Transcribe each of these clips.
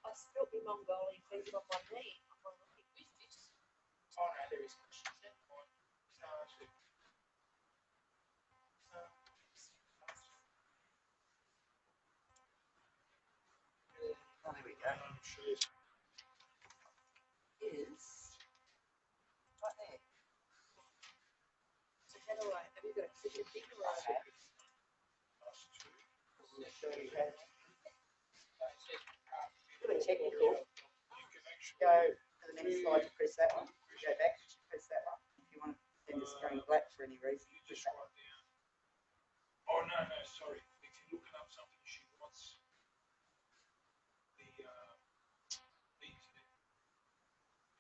I spilt my Mongolian finger on my knee. I'm looking with this. Oh no, there is questions there. Fine. Oh, there we go. Is right there. So how do I? Have you got to sit your finger on it? We'll show you how to really technical. Go to the next slide to press that one. Go back, press that one. If you want them just going black for any reason, push that one. Oh no, sorry. If you're looking up something, she wants the internet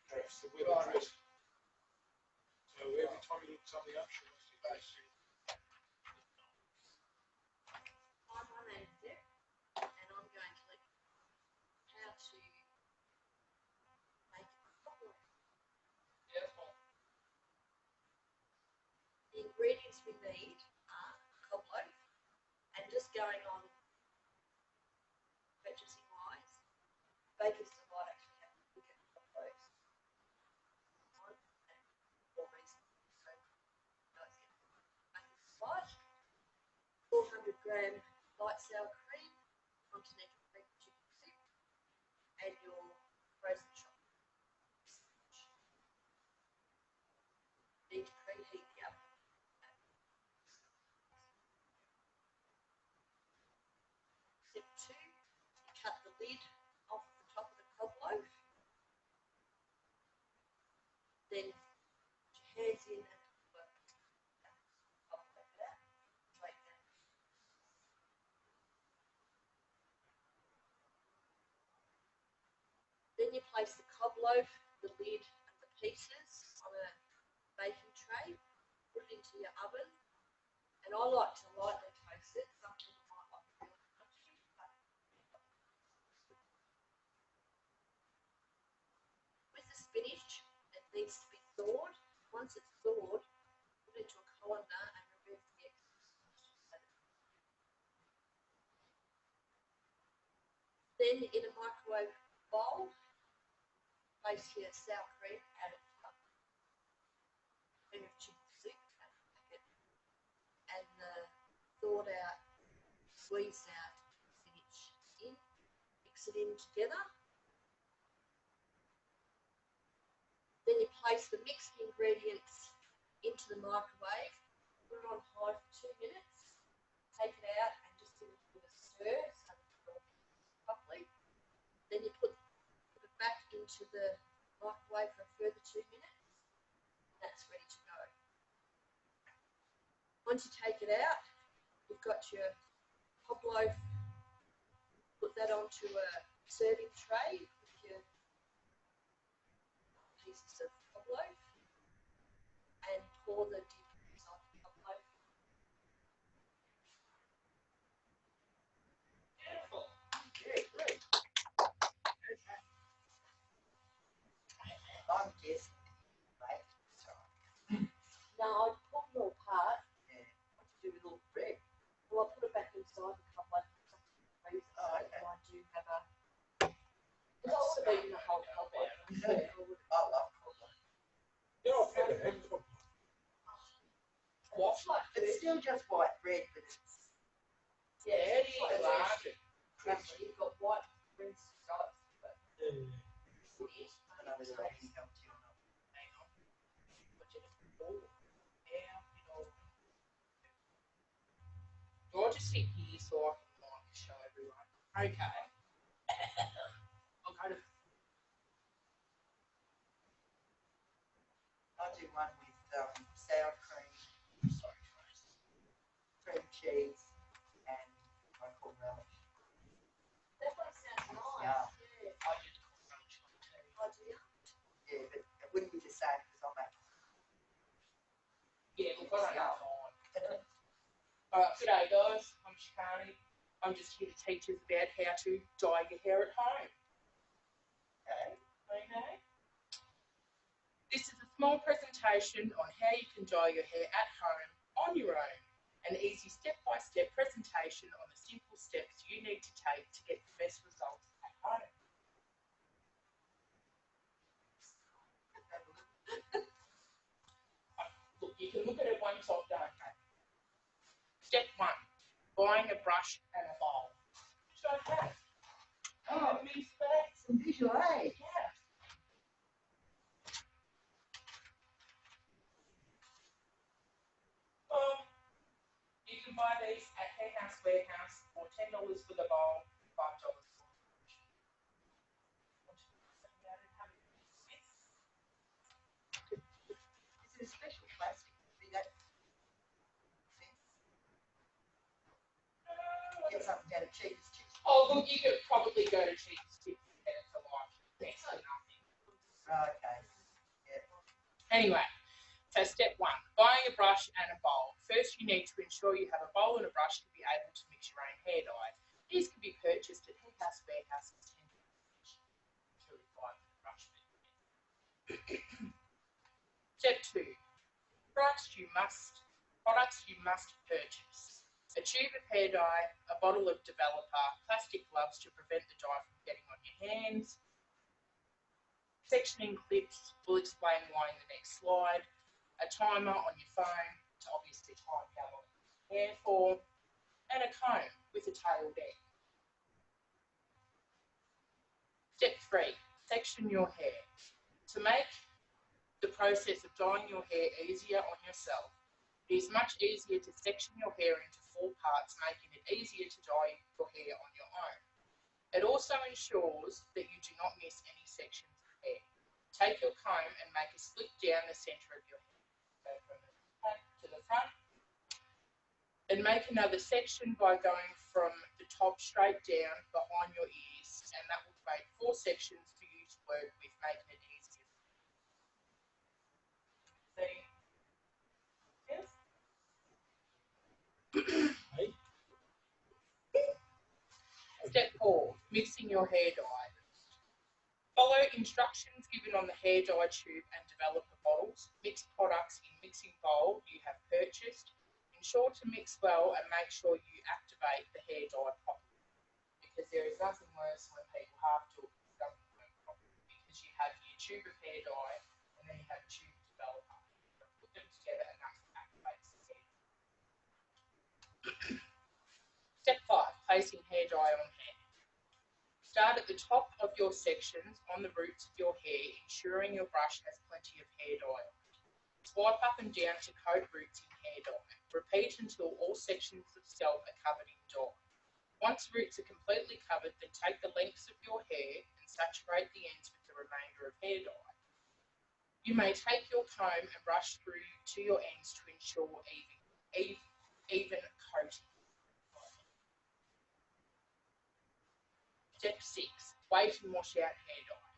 address, the web address. So every time you look something up, she wants the address. My name's Deb, and I'm going to let you how to make a problem. Yeah, that's fine. The ingredients we need are cob loaf, and just going on purchasing wise, bakers delight actually have bigger cob loaves. One and four reasons. So guys get bakers delight. 400-gram light sour cream, continental cream chicken soup, and your frozen chocolate. Need to preheat the oven. Step 2, you cut the lid off the top of the cob loaf. Then put your hands in and work that cob loaf out, like that. Then you place the cob loaf, the lid, and the pieces on a baking tray. Put it into your oven, and I like to lightly toast it. Some people might like to really crunchy, but with the spinach, it needs to be thawed. Once it's thawed, put it into a colander and remove the excess. Then in a microwave bowl, place your sour cream out of the cup, and your chicken soup out of the packet, and the thawed out, squeezed out spinach in, mix it in together. Then you place the mixed ingredients into the microwave, put it on high for 2 minutes, take it out and just give it a bit of stir so that it all mixes properly. Then you put it back into the microwave for a further 2 minutes. That's ready to go. Once you take it out, you've got your cob loaf. Put that onto a serving tray with your pieces of cob loaf and pour the dip inside the cob loaf. Beautiful. Yeah, great. Okay. I'm guessing, mate. Sorry. No, I'd pull them all apart. Yeah. What to do with all the bread? Well, I'll put it back inside the cob loaf and stuff in the freezer. Oh, okay. So I do have a. Because I would have eaten the whole cob loaf. Yeah. I love cobbler. Yeah, I've never had cobbler. What? It's still just white bread, but it's Yeah, How do it's you like enlarge it? crunchy. You've got white red stripes, but Yeah. it is. I don't know whether that can help you or not. Hang on. But you just pour down, Do I just sit here so I can like show everyone? Okay. I'll go to I do one with sour cream, cream cheese, and local relish. That one sounds nice. Yeah. Yeah. I did the crunch one too. I do. Yeah, but it wouldn't be the same because I'm making. Yeah, look, I don't know mine. Alright, g'day guys, I'm Shikani. I'm just here to teach us about how to dye your hair at home. Okay. This is a small presentation on how you can dye your hair at home on your own. An easy step-by-step presentation on the simple steps you need to take to get the best results at home. Look, you can look at it once I've done. Step 1, buying a brush and a bowl. Which I have. Oh, Me specs. some visual aid. Yeah. You can buy these at Warehouse for $10 for the bowl, $5 for the brush. Is it a special plastic? Be that get something down at cheapest chips. Oh, look, you could probably go to cheapest chips and get it for like next to nothing. Okay. Yeah. Anyway, so step 1, buying a brush and a bowl. First, you need to ensure you have a bowl and a brush to be able to mix your own hair dye. These can be purchased at Warehouse for $10. Step 2, products you must purchase. A tube of hair dye, a bottle of developer, plastic gloves to prevent the dye from getting on your hands, sectioning clips, we'll explain why in the next slide, a timer on your phone to obviously time how long you hair for, and a comb with a tailed end. Step 3, section your hair. To make the process of dyeing your hair easier on yourself, it is much easier to section your hair into 4 parts, making it easier to dye your hair on your own. It also ensures that you do not miss any sections of hair. Take your comb and make a split down the centre of your hair. Go from the back to the front. And make another section by going from the top straight down behind your ears, and that will create 4 sections for you to work with, making it easier. See? Yes? Step 4, mixing your hair dye. Follow instructions given on the hair dye tube and developer bottles. Mix products in mixing bowl you have purchased. Ensure to mix well and make sure you activate the hair dye properly, because there is nothing worse when people have to doesn't work properly, because you have your tube of hair dye and then you have a tube of developer. Put them together and that's what activates the hair. Step 5, placing hair dye on hair. Start at the top of your sections on the roots of your hair, ensuring your brush has plenty of hair dye on it. Swipe up and down to coat roots in hair dye. Repeat until all sections of scalp are covered in dye. Once roots are completely covered, then take the lengths of your hair and saturate the ends with the remainder of hair dye. You may take your comb and brush through to your ends to ensure even coating. Step 6, wait and wash out hair dye.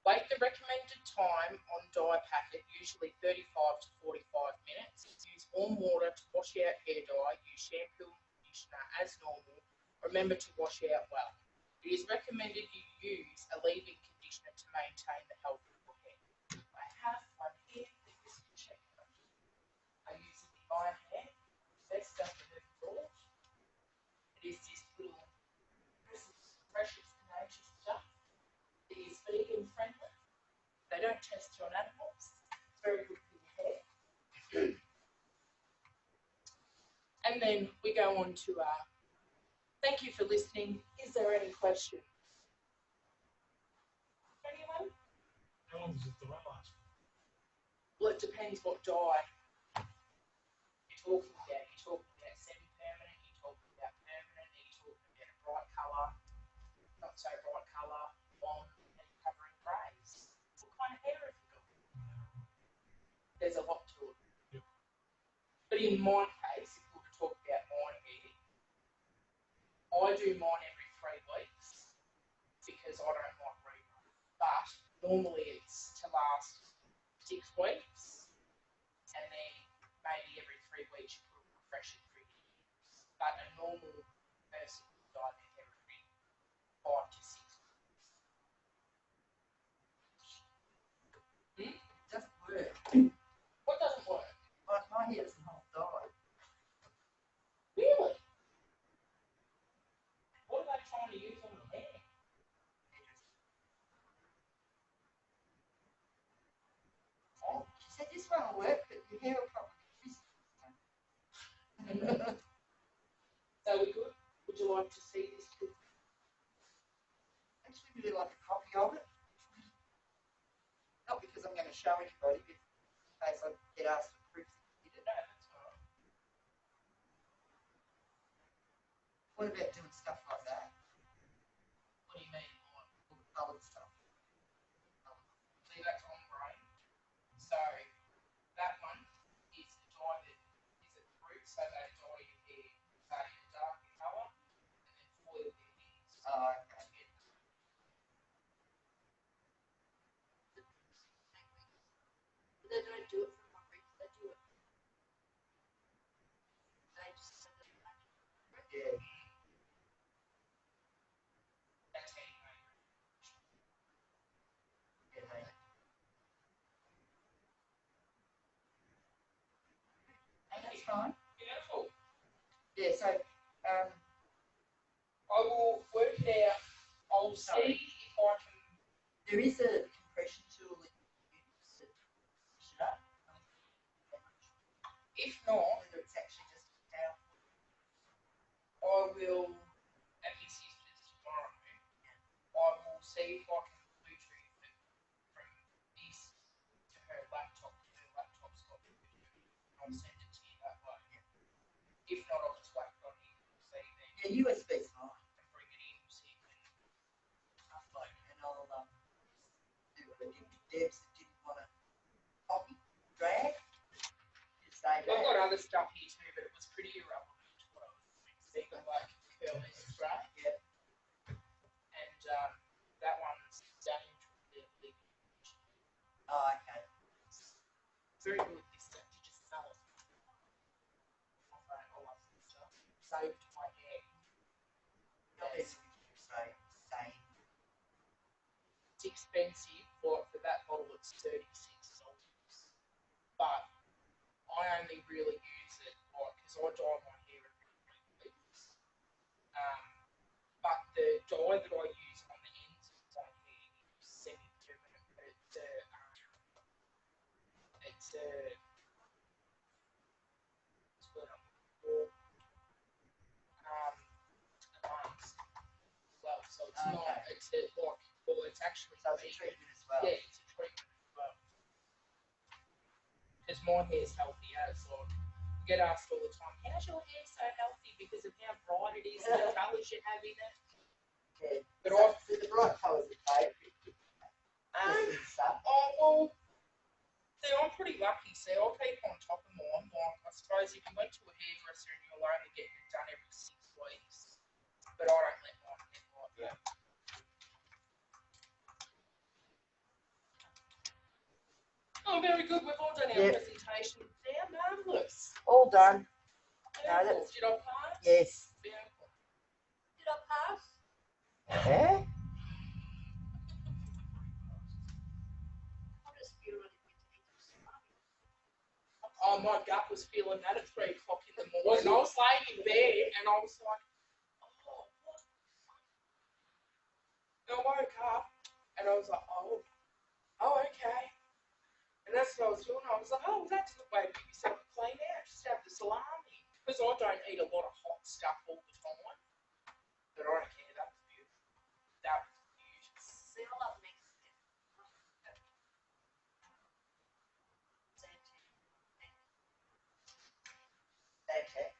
Wait the recommended time on dye packet, usually 35 to 45 minutes. Use warm water to wash out hair dye. Use shampoo and conditioner as normal. Remember to wash out well. It is recommended you use a leave-in conditioner to maintain the health of your hair. I have one here that you can check out. I use it in my hair. Best stuff I've ever bought. It is this little precious nature stuff. It is vegan friendly. They don't test it on animals. It's very good for your hair. And then we go on to thank you for listening. Is there any questions? Anyone? How long does the run last? Well, it depends what dye you're talking about. You're talking about semi-permanent, you're talking about permanent, you're talking about a bright colour, not so bright colour, blonde, and covering greys. What kind of hair have you got? There's a lot to it. Yep. But in my case, if we were to talk about mine here, I do mine every 3 weeks because I don't like rerun. But normally it's to last 6 weeks, and then maybe every 3 weeks you put a refresher through your ears. But a normal person will dye their hair every 5 to 6 weeks. It doesn't work. What doesn't work? My hair doesn't hold dye. Really? What are they trying to use on the hair? like to see this book? Actually, would you like a copy of it? Not because I'm going to show anybody, but in case I get asked for proof that you did it. No, that's all right. What about doing stuff like that? What do you mean? Like, All the coloured stuff. see, that's on brain. So that one is the dye that is a fruit, so they dye your hair, say, a darker colour, and then foil their hairs. Oh, okay. To get But they don't do it for one reason. They do it. They just send it back. Yeah. that's how you make it. Yeah, they- That's fine. Beautiful. Yeah, so, I will work it out. I'll see if I can. there is a compression tool that you can use that push it up. If not, Whether it's actually just a towel. I will, and this is just tomorrow, I will see if I can Bluetooth it from this to her laptop. Her laptop's got Bluetooth. I'll send it to you that way. If not, I'll just wait on you to see then Yeah, USB's fine. and bring it in, see if we can Upload it, and I'll do what I did with Debs that didn't want to copy, drag. Just say I've got that. other stuff here too, but it was pretty irrelevant to what I was doing. So you got like curly straight, Yeah. and that one's dangerous. Oh, okay. Very good at this stuff. You just sell it. All that stuff. Saved my hair. Not Yes. as you say, same. It's expensive. For that bottle, it's $36. But I only really use it because I dye my hair every 3 weeks. But the dye that I use on the ends of my hair is semi-permanent. It's a what's the word I'm looking for? Advanced as well. So it's not. Okay. It's a, like, well, it's actually So it's a vegan. treatment as well. Yeah, it's a treatment as well. Because my hair's healthy as like, I get asked all the time, how's your hair so healthy because of how bright it is and the colours you have in it? Yeah. But So the bright colours are favourite. Stuff. Oh, well, see, I'm pretty lucky. See, I'll keep on top of mine. Like, I suppose if you went to a hairdresser and you'll only get it done every 6 weeks, but I don't let mine get like that. Oh, very good. We've all done our Yep. presentation. They're marvellous. All done. Beautiful. that's- Did I pass? Yes. Beautiful. Did I pass? Yeah. I'm just feeling it. Oh, my gut was feeling that at 3 o'clock in the morning. I was laying in bed and I was like, oh, what? And I woke up and I was like, oh, okay. And that's what I was doing. I was like, oh, that's the way to give yourself a clean out. Just have the salami. Because I don't eat a lot of hot stuff all the time. But I don't care. That was beautiful. That was beautiful. See, I love Mexican. Okay.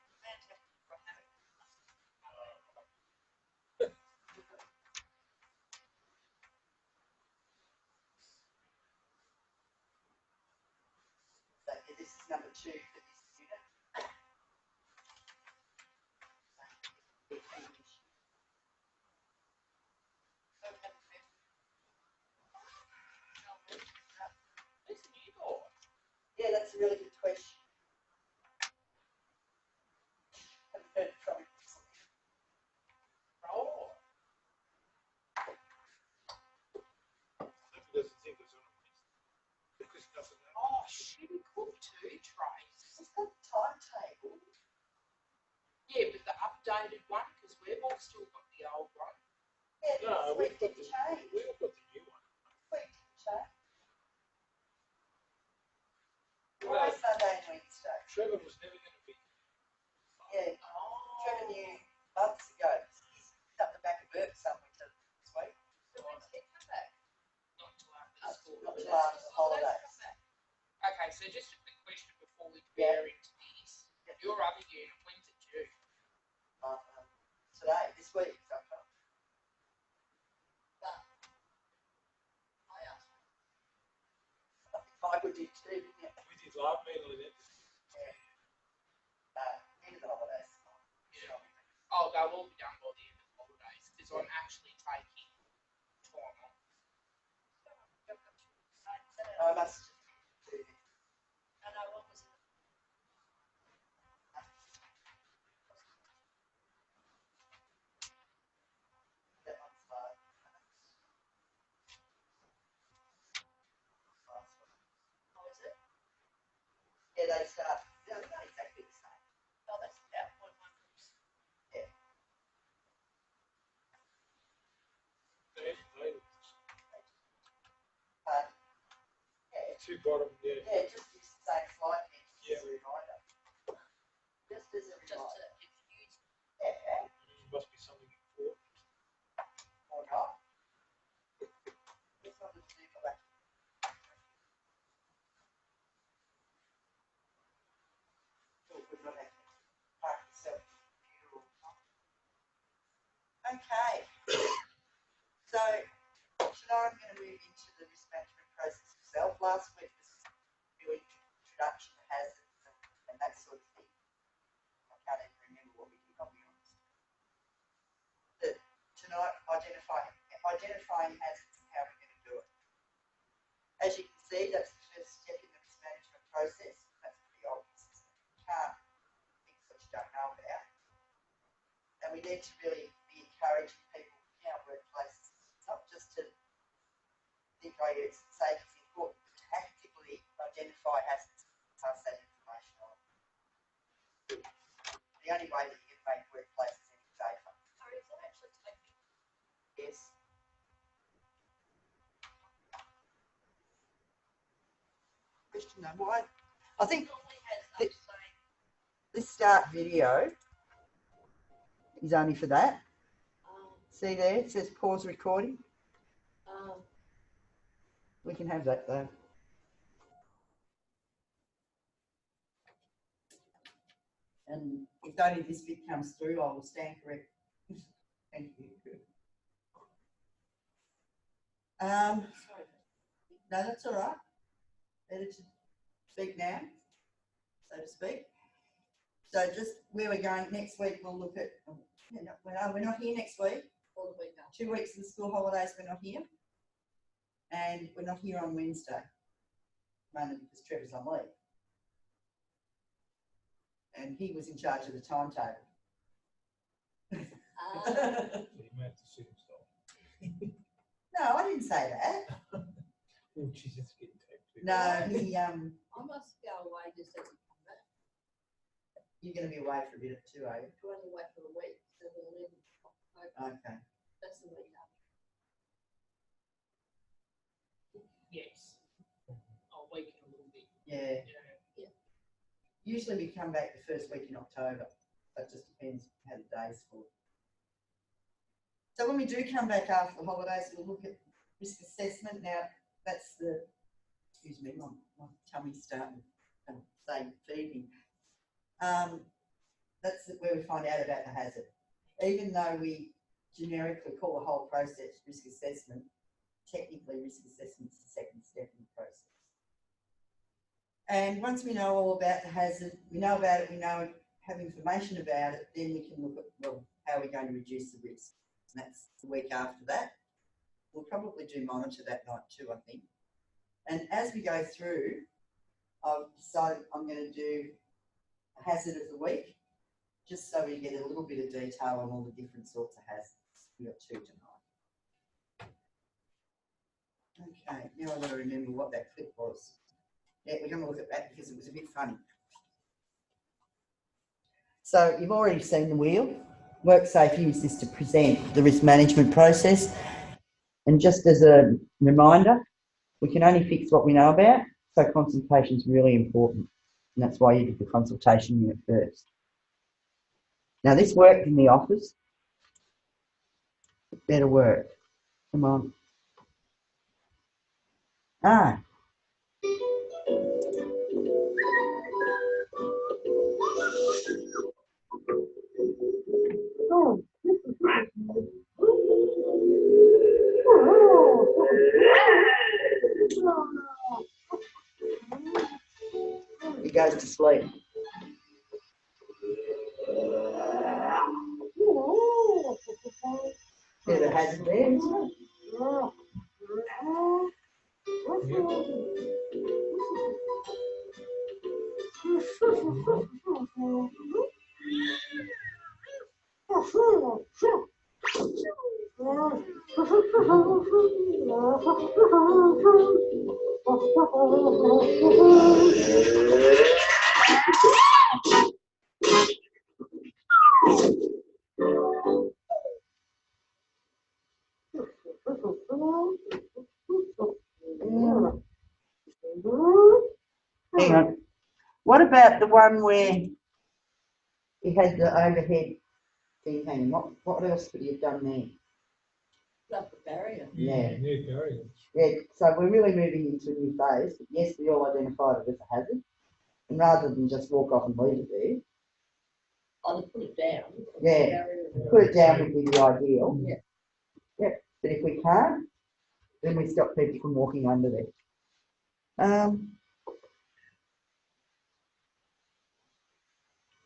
So yeah, this is number 2 for this unit. Who's the new guy? Yeah, that's a really good question. Haven't heard from him. Oh. Maybe doesn't think it's on a list. Because he doesn't know. Oh, shit, he cooked 2 trays. What's that timetable? Yeah, but the updated one, because we've all still got the old one. Yeah, No, this we've got week the didn't change. we've got the new one. This week didn't change. Well, Always Sunday and Wednesday. Trevor was never going to be. Yeah, Oh. Trevor knew months ago. week sometime. But I asked I think Michael did too, didn't you? We did love meeting with it. End of the holidays. Yeah. Oh, they'll all be done by the end of the holidays because I'm actually taking time off. I must do this. I know what was it. That one's slow. What was it? Yeah, they start. They're not exactly the same. Oh, that's about 0.1 groups. But yeah, Two bottom, yeah. yeah, just use the same slide again. Yeah. Just as a reminder. Just as a Just reminder. to infuse. Yeah, Must be something important. or not. It's not a super back. Oh, we've got that. Park yourself. Okay. So tonight I'm going to move into the risk management process itself. Last week was really introduction to hazards and that sort of thing. I can't even remember what we did, I'll be honest. But tonight, identifying hazards and how we're going to do it. As you can see, that's the first step in the risk management process. That's pretty obvious. You can't fix what you don't know about. And we need to really be encouraging people in our workplaces, not just to think, oh, it's safe, it's important, but to actively identify hazards and pass that information on. The only way that you can make workplaces any safer. Sorry, is that actually taking? Yes. Question number one. I think Normally has the- saying, this start video is only for that. See there, it says pause recording. We can have that though. And if only this bit comes through, I will stand correct. Thank you. No, that's all right. Better to speak now, so to speak. So just where we're going next week, we'll look at. We're not here next week. all the week after. 2 weeks of the school holidays, we're not here. And we're not here on Wednesday, mainly because Trevor's on leave. And he was in charge of the timetable. You may have to sit and stop. No, I didn't say that. Oh, she's just getting tapped. No, he I must go away just as you come back. you're going to be away for a bit too, are you? Do only wait for a week, so the 11th of October. Okay. That's the week after. Yes. I'll weaken a little bit. Yeah. Yeah. Usually we come back the first week in October. That just depends how the days fall. So when we do come back after the holidays, we'll look at risk assessment. Now, that's the, excuse me, my tummy's starting to say feeding. That's where we find out about the hazard. Even though we generically call the whole process risk assessment, technically risk assessment is the second step in the process. And once we know all about the hazard, we know about it, we know, have information about it, then we can look at, well, how are we going to reduce the risk? And that's the week after that. We'll probably do monitor that night too, I think. And as we go through, I've decided I'm going to do a hazard of the week, just so we get a little bit of detail on all the different sorts of hazards. We've got 2 tonight. Okay, now I've got to remember what that clip was. Yeah, we're going to look at that because it was a bit funny. So you've already seen the wheel. WorkSafe uses this to present the risk management process. And just as a reminder, we can only fix what we know about, so consultation is really important. And that's why you do the consultation unit first. Now this worked in the office. It better work. Come on. Ah. Oh, this is goes to sleep. Bit of a hazard there, isn't it? Hang on. What about the one where he had the overhead thing hanging? What else could you have done there? Up the barrier. Yeah. New barrier. Yeah, so we're really moving into a new phase. Yes, we all identified it as a hazard. And rather than just walk off and leave it there, Oh, they put it down. Yeah. Barrier. put it down would be the ideal. Yeah. Yep. But if we can't, then we stop people from walking under there.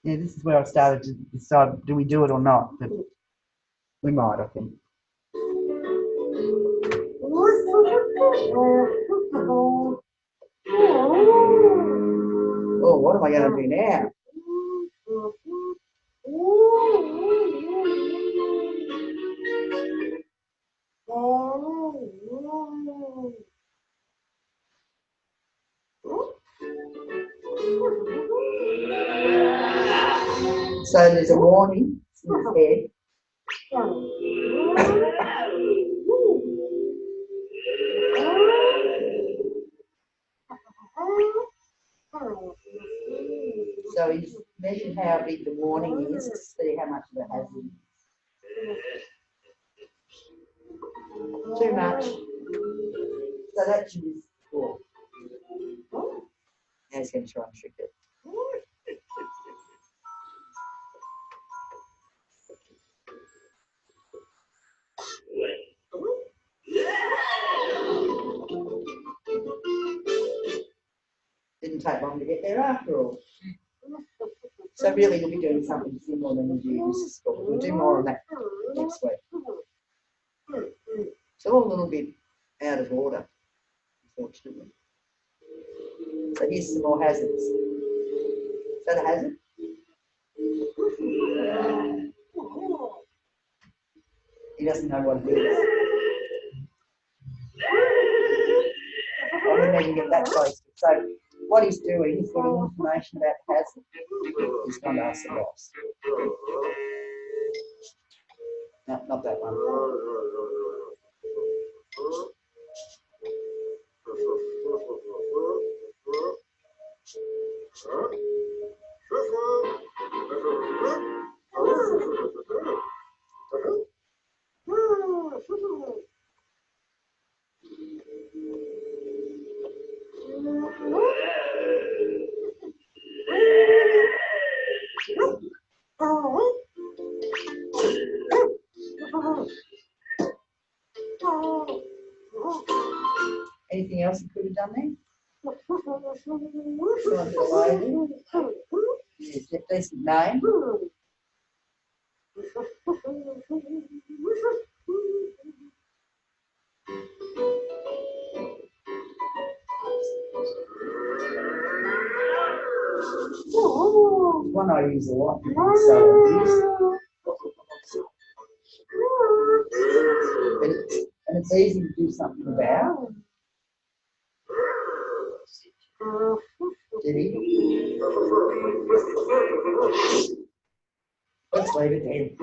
Yeah, this is where I started to decide, do we do it or not? But we might, I think. Oh, what am I going to do now? So there's a warning in his head. So he's measured how big the warning is to see how much of a hazard it is. Too much. So that should be cool. Now he's going to try and trick it. Didn't take long to get there after all. So really we'll be doing something similar than we do in school. We'll do more on that next week. It's all a little bit out of order, unfortunately. So here's some more hazards. Is that a hazard? He doesn't know what it is. I wouldn't even get that close. So what he's doing is getting information about the hazard. He's going to ask the boss. No, not that one. Anything else you could have done there? Yes, decent name. One I use a lot. And it's easy to do something about. Did he? Let's leave it then.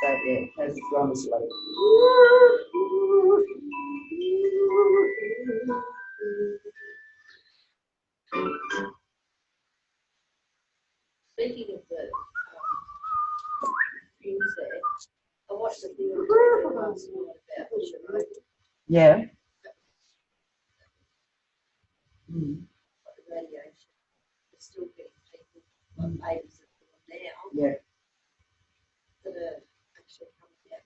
So yeah, that's on the slate. Speaking of the things there, I watched the thing on TV last night about the Cherokee. Yeah. Mm. Like the radiation. It's still getting people, like babies that are born now, Yeah. that are actually coming out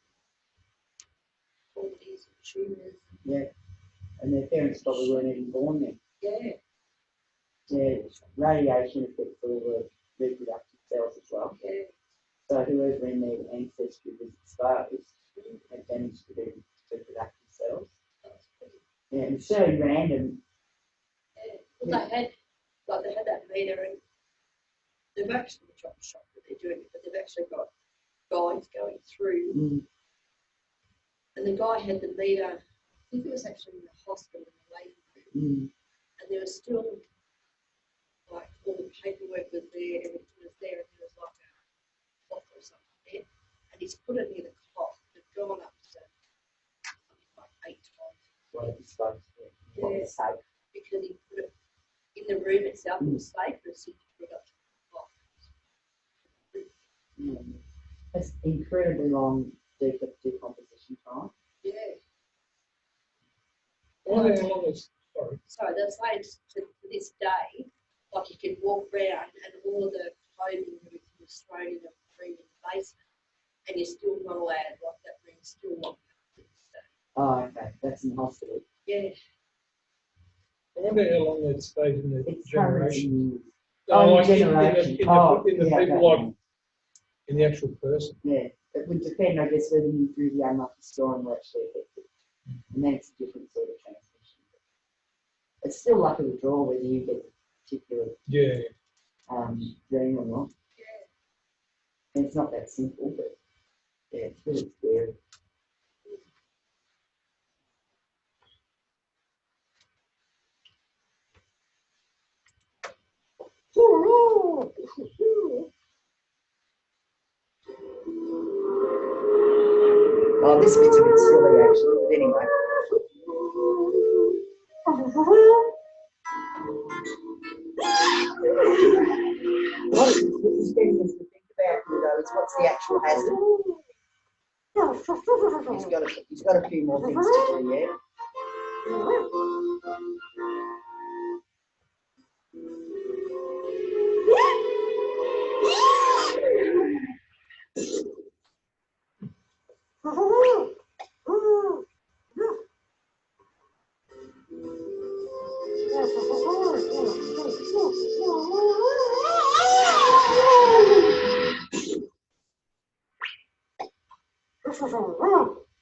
40s tumours. Yeah. And their parents probably weren't even born then. Yeah. Yeah, radiation affects all the reproductive cells as well. Yeah. So whoever in their ancestry was exposed had damage to their reproductive cells. Yeah, it's so random. Yeah. Well, they had that meter, and they've actually dropped shop that they're doing it, but they've actually got guys going through, and the guy had the meter. I think it was actually in the hospital in the waiting room, and there was still like all the paperwork was there, everything was there, and there was like a cloth or something there, and he's put it near the cloth. It's gone up to something like 8 times. What it's supposed to be. What Yeah. it's safe. Because he put it in the room itself, it was safe, but as soon as you put it up to the cloth. That's incredibly long decomposition time. Yeah. Why how long is, sorry, So that's why it's to this day, like you can walk around and all of the clothing and everything was thrown in a room in the basement, and you're still not allowed, like that room's still locked up to this day. Oh, okay. That's in the hospital. Yeah. I wonder how long that stays in the It's generation. hundreds of years. Oh, like generation. in the yeah, people, okay. like in the actual person. Yeah, it would depend, I guess, whether you threw the unlucky storm or actually affected. And then it's a different sort of transmission. It's still luck of the draw whether you get a particular gene or not. Yeah. And it's not that simple, but yeah, it's really scary. Oh, this bit's a bit silly actually, but anyway. What is getting us to think about here though is what's the actual hazard? He's got a few more things to do, yeah.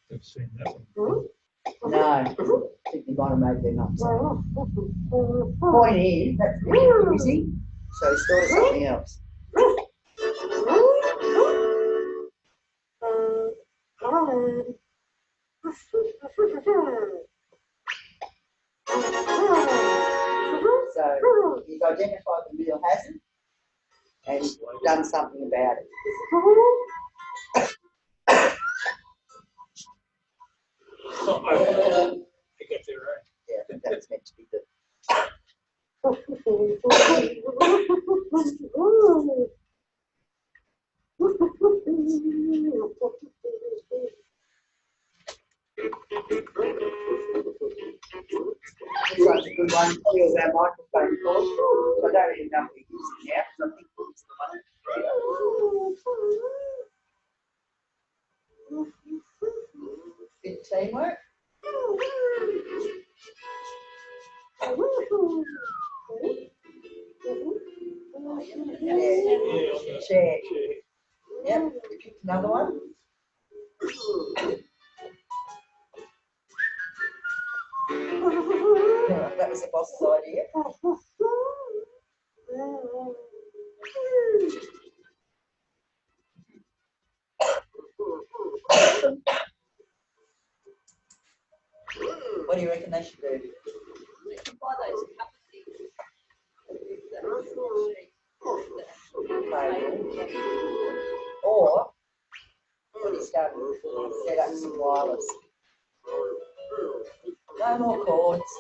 I've seen that one. No, I think they might have made them up. So. Point is, that's really busy, so he's thought of something else. So you've identified the real hazard and you've done something about it. You get there right. Yeah, I think that's meant to be the. This one's a good one. Here's our microphone cord. I don't even know if we use it now because I think it's the one. Bit of teamwork. Yeah. Chair. Yep. You picked another one. That was the boss's idea. What do you reckon they should do? They can buy those cup things. Or when he's starting to set up some wireless. No more cords.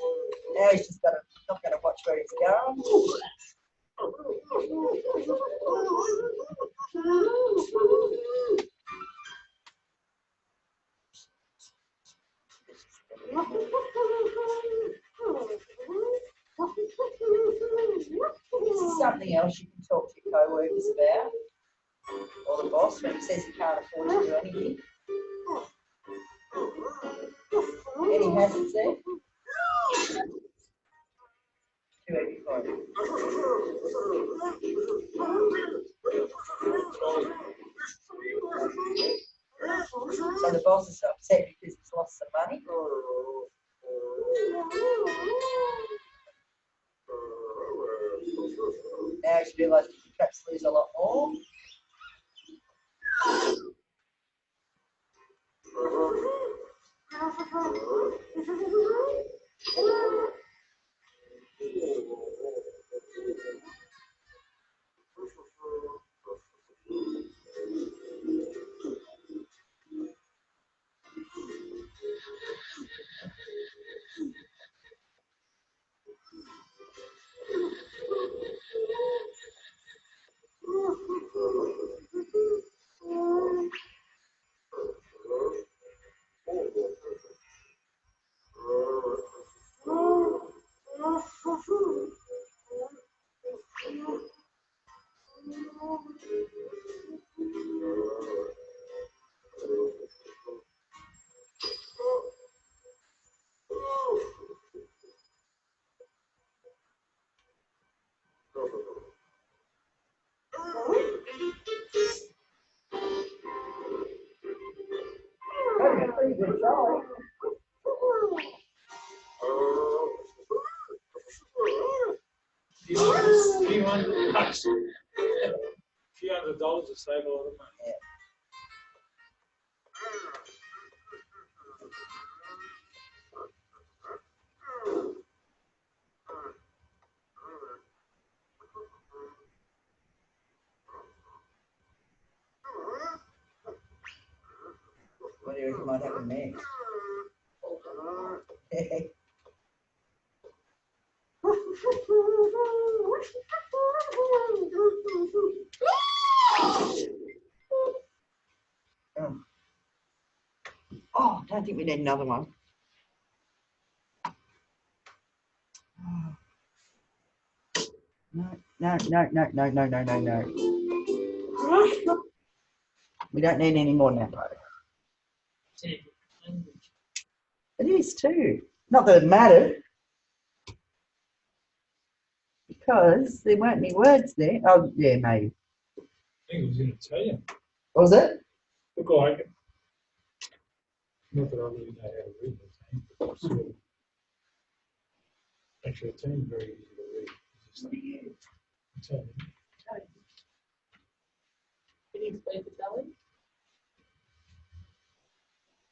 Now he's just not going to watch where he's going. This is something else you can talk to your co-workers about, or the boss when he says he can't afford to do anything. hazards there? 285. So the boss is upset because he's lost some money. Now he's realised he could perhaps lose a lot more. Pretty good try. Few hundred bucks. Few $100 to save a lot of money. Yeah. What do you reckon might happen next? Oh, I don't think we need another one. No. We don't need any more Napo. It is too. Not that it mattered. Because there weren't any words there. Oh, yeah, maybe. I think it was in Italian. Was it? Look like it. Not that I really know how to read Italian, but I sort of. Actually, Italian is very easy to read. It's just Italian. Can you explain Italian?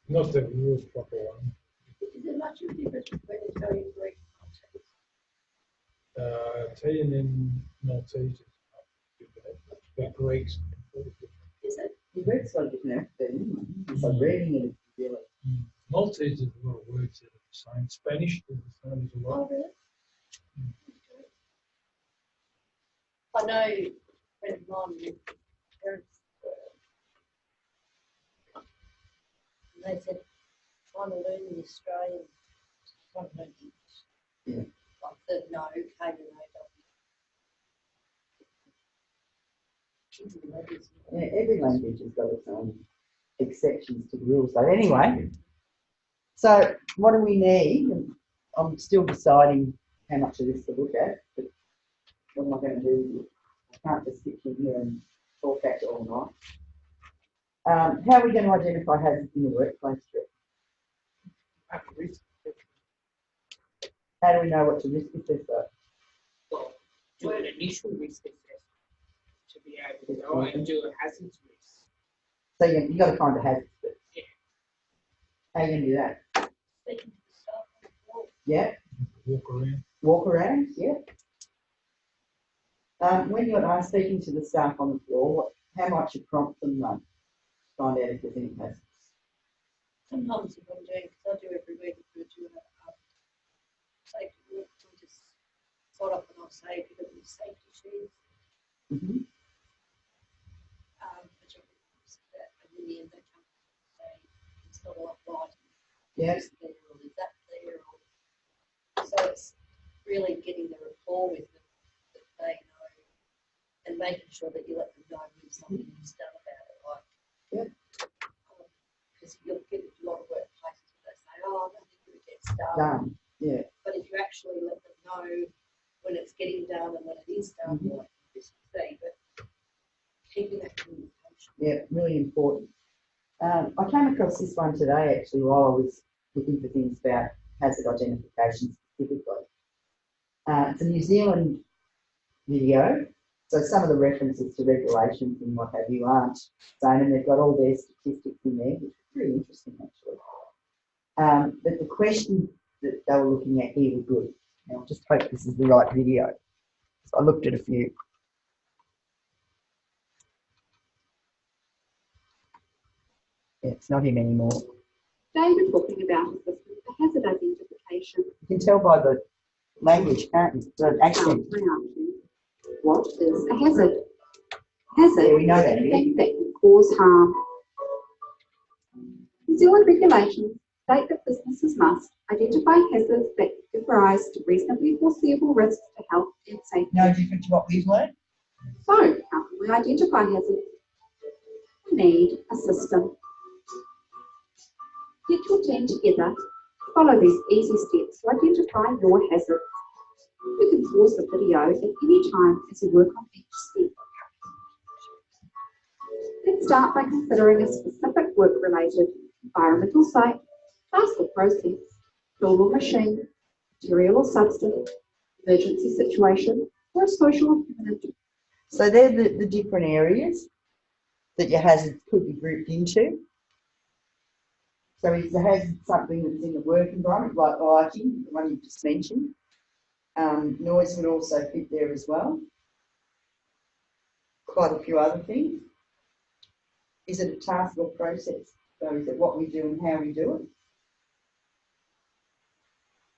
Not the real proper one. Is there much of a difference between Italian, Greek, and Maltese? Italian and Maltese is not too bad. But Greeks. Is it? The Greek's got a different accent, isn't it? It's like reading it, really. Maltese is a lot of words that are the same. Spanish is the same as a lot. Oh, really? I know a friend of mine with parents, and they said trying to learn the Australian, trying to learn English. Yeah. Like the no, K and O. Yeah, every language has got its own exceptions to the rules. So anyway, so what do we need? I'm still deciding how much of this to look at, but what am I going to do? I can't just sit here and talk at it all night. How are we going to identify hazards in the workplace, Trip? How do we know what to risk assess though? Well, do an initial risk assessment to be able to go and do a hazards risk. So you've got to find a hazard first. Yeah. How are you going to do that? Speaking to the staff on the floor. Yeah. Walk around. Walk around, yeah. When you're speaking to the staff on the floor, how might you prompt them to find out if there's any hazards? Sometimes what I'm doing, because I do every week, I do a safety work, I just sort up and I'll say, give them the safety shoes. Mm-hmm. Which I that, and in the end they come and say, it's not a lot lighter. Yes. There, or is that there, or so it's really getting the rapport with them that they know, and making sure that you let them know when something is done about it. Like, yeah. Because you'll get a lot of workplaces where they say, oh, I don't think you're against done. done. Yeah. But if you actually let them know when it's getting done and when it is done, like this thing, but keeping that communication. Yeah, really important. I came across this one today actually while I was looking for things about hazard identification specifically. It's a New Zealand video, so some of the references to regulations and what have you aren't same, and they've got all their statistics in there, which is pretty interesting actually. But the questions that they were looking at here were good. Now, I just hope this is the right video. So I looked at a few. Yeah, it's not him anymore. Today we're talking about a system for hazard identification. You can tell by the language, can't you? The accent. What is a hazard? Hazard Yeah, we know is that, anything that can cause harm. New Zealand regulations state that businesses must identify hazards that give rise to reasonably foreseeable risks to health and safety. No different to what we've learned? So, how can we identify hazards? We need a system. Get your team together. Follow these easy steps to identify your hazards. You can pause the video at any time as you work on each step. Let's start by considering a specific work-related environmental site, task or process, tool or machine, material or substance, emergency situation, or a social or permanent. So they're the different areas that your hazards could be grouped into. So is the hazard something that's in the work environment, like lighting, the one you just mentioned? Noise would also fit there as well. Quite a few other things. Is it a task or process? So is it what we do and how we do it?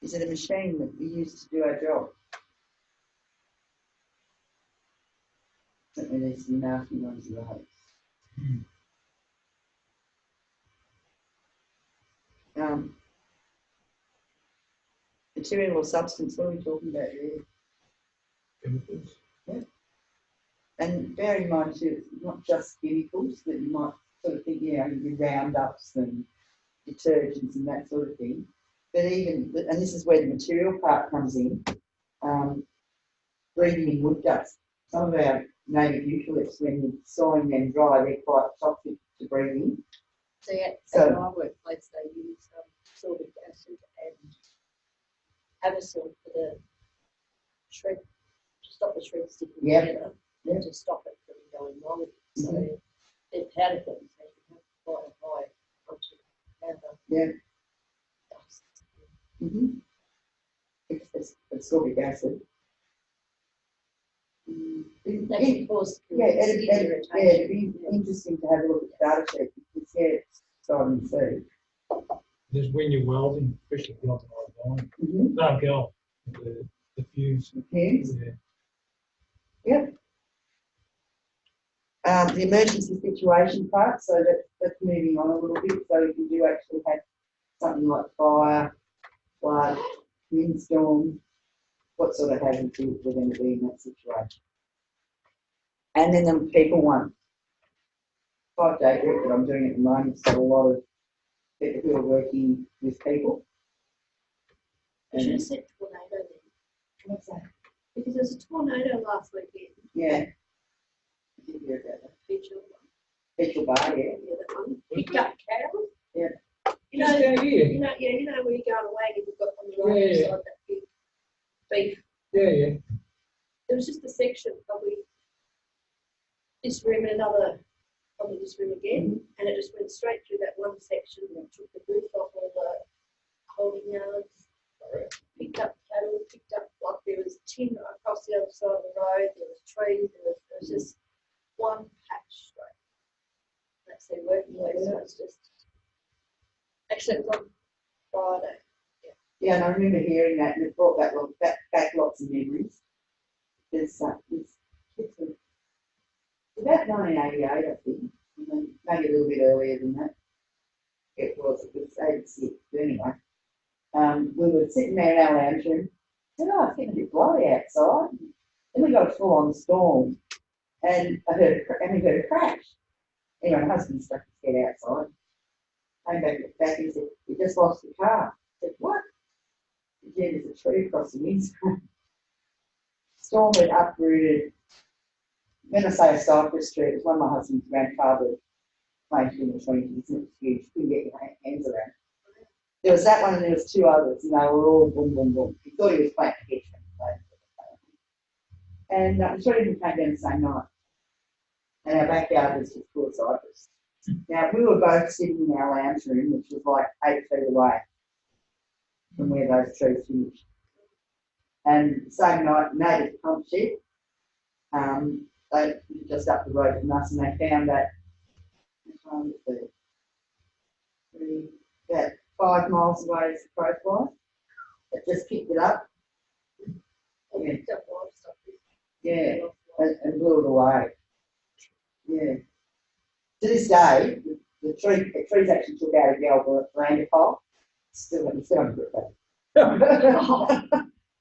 Is it a machine that we use to do our job? Certainly there's some nasty ones of those. Material or substance, what are we talking about here? Chemicals. Yeah. And bear in mind too, it's not just chemicals that you might sort of think, you know, your roundups and detergents and that sort of thing. But even, and this is where the material part comes in, breathing in wood dust. Some of our native eucalypts, when you're sawing them dry, they're quite toxic to breathe in. So at So- my workplace, they use sorbic acid and Avicil for the shred, to stop the shred sticking Yeah. together Yeah. and to stop it from going wrong. So Mhm. they're powdered them, so you have quite a high content powder. Yeah. Dust. Mm-hmm. It's sorbic acid. That can cause Yeah, skin irritation. it'd be interesting to have a look at the data sheet because it's starting to see. There's when you're welding, especially galvanized iron. Mm-hmm. No, gal, the fuse. Fumes. Yeah. Yep. The emergency situation part, so that's moving on a little bit. So if you do actually have something like fire, flood, windstorm, what sort of hazards we're going to be in that situation. And then the people one. 5-day group that I'm doing at the moment, so a lot of people who are working with people. I should have said tornado then. What's that? Because there was a tornado last weekend. Yeah. I did hear about that. Feature. Petrol bar, yeah. Yeah, that one. Picked up cattle. Yeah. You know, Just down here. you know where you go on a wagon, you've got on the right Yeah. side that big beef. Yeah, yeah. There was just a section, probably this room and another, probably this room again, and it just went straight through that one section and took the roof off all the holding yards, picked up cattle, picked up, like there was tin across the other side of the road, there was trees, there was just one patch straight. That's their working place, so it's just, actually it was on Friday. Yeah, and I remember hearing that, and it brought back lots of memories. It's about 1988, I think, maybe a little bit earlier than that. It was 86, but anyway. We were sitting there in our lounge room, said, oh, it's getting a bit blowy outside. Then we got a full-on storm, and we heard a crash. Anyway, my husband stuck his head outside, came back and said, we just lost the car. I said, what? Yeah, there's a tree across the windscreen. Storm had uprooted. When I say a cypress tree, it was one of my husband's grandfather planted in the 20s. It was huge. Couldn't get your hands around. There was that one and there was two others, and they were all boom, boom, boom. He thought he was planting a hedge fund. And the three of them came down the same night. And our backyard was just full of cypress. Now, we were both sitting in our lounge room, which was like 8 feet away from where those trees finished. And the same night, native pump shed, they just up the road from us, and they found that about 5 miles away as the crow flies. It just picked it up. Yeah, and blew it away. Yeah. To this day, the trees actually took out a yellow veranda pole. Still on good though.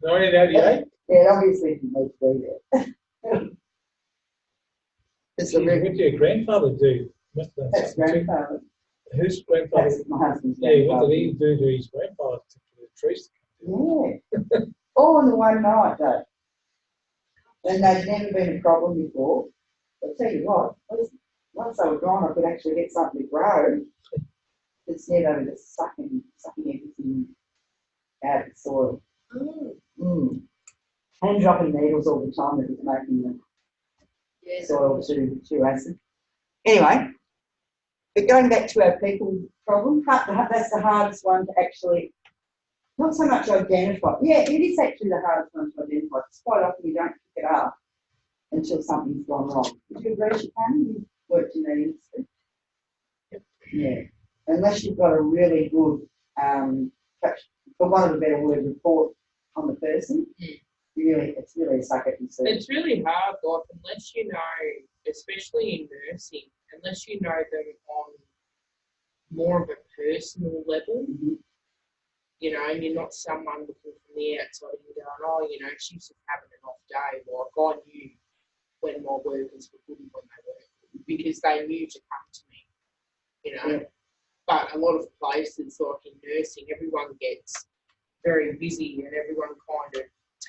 1988? Yeah, it obviously didn't need to be there. It's a Gee, what did your grandfather do? Must have done That's something too. grandfather. Whose grandfather? That's my husband's Yeah, grandfather. what did he do to his grandfather to the trees? Yeah. All in the one night though. And they'd never been a problem before. But I'll tell you what, once they were gone, I could actually get something to grow. It's never just sucking everything out of the soil. And dropping needles all the time that was making the soil too acid. Anyway, but going back to our people problem, that's the hardest one to actually, not so much identify. Yeah, it is actually the hardest one to identify. Because quite often you don't pick it up until something's gone wrong. Would you agree, Shikani? You've worked in that industry. Yeah. Unless you've got a really good, perhaps, for want of a better word, report on the person, it's really a suck at yourself. It's really hard, like, unless you know, especially in nursing, unless you know them on more of a personal level, you know, and you're not someone looking from the outside and going, oh, you know, she's just having an off day. Like, I knew when my workers were good and when they weren't, because they knew to come to me, you know. Yeah. But a lot of places, like in nursing, everyone gets very busy and everyone kind of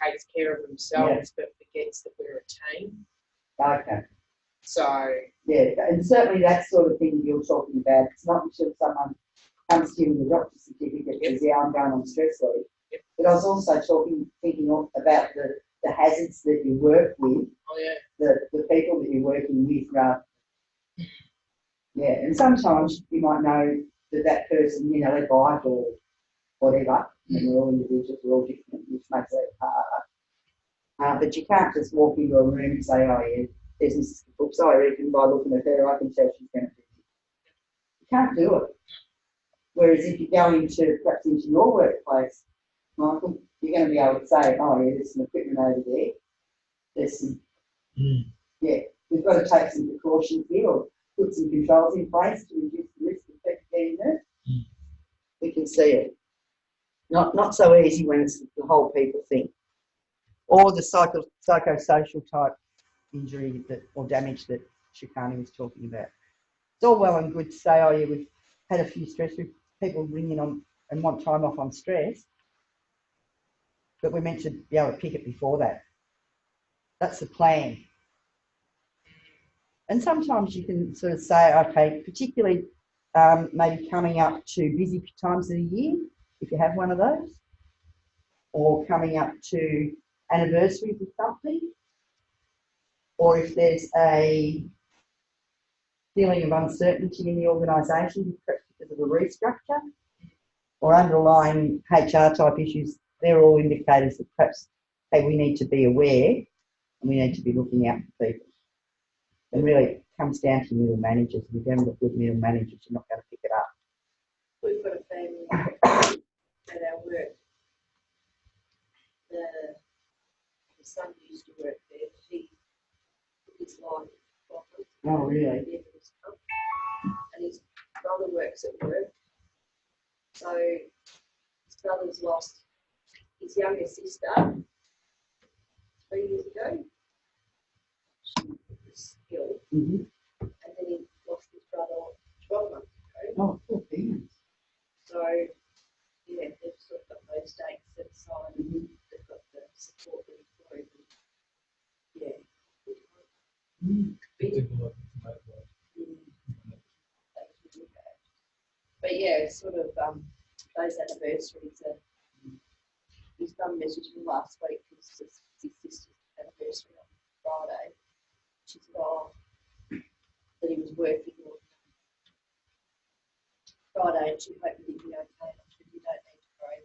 takes care of themselves, but forgets that we're a team. Okay. So yeah, and certainly that sort of thing you're talking about. It's not until someone comes to you with a doctor's certificate and says, yeah, I'm going on stress leave. But I was also thinking about the hazards that you work with, the people that you're working with, rather. Yeah, and sometimes you might know that person, you know, they bite or whatever, and we're all individuals, we're all different, which makes it hard. But you can't just walk into a room and say, oh yeah, there's Mrs. Brooks, I reckon by looking at her, I can tell she's going to do it. You can't do it. Whereas if you go perhaps into your workplace, Michael, you're going to be able to say, oh yeah, there's some equipment over there. There's some, yeah, we've got to take some precautions here or put some controls in place to reduce the risk of people getting hurt. We can see it. Not so easy when it's the whole people thing. Or the psychosocial type injury or damage that Shikani was talking about. It's all well and good to say, oh yeah, we've had a few people ring in on and want time off on stress, but we're meant to be able to pick it before that. That's the plan. And sometimes you can sort of say, okay, particularly maybe coming up to busy times of the year, if you have one of those, or coming up to anniversaries of something, or if there's a feeling of uncertainty in the organisation because of a restructure, or underlying HR type issues, they're all indicators that perhaps, hey, we need to be aware and we need to be looking out for people. And really, it comes down to middle managers. If you haven't got good middle managers, you're not going to pick it up. We've got a family at our work. The son used to work there. He took his life properly. Oh, really? And his brother works at work. So his brother's lost his younger sister 3 years ago. She was ill. And then he lost his brother 12 months ago. Oh, poor thing. So he Yeah, they've sort of got those dates set aside and they've got the support that employees. Yeah. But yeah, it's sort of those anniversaries are. His mum messaged me last week because it's his sister's anniversary on Friday. She said, "Oh, that he was working on Friday, and she hoped he'd be okay." And I said, "You don't need to worry.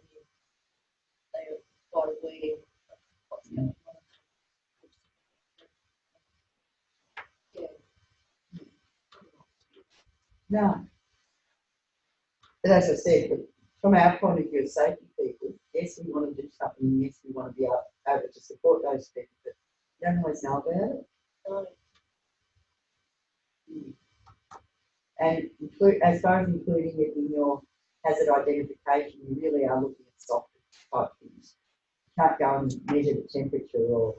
They are quite aware of what's going on." Yeah. No. But as I said, from our point of view as safety people, yes, we want to do something, yes, we want to be able to support those people, but you don't always know about it. No. And as far as including it in your hazard identification, you really are looking at soft type things. You can't go and measure the temperature or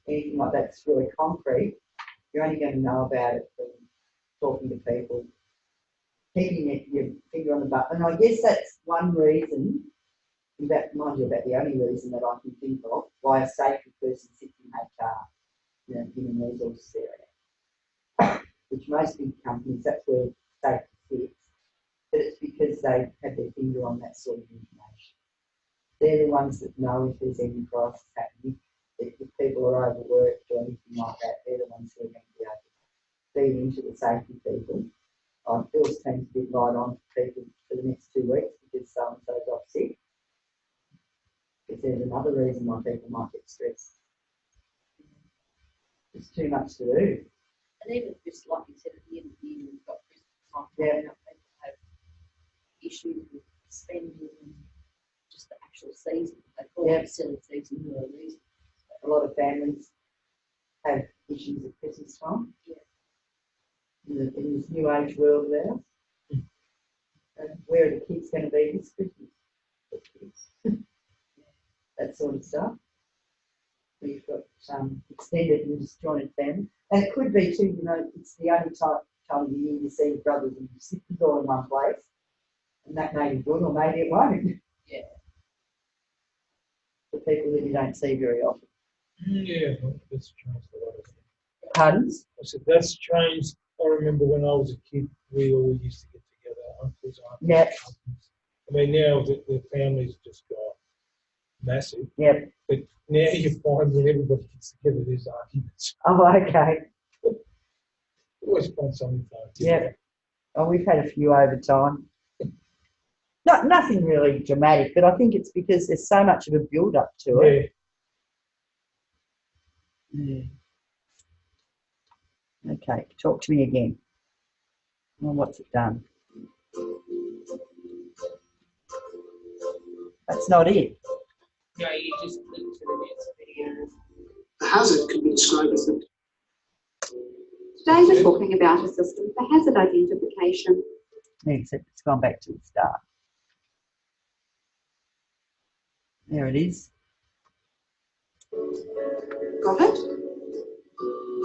anything like that that's really concrete. You're only going to know about it from talking to people, keeping your finger on the button. And I guess that's one reason, mind you, about the only reason that I can think of why a safety person sits in HR, human resources area. Which most big companies, that's where safety sits, but it's because they have their finger on that sort of information. They're the ones that know if there's any crisis happening, if people are overworked or anything like that. They're the ones who are going to be able to feed into the safety people. Bill's team's a bit light on people for the next 2 weeks because so-and-so's off sick. Because there's another reason why people might get stressed. There's too much to do. And even just like you said at the end of the year, we've got Christmas time. Yeah. People have issues with spending and just the actual season. They call it silly season for a reason. A lot of families have issues at Christmas time. Yeah. In this new age world of ours. And where are the kids going to be this Christmas? That sort of stuff. We've got extended and disjointed family. And it could be too, it's the only time of the year you see your brothers and your sisters all in one place. And that may be good or maybe it won't. Yeah. The people that you don't see very often. Yeah, that's changed a lot of things. Pardon? I said, that's changed. I remember when I was a kid, we all used to get together, uncles, aunties, cousins. I mean, now the families just got massive. Yep. But now you find when everybody gets together, there's arguments. Oh, okay. Always find something fun. Yeah. Oh, we've had a few over time. Nothing really dramatic, but I think it's because there's so much of a build-up to it. Yeah. Okay, talk to me again. Well, what's it done? That's not it. No, you just click to the next video. A hazard can be described as the... Today we're talking about a system for hazard identification. Except it's gone back to the start. There it is. Got it?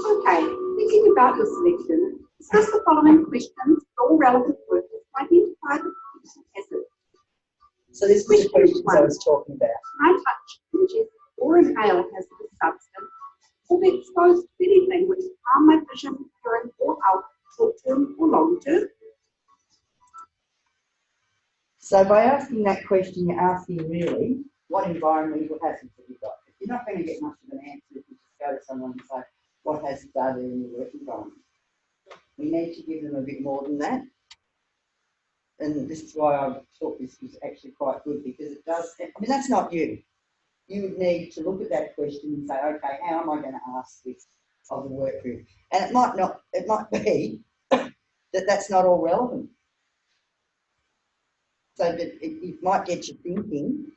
Okay, thinking about your selection, discuss the following questions for all relevant workers to identify the potential hazard. So this was the questions I was talking about. Can I touch, ingest, or inhale a hazardous substance, or be exposed to anything which harm my vision, hearing, or health, short-term or long-term? So by asking that question, you're asking really, what environmental hazards have you got? You're not going to get much of an answer if you just go to someone and say, what hazards are there in your work environment? We need to give them a bit more than that. And this is why I thought this was actually quite good, because it does, I mean, that's not you. You would need to look at that question and say, okay, how am I going to ask this of the work group? And it might be that that's not all relevant. So that it might get you thinking,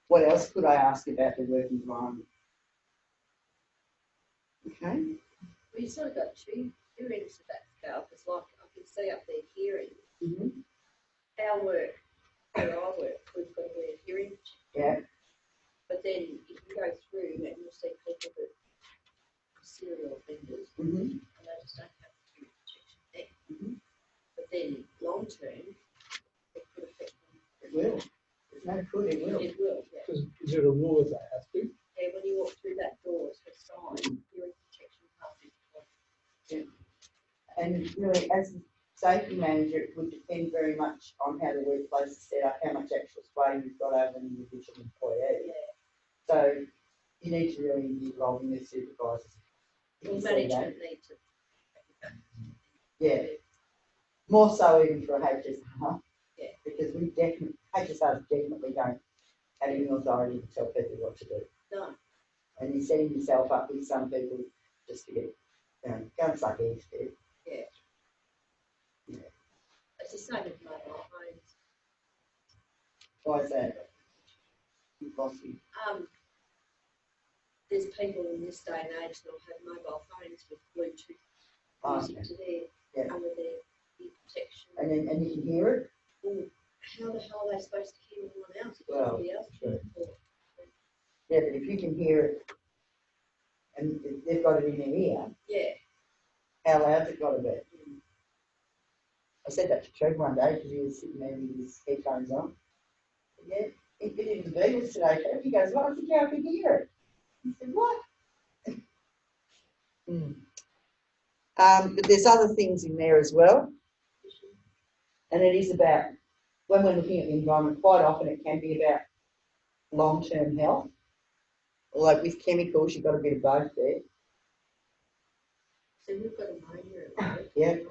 what else could I ask about the work environment? Okay. Well, you sort of got two ends of that scale, because like I can see up there hearing. Our work, where I work, we've got to wear hearing protection. Yeah. But then you can go through and you'll see people that are serial offenders and they just don't have hearing protection there. But then long term, it could affect them. It will. No, could it will. It will, yeah. Is it a rule that they have to? Yeah, when you walk through that door, it's a sign, hearing protection passes. And really, as a safety manager, it would depend very much on how the workplace is set up, how much actual sway you've got over an individual employee. Yeah. So you need to really be involving the supervisors. Well, management need to. Yeah. More so even for a HSR. Yeah. Because we definitely, HSRs definitely don't have any authority to tell people what to do. No. And you're setting yourself up with some people just to get, go and suck eggs, dude. Yeah. Yeah. It's the same with mobile phones. Why is that? You've lost me. There's people in this day and age that'll have mobile phones with Bluetooth music to their under their ear protection. And you can hear it? Well, how the hell are they supposed to hear anyone else? Well, Somebody else yeah, but if you can hear it and they've got it in their ear, yeah. how loud's it got to be? I said that to Trev one day because he was sitting there with his headphones on. Yeah, he did it in the Beatles today, Trev. He goes, well, I think I can hear it. He said, what? But there's other things in there as well. And it is about, when we're looking at the environment, quite often it can be about long-term health. Like with chemicals, you've got a bit of both there. So we've got ammonia at work. Yeah. And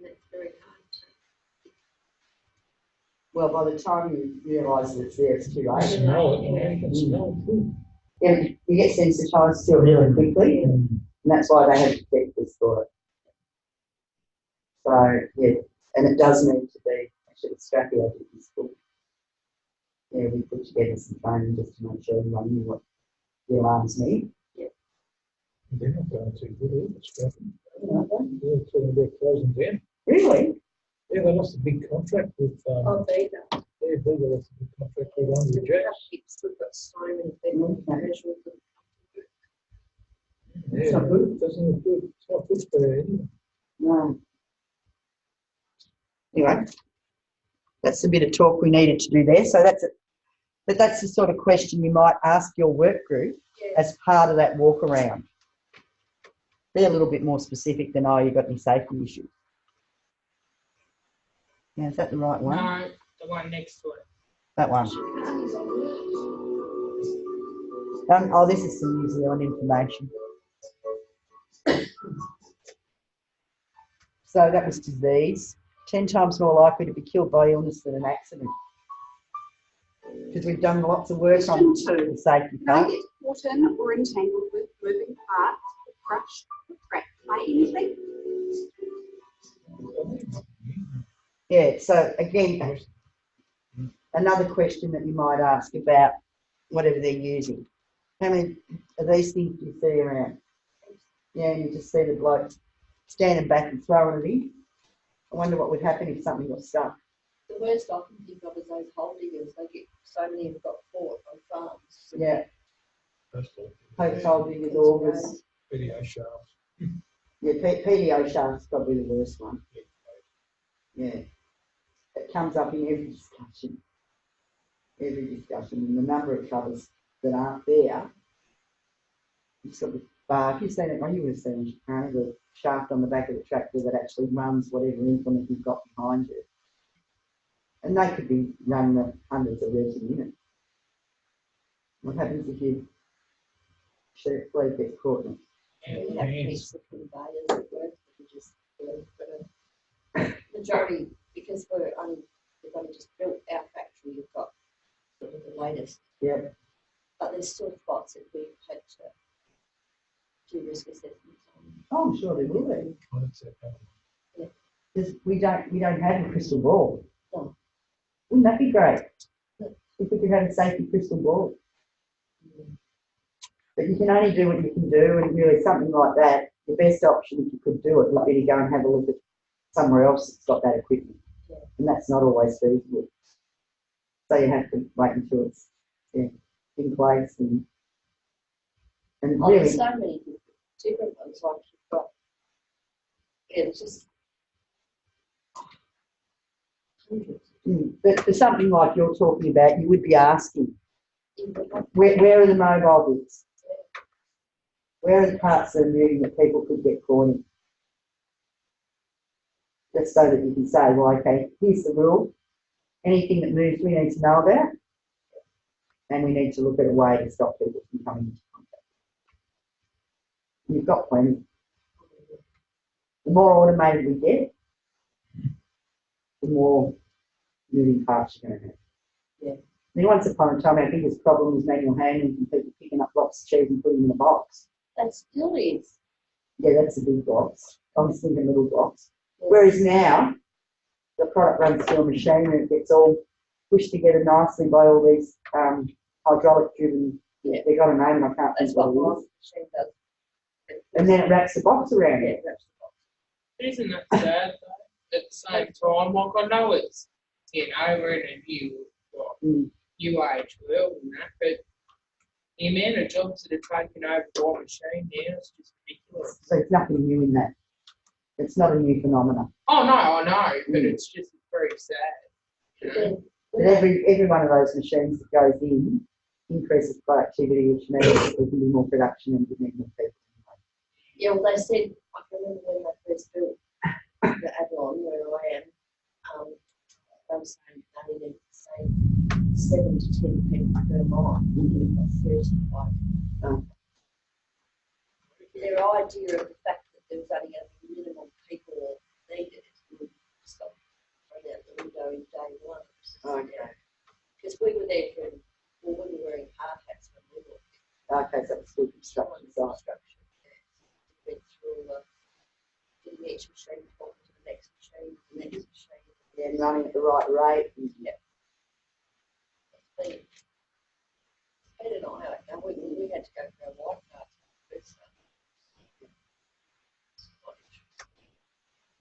that's very hard to. Well, by the time you realise that it's there, it's too I late. smell it, yeah, you can smell it too. Yeah, you get sensitised to it really quickly, and that's why they have detectors for it. So, yeah, and it does need to be, actually, Scrappy, I think it's cool. Yeah, we put together some training just to make sure everyone knew what the alarms need. They're not going too good, are they? Scrappy. You know, They're talking about closing down. really? Yeah, they lost a big contract with, Beta. yeah, they lost a big contract with Andrew Jacks. We've got so many people casual. Yeah, It's not good. it doesn't look good. It's not good for anyone. No. Anyway, that's a bit of talk we needed to do there. So that's it. But that's the sort of question you might ask your work group as part of that walk around. Be a little bit more specific than, oh, you've got any safety issues. Yeah, is that the right one? No, the one next to it. That one. Oh, this is some New Zealand information. So that was disease. 10 times more likely to be killed by illness than an accident. Because we've done lots of work on the safety Can part. I get caught in or entangled with moving parts, or crushed, or cracked by anything? Yeah, so again, another question that you might ask about whatever they're using. How many of these things do you see around? Yeah, and you just see the bloke standing back and throwing it in. I wonder what would happen if something got stuck. The worst I can think of is those hole diggers. They get so many have got caught on farms. Yeah, That's all. post hole diggers, augers. Video shafts. Yeah, PDO shaft's probably the worst one. Yeah, it comes up in every discussion. And the number of covers that aren't there. You've got the bar. If you've seen it, well, you would have seen the shaft on the back of the tractor that actually runs whatever implement you've got behind you. And they could be running at hundreds of revs a minute. What happens if you blade gets caught in it? We have heaps of conveyors at work that we just but a majority, because we've only just built our factory, we've got sort of the latest. Yeah. But there's still spots that we've had to do risk assessments on. Oh, I'm sure they will be. Yeah. Because we don't have a crystal ball. No. Wouldn't that be great? No. If we could have a safety crystal ball. But you can only do what you can do, and really something like that, the best option if you could do it would be to go and have a look at somewhere else that's got that equipment. Yeah. And that's not always feasible. So you have to wait until it's in place and really. There's so many different ones like you've got. Yeah, it's just hundreds of But for something like you're talking about, you would be asking, where are the mobile bits? Where are the parts that are moving that people could get caught in? Just so that you can say, well, okay, here's the rule. Anything that moves, we need to know about, and we need to look at a way to stop people from coming into contact. You've got plenty. The more automated we get, the more moving parts you're going to have. Yeah. I mean, once upon a time, our biggest problem was manual handling and people picking up blocks of cheese and putting them in a box. That still is. Yeah, that's a big box. I was thinking little box. Yeah. Whereas now, the product runs through a machine and it gets all pushed together nicely by all these hydraulic driven. Yeah. They've got a name and I can't think what it is. Machine does. And then it wraps the box around it. Isn't that sad though? At the same time, like I know it's getting over it and you age well and that, but the amount of jobs that are taken over by machine now is just ridiculous. So it's nothing new in that. It's not a new phenomenon. Oh no, I know, but it's just very sad. You know? But every one of those machines that goes in increases productivity, which means that there can be more production and we need more people. Yeah, well, they said, I can remember when they first built the Avalon, where I am, they were saying they needed to say 7 to 10 people per mile. We've got 35. Their idea of the fact that there was only going to be minimum people needed would stop thrown out the window in day one. Okay. Because we were there for, well, we were wearing hard hats when we were there. Okay, so it's still construction site. Went through getting each machine talking to the next machine, the next machine. Yeah, and running at the right rate. Yeah. It's been an eye-opener. We had to go for a white card first.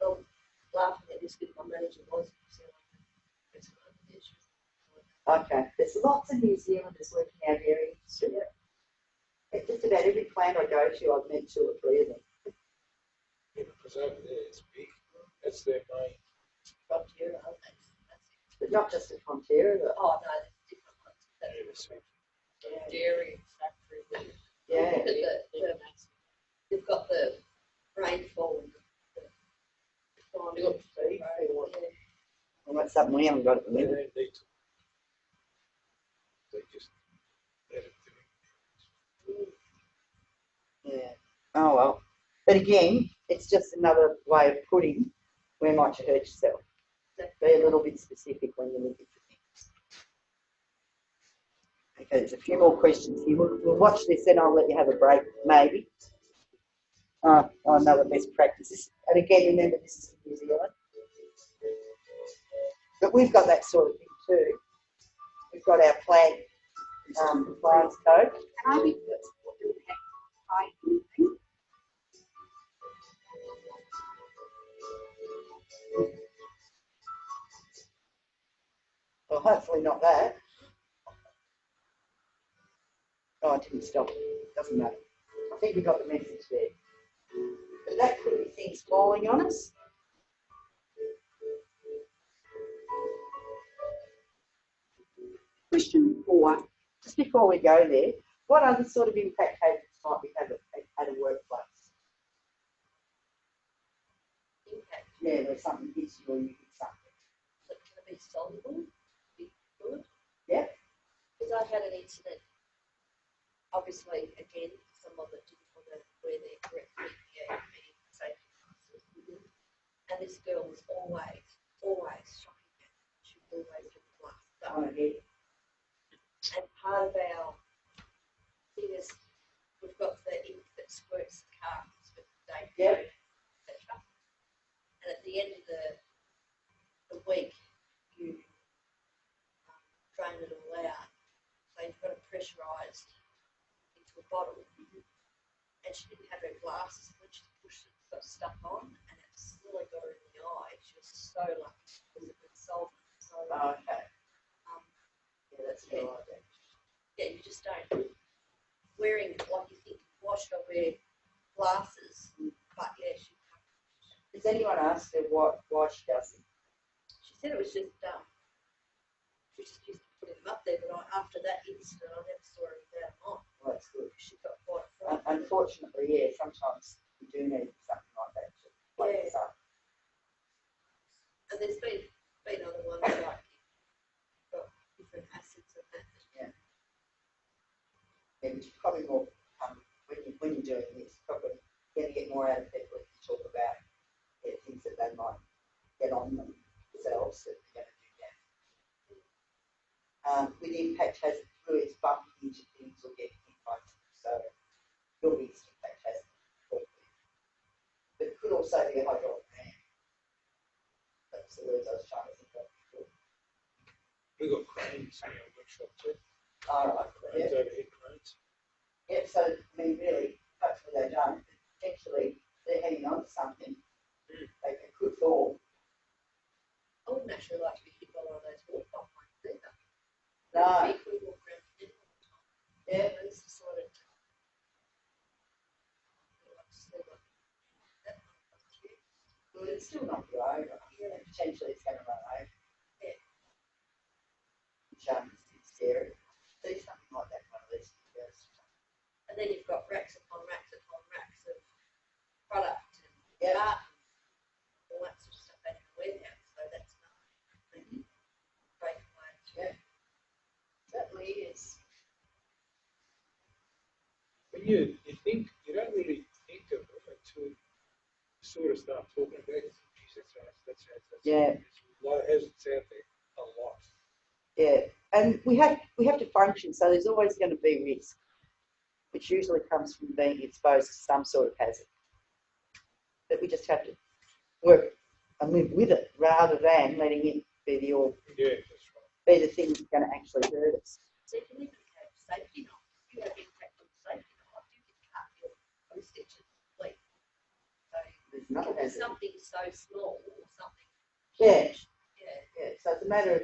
Well, laughing at this with my manager was okay, there's lots of New Zealanders working out here in Australia. Just about every plant I go to, I've met 2 or 3 of them. Yeah, because over there it's big. That's their main. Frontier, but not just at Frontier. But oh no, there's different ones. Dairy factory. Yeah. They've got the rainfall. They've got feed. Well, that's something we haven't got at the minute. They just let it do. Yeah. Oh well. But again, it's just another way of putting where might you hurt yourself. Be a little bit specific when you look at things. Okay, there's a few more questions here. We'll watch this and I'll let you have a break, maybe. Another best practices. And again, remember this is New Zealand. But we've got that sort of thing too. We've got our plant compliance code. Can I be first? Well, hopefully not that. Oh, it didn't stop. Doesn't matter. I think we got the message there. But that could be things falling on us. Question 4. Just before we go there, what other sort of impact hazards might we have at a workplace? Impact. Yeah, there's something hits you or you hit something. But can it be soluble? Be good? Yeah. Because I had an incident, obviously, again, someone that didn't want to wear their correct PPE and safety glasses. And this girl was always shocking at me. She was always doing glasses up her head. And part of our thing is we've got the ink that squirts the cartons with the date code, etc. And at the end of the week, you drain it all out. So you've got it pressurised into a bottle. And she didn't have her glasses, and when she pushed it, got stuck on, and it slowly got her in the eye. She was so lucky because it was solvent. So, Okay. Yeah, that's yeah. all right. Yeah, you just don't. Wearing, like you think, why should I wear glasses? But yeah, Does anyone ask her why she does it? she said it was just dumb. we just used to put him up there, but after that incident, I never saw her without him on. Well, that's good. She got quite frightened. Unfortunately, yeah, sometimes you do need something like that to wake us up. And there's been other ones like got different acids and that. Yeah, which is probably more when you're doing this, probably going to get more out of people if you talk about things that they might get on themselves that they're going to do that. With impact hazard fluids bumping into things or getting hit by things, so your biggest impact hazard. But it could also be a hydraulic ram. That's the words I was trying to think of before. We've got cranes in our workshop too. All right. Cranes, overhead cranes. Yeah, so I mean, really, hopefully they don't. Potentially, they're hanging on to something. They could fall. I wouldn't actually like to be hit by one of those water pump ones either. No. We walk around the all the time. Yeah. I just decided to Well, it's still not you over. Yeah. Potentially, it's going to run over. Yeah. Which it's scary. See something like that one of these videos. And then you've got racks upon racks of product and Yeah. art and all that sort of stuff out in the warehouse. So that's another great way. Yeah. Certainly is. But you think, you don't really think of it until you sort of start talking about it. Geez, that's right. Yeah. There's a lot of hazards out there, a lot. Yeah, and we have to function, so there's always going to be risk, which usually comes from being exposed to some sort of hazard. But we just have to work and live with it rather than letting it be the that's right. be the thing that's going to actually hurt us. So you can even have safety knots. You have impact on safety knots. You can cut your post stitches complete. So There's another it's hazard. something so small or something. Yeah. Yeah. So it's a matter of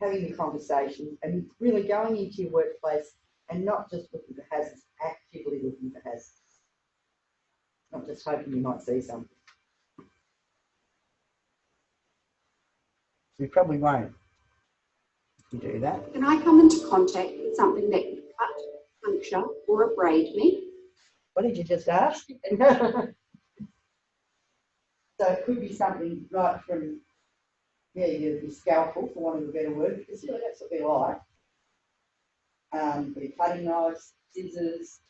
having the conversation and really going into your workplace and not just looking for hazards, actively looking for hazards. Not just hoping you might see something. We probably won't if you do that. Can I come into contact with something that could cut, puncture, or abrade me? What did you just ask? So it could be something right from, your scalpel, for want of a better word, because that's what we like. Your cutting knives, scissors,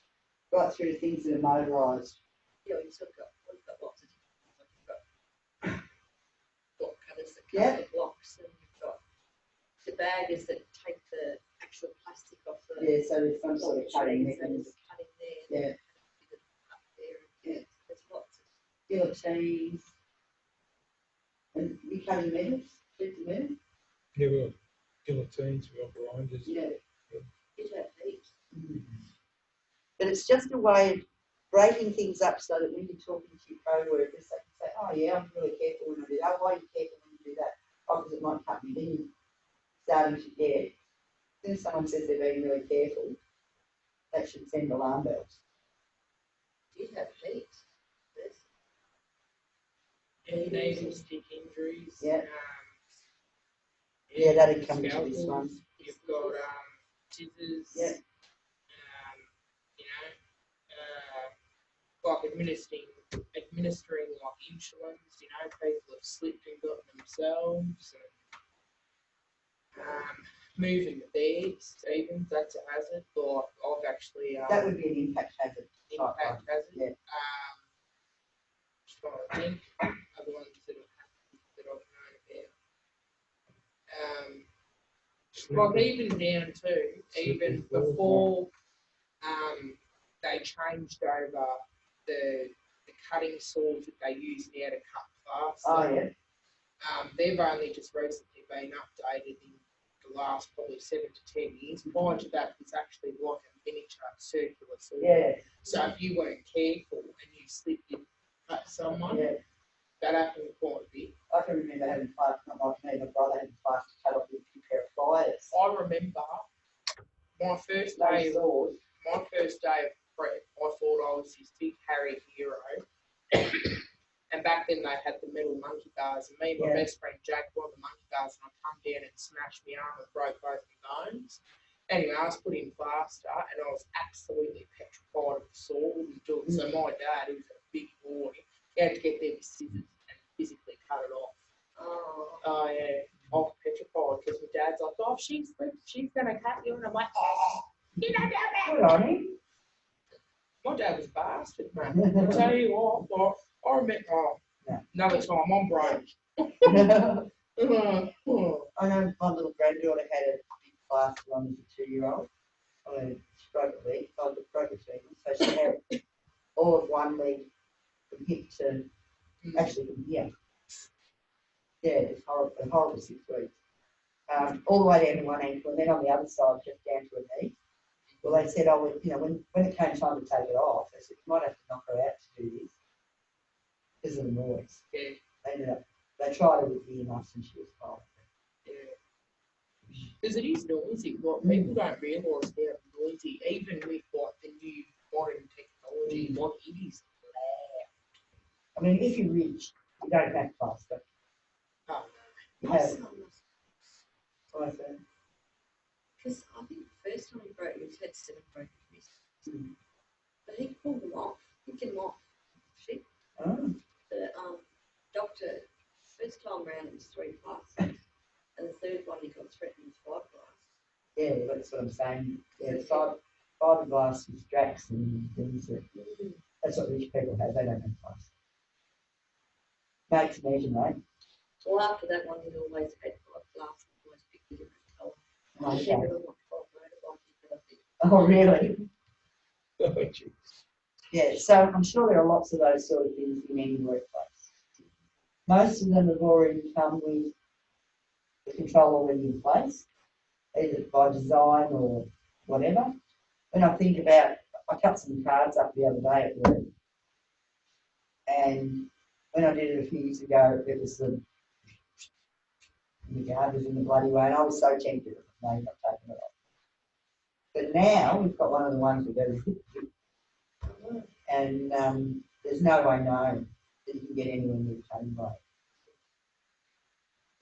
right through to things that are motorised. Yeah, we've got lots of different ones. You've got block cutters that cut the blocks, and you've got the baggers that take the actual plastic off the. Yeah, so there's some sort of cutting trees, and mechanism. it's cutting there. Yeah. Up there. Yeah. There's lots of. Guillotines. And you cutting metals, sheets of metal? Yeah, we've got guillotines, we've got grinders. Yeah. You'd have heaps. But it's just a way of breaking things up so that when you're talking to your co-workers, they can say, oh yeah, I'm really careful when I do that. Why are you careful when you do that? Oh, because it might cut me. Then you're starting to get, as soon as someone says they're being really careful, that should send alarm bells. You'd have heaps. Nasal stick injuries. Yeah. Yeah, that'd come into this one. You've got scissors. Yeah. Like administering like insulins. People have slipped and gotten themselves. And, moving the beds, even that's a hazard. Like I've actually. That would be an impact hazard. Impact hazard. Yeah. Just trying to think. Other ones that I've known about. Like even down to even before they changed over the cutting saws that they use now to cut plaster. Oh yeah. They've only just recently been updated in the last probably 7 to 10 years. Prior to that, it's actually like a miniature circular saw. Yeah. So if you weren't careful and you slipped and cut someone, that happened quite a bit. I can remember having plaster, not like me, my brother having plaster cut off with a pair of pliers. I remember my first day of prep, I thought I was this big hairy hero. And back then they had the metal monkey bars, and me and my best friend Jack won the monkey bars, and I come down and smashed my arm and broke both my bones. Anyway, I was put in faster, and I was absolutely petrified of the saw. Wouldn't do it. So my dad, who was a big boy, he had to get there with scissors and physically cut it off. Oh yeah, I was petrified because my dad's like, "Oh, she's gonna cut you," and I'm like, "Oh, you don't do that." Good on him. My dad was a bastard, man. I tell you what, I remember, another time, I'm broke. I know my little granddaughter had a big plaster on as a 2-year-old. I mean, she broke a leg, I broke a femur, so she had all of one leg from hip to, actually from here. Yeah, it's horrible, a horrible 6 weeks. All the way down to one ankle, and then on the other side, just down to a knee. Well, they said, oh, you know, when it came time to take it off, they said, you might have to knock her out to do this because of the noise. Yeah. They tried it with earmuffs and she was fine. Yeah. Because it is noisy. Like, people don't realise how noisy, even with like the new modern technology, like it is loud. I mean, if you're rich, you don't have plaster. Oh, You My have, son was, I think, because I think the first time he broke his head, 7 broken wrists. But he pulled them off. He came off. Shit. oh, The doctor, first time round, it was 3 plasters. And the third one, he got threatened with 5 blasts. yeah, that's what I'm saying. Yeah, fiberglass with straps and things. That's what rich people have. They don't have plaster. Makes measure, mate. Well, after that one, he'd always had 5 blasts, always picked a different colour. I Okay. think it was like 12 motorbike, I think. Oh, really? Oh, jeez. Yeah, so I'm sure there are lots of those sort of things in any workplace. Most of them have already come with the control already in place, either by design or whatever. When I think about, I cut some cards up the other day at work, and when I did it a few years ago, it was the guard was in the bloody way, and I was so tempted, no, not taking it off. But now we've got one of the ones with everything. And there's no way known that you can get anywhere near the cutting blade.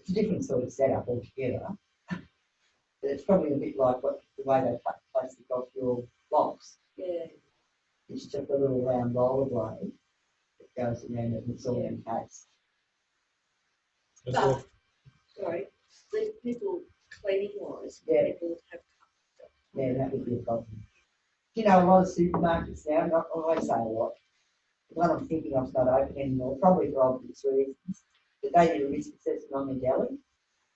It's a different sort of setup altogether. But it's probably a bit like the way they cut plastic off your blocks. Yeah. It's just a little round roller blade that goes around it and it's all encased. That's all. Sorry, the people cleaning wise, Yeah. people have cut. Yeah, that would be a problem. You know, a lot of supermarkets now, not always say a lot. The one I'm thinking of's not open anymore, probably for obvious reasons. But they did a risk assessment on their deli.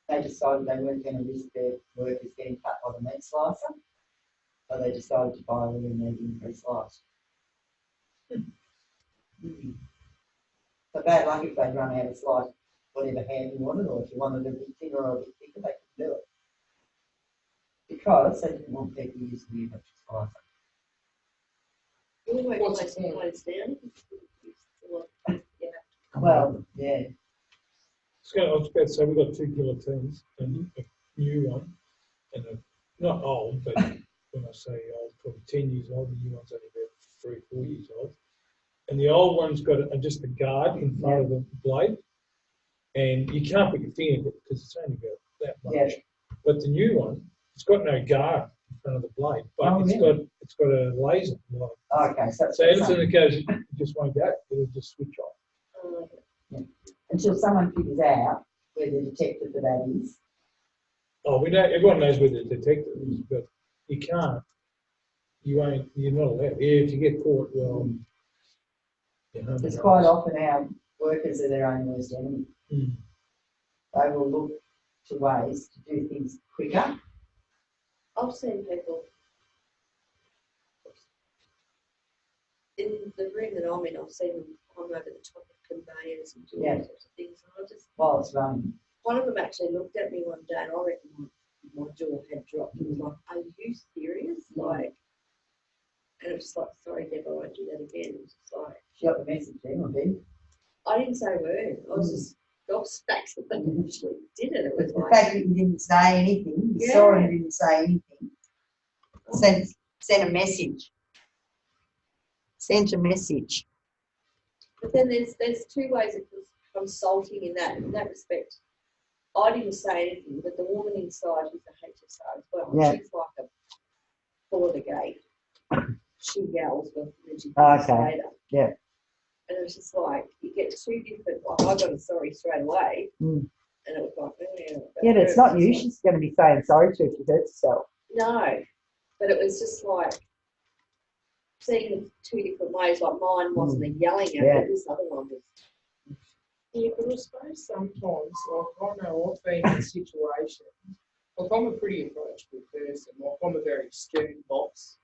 They decided they weren't going to risk their workers getting cut by the meat slicer. So they decided to buy all their meat in pre-sliced. So bad luck if they run out of slice whatever hand you wanted, or if you wanted a bit thinner or a bit thicker, they could do it. Because they didn't want people using the electric slicer. Your What's workplace the point? closed down. Well, yeah. I was about to say we've got 2 guillotines and a new one, and not old, but when I say old, probably 10 years old. The new one's only about 3 or 4 years old. And the old one's got just a guard in front of the blade, and you can't put your finger in it because it's only about that much. Yeah. But the new one, it's got no guard in front of the blade, but it's got a laser light. Okay, so Anything that goes, it just won't go. It'll just switch off. until someone figures out where the detector for that is. Oh, we know. Everyone knows where the detector is, but you can't. You won't. You're not allowed. Yeah, if you get caught, well, you know. It's quite often our workers are their own worst enemy. They will look to ways to do things quicker. I've seen people in the room that I'm in. I've seen them climb over the top of conveyors and do all sorts of things. And I just, While it's running. one of them actually looked at me one day, and I reckon my jaw had dropped. He was like, "Are you serious?" Like, and it was just like, "Sorry, Deb, I won't do that again." It was just like, She got the message then, or did? I didn't say a word. I was just gobsmacked that they actually did it. It was The like, fact that you didn't say anything, you saw it and didn't say anything. Sent a message. Sent a message. But then there's two ways of consulting in that respect. I didn't say anything, but the woman inside who's a HSR as well, Yeah. she's like a full of the gate. She yells when she Okay. later. Yeah. And it was just like, you get two different, like I got a sorry straight away. Mm. And it was like, Yeah, but it's not you she's going to be saying sorry to if she hurts herself. No, but it was just like seeing the two different ways. Like mine wasn't a yelling at her, this other one was. Yeah, but I suppose sometimes, like, I know I've been in situations, like, I'm a pretty approachable person. Like, I'm a very stern boss,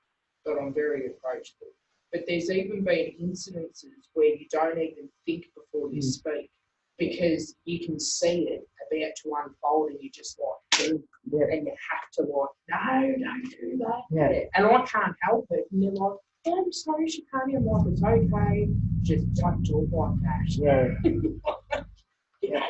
but I'm very approachable. But there's even been incidences where you don't even think before you speak because you can see it about to unfold and you just like, boom, and you have to like, no, don't do that. Yeah. And I can't help it. And they're like, oh, I'm sorry, Shikani. I'm like, it's okay. Just don't talk like that. Yeah. You know,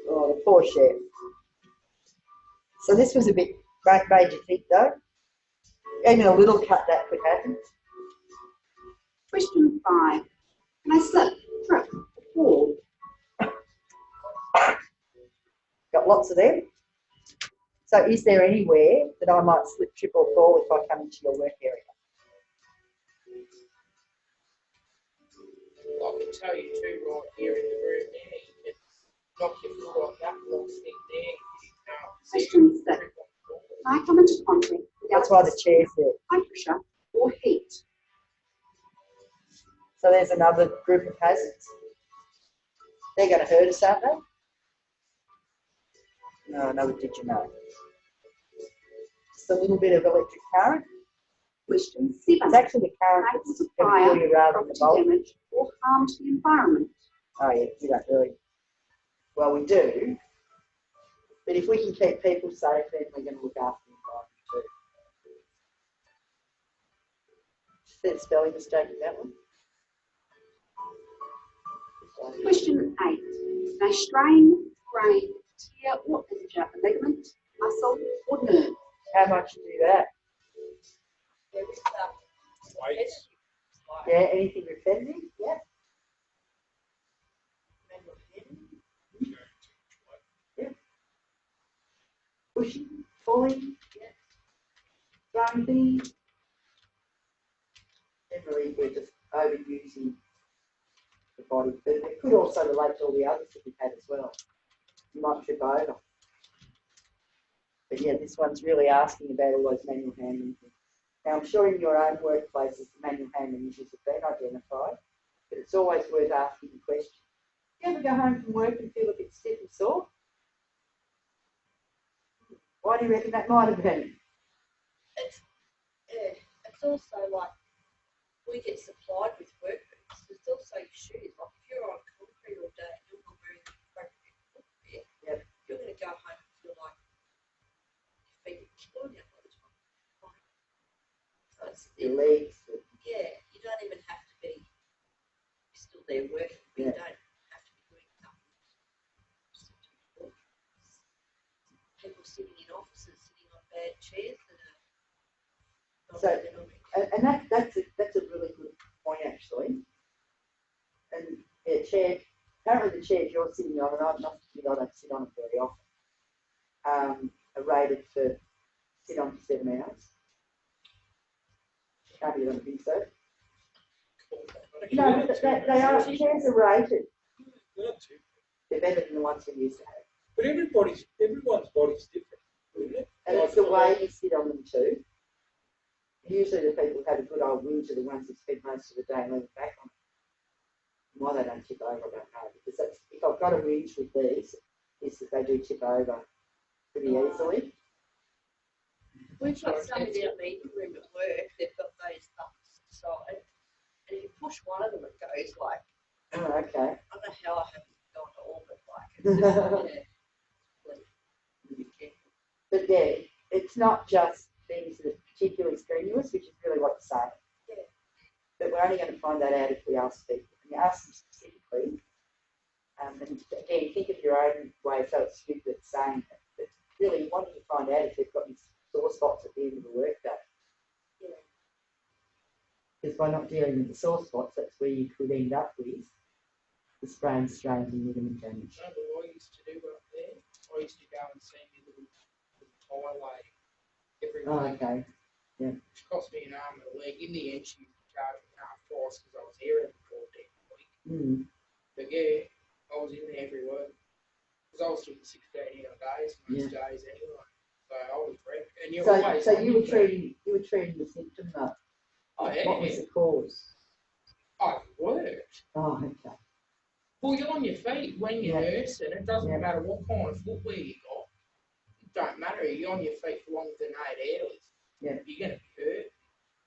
Oh, the poor chef. So this was a bit made you think though. Even a little cut that could happen. Question 5. Can I slip, trip, or fall? Got lots of them. So is there anywhere that I might slip, trip or fall if I come into your work area? I can tell you too, right here in the room there, you can knock your foot on that little thing there. Question 6. Can I come into contact with That's why the chair's there. high pressure or heat? So there's another group of hazards. They're going to hurt us, aren't they? No, another did you know? Just a little bit of electric current. Question 7. It's actually the current Likely that's to going to fire, kill you rather than the property bulb. damage, or harm to the environment. Oh yeah, you don't really. Well, we do. But if we can keep people safe, then we're going to look after the environment too. See the spelling mistake in that one? Question 8. Can I strain, sprain, tear, or injure a ligament, muscle, or nerve? How much do that? There is Weights. Yeah, anything repetitive? Yeah. Yeah. Pushing, pulling, throwing things. Generally, we're just overusing the body. But it could also relate to all the others that we've had as well. You might trip over. But yeah, this one's really asking about all those manual handling things. Now, I'm sure in your own workplaces, the manual handling issues have been identified, but it's always worth asking the question. Do you ever go home from work and feel a bit stiff and sore? Why do you reckon that might have been? It's also like we get supplied with work boots. It's also your shoes. Like if you're on concrete all day and you're not wearing the appropriate footwear, you're going to go home and feel like your feet are killing you all the time. So it's, Your legs. yeah, you don't even have to be still there working, but you don't have to be doing something. People sitting in offices, sitting on bad chairs that are not So, ergonomic. and that's a really good point actually. And yeah, chair, apparently the chairs you're sitting on, and I don't sit on it very often, are rated to sit on for 7 hours. Can't you don't think so? No, they are, chairs are rated. Not too. They're better than the ones we used to have. But everyone's body's different, isn't it? And it's the way you sit on them too. Usually the people who have a good old whinge are the ones that spend most of the day leaning back on it. Why they don't tip over, I don't know. Because that's, if I've got a whinge with these, is that they do tip over pretty easily. We've got somebody in a meeting room at work, they've got those thumbs side, and if you push one of them, it goes like, Oh, okay. I don't know how I haven't gone to orbit like it. Yeah. But yeah, it's not just things that are particularly strenuous, which is really what you're saying. Yeah. But we're only going to find that out if we ask people. And you ask them specifically. And again, think of your own way, so it's stupid saying that. But really wanted to find out if they've got any sore spots at the end of the workday. Yeah. Because by not dealing with the sore spots, that's where you could end up with the sprains, strains, and ligament damage. No, but what I used to do up there, I used to go and see my little Thai lady every Oh, week. okay. Which cost me an arm and a leg. In the end, she charged me half price because I was here every 4 days a week. Mm. But yeah, I was in there every week. Because I was doing 16 hour days most days anyway. So I was wrecked. And you're always So you were treating the symptom though. Oh yeah. What was the cause? Oh, it worked. Oh, okay. Well, you're on your feet when you're nursing. It doesn't matter what kind of footwear you got. It don't matter. You're on your feet for longer than 8 hours. Yeah. You're going to be hurt.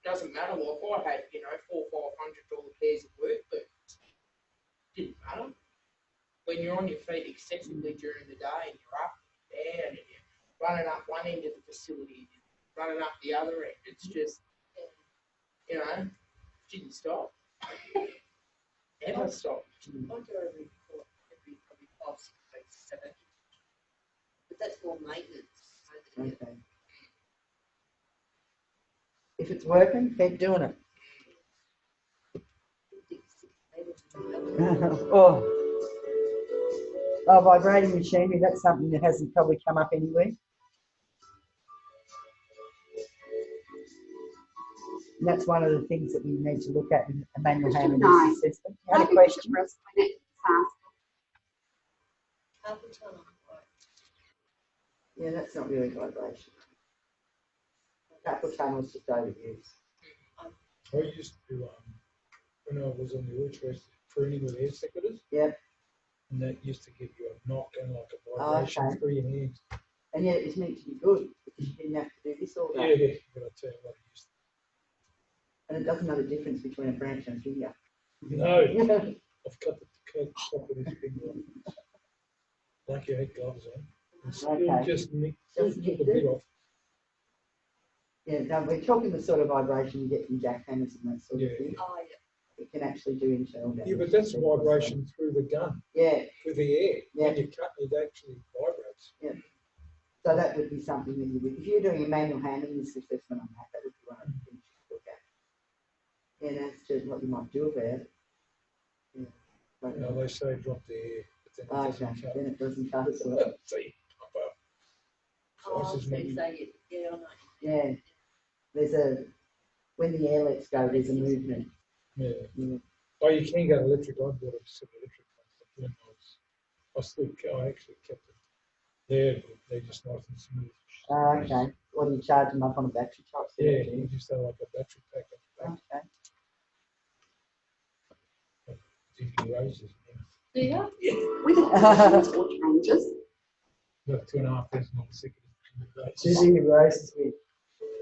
Doesn't matter. Like I had, $400 or $500 pairs of work boots. Didn't matter. When you're on your feet excessively during the day and you're up and down and you're running up one end of the facility and running up the other end, it's just, didn't stop. Never stopped. I go every probably 5, 6 weeks, 7. But that's more maintenance. Okay. If it's working, keep doing it. Oh, vibrating machinery, that's something that hasn't probably come up anywhere. And that's one of the things that we need to look at in a manual handling system. You had a question? Yeah, that's not really vibration. Carpal tunnel is just overuse. I used to do, when I was on the ultra pruning with hair secateurs. Yep. And that used to give you a knock and like a vibration through your hands. And yet it was meant to be good because you didn't have to do this all day. Yeah, but I tell you what, I used to. And it doesn't know the difference between a branch and a finger. No, I've cut the top of this finger off. Like you had gloves on. And still just took a bit off. Yeah, no, we're talking the sort of vibration you get from jackhammers and that sort of thing. Oh, yeah. It can actually do internal damage. Yeah, but that's vibration through the gun. Yeah. With the air. Yeah. When you cut, it actually vibrates. Yeah. So that would be something that you would, if you're doing a manual handling assessment on that, that would be one of the things you look at. And as to what you might do about it. Yeah. But, No, they say drop the air, but then it doesn't cut. Then it doesn't cut as well. See, pop up. Oh, so you say it. Yeah, I know. Yeah. There's when the air lets go, there's a movement. Yeah. Yeah. Oh, you can get electric. I bought a set of electric ones, but when I actually kept it there, but they're just nice and smooth. Okay. What do you charge them up on a battery type? Yeah, you just have like a battery pack on the back. Okay. Dizzy roses. Do you? Yeah. With additions or changes, Got 2,500 on the second. Dizzy roses with.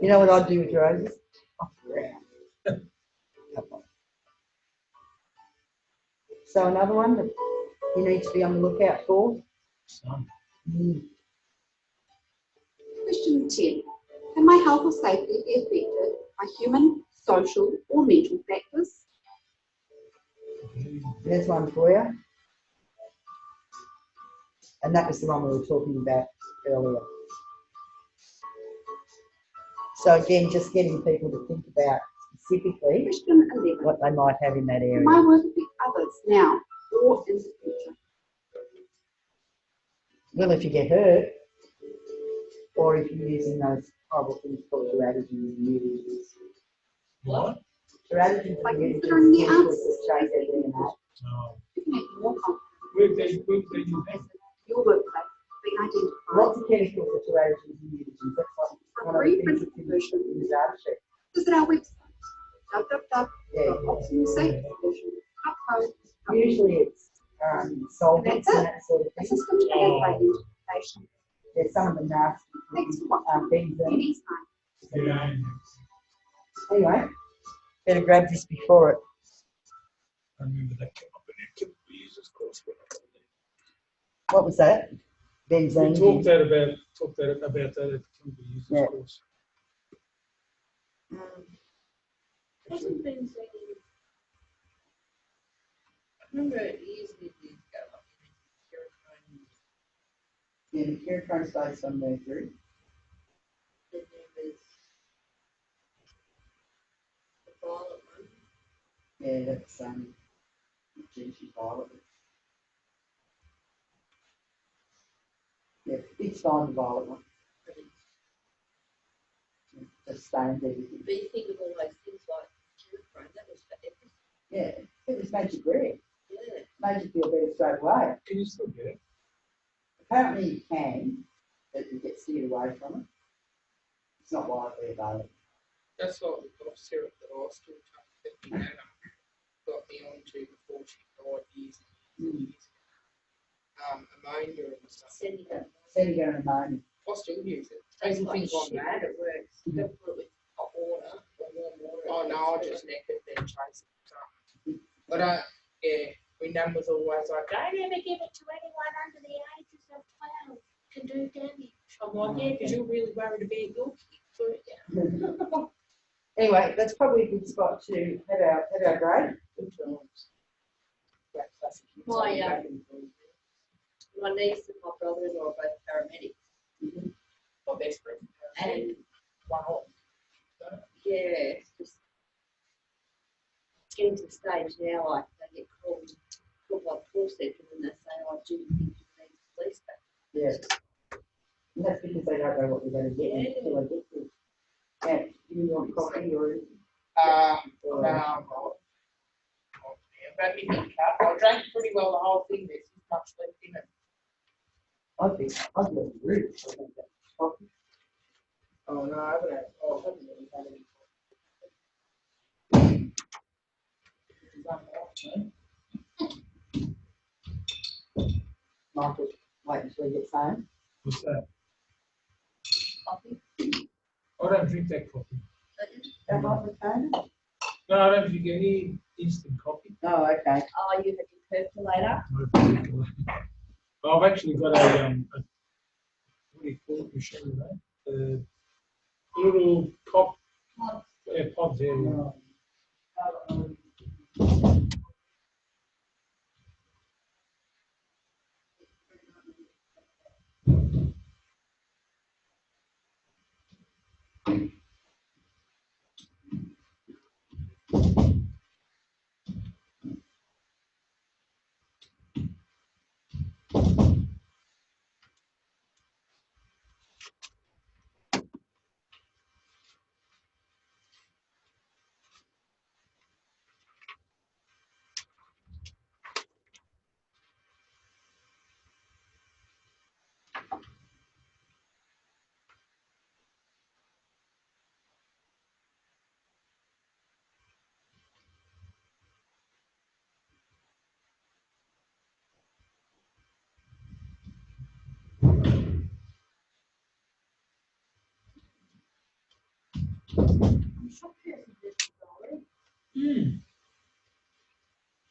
You know what I'd do with roses? Off the ground. So another one that you need to be on the lookout for. Sun. question 10. Can my health or safety be affected by human, social, or mental factors? There's one for you. And that was the one we were talking about earlier. So again, just getting people to think about specifically Question 11. what they might have in that Can area. my work affect others now or in the future? Well, if you get hurt, or if you're using those horrible things called teratogens and mutagens. What? Teratogens By and mutagens considering the essentially answers, change their DNA. No. you can make more confident Where they use that? your workplace being identified Lots of chemicals are teratogens and mutagens. That's for one a of the things reprinted that's version. in the data sheet. Visit our website Yeah. www.optimalsafetysolutions.co. Usually it's solvents and that sort of A thing. system to handle identification. There's some of the nasty Thanks for watching. benzene. Anytime. Yeah. Anyway, better grab this before it. I remember that came up in our chemical users course. What was that? We Benzene. talked that about that at the chemical users Yeah. course. Hasn't been saying. I remember years and years ago, like in Yeah, the care train stays on Mercury. Then there was the violet one. Yeah, that's she's violet. Yeah, it's fine, the violet one. But Just stains everything. you think of all those things like Juniper, that was for everything. Yeah, it was magic red. Yeah. Made you feel better straight away. Can you still get it? Apparently you can, but you get steered away from it. It's not widely available. That's like the cough syrup that I still take that my nana got me onto before she died years and years ago. Ammonia and stuff. Seneca. Seneca and ammonia. I still use it. Tastes People like think I'm shit, mad. but it works. You don't put it with hot water or warm water. Oh no, I just neck it then chase it. But yeah, my nan was always like, don't ever give it to anyone under the ages of 12. Can do damage. I'm like, yeah, because you're really worried about your kids. So, yeah. Anyway, that's probably a good spot to have our grade. Good times. That classic. My niece and my brother-in-law are both paramedics. My best friend. And one off. yeah, it's just it's getting to the stage now, like they get called like Paul said, and then they say, oh, do you think you need police back? Yeah. And that's because they don't know what they're going to get until they get there. Yeah, you want coffee or anything? No, I'm not. But if you cut, I drank pretty well the whole thing. There's not much left in it. I think I'd love to read coffee. Oh no, I haven't really had any Michael, wait until he gets home. What's that? Coffee? I don't drink that coffee. Don't like the phone? No, I don't drink any instant coffee. Oh, okay. Oh, you had your percolator? No particular. I've actually got a what do you call it, machine today? Little cop, pods there. I'm shocked you hasn't been already.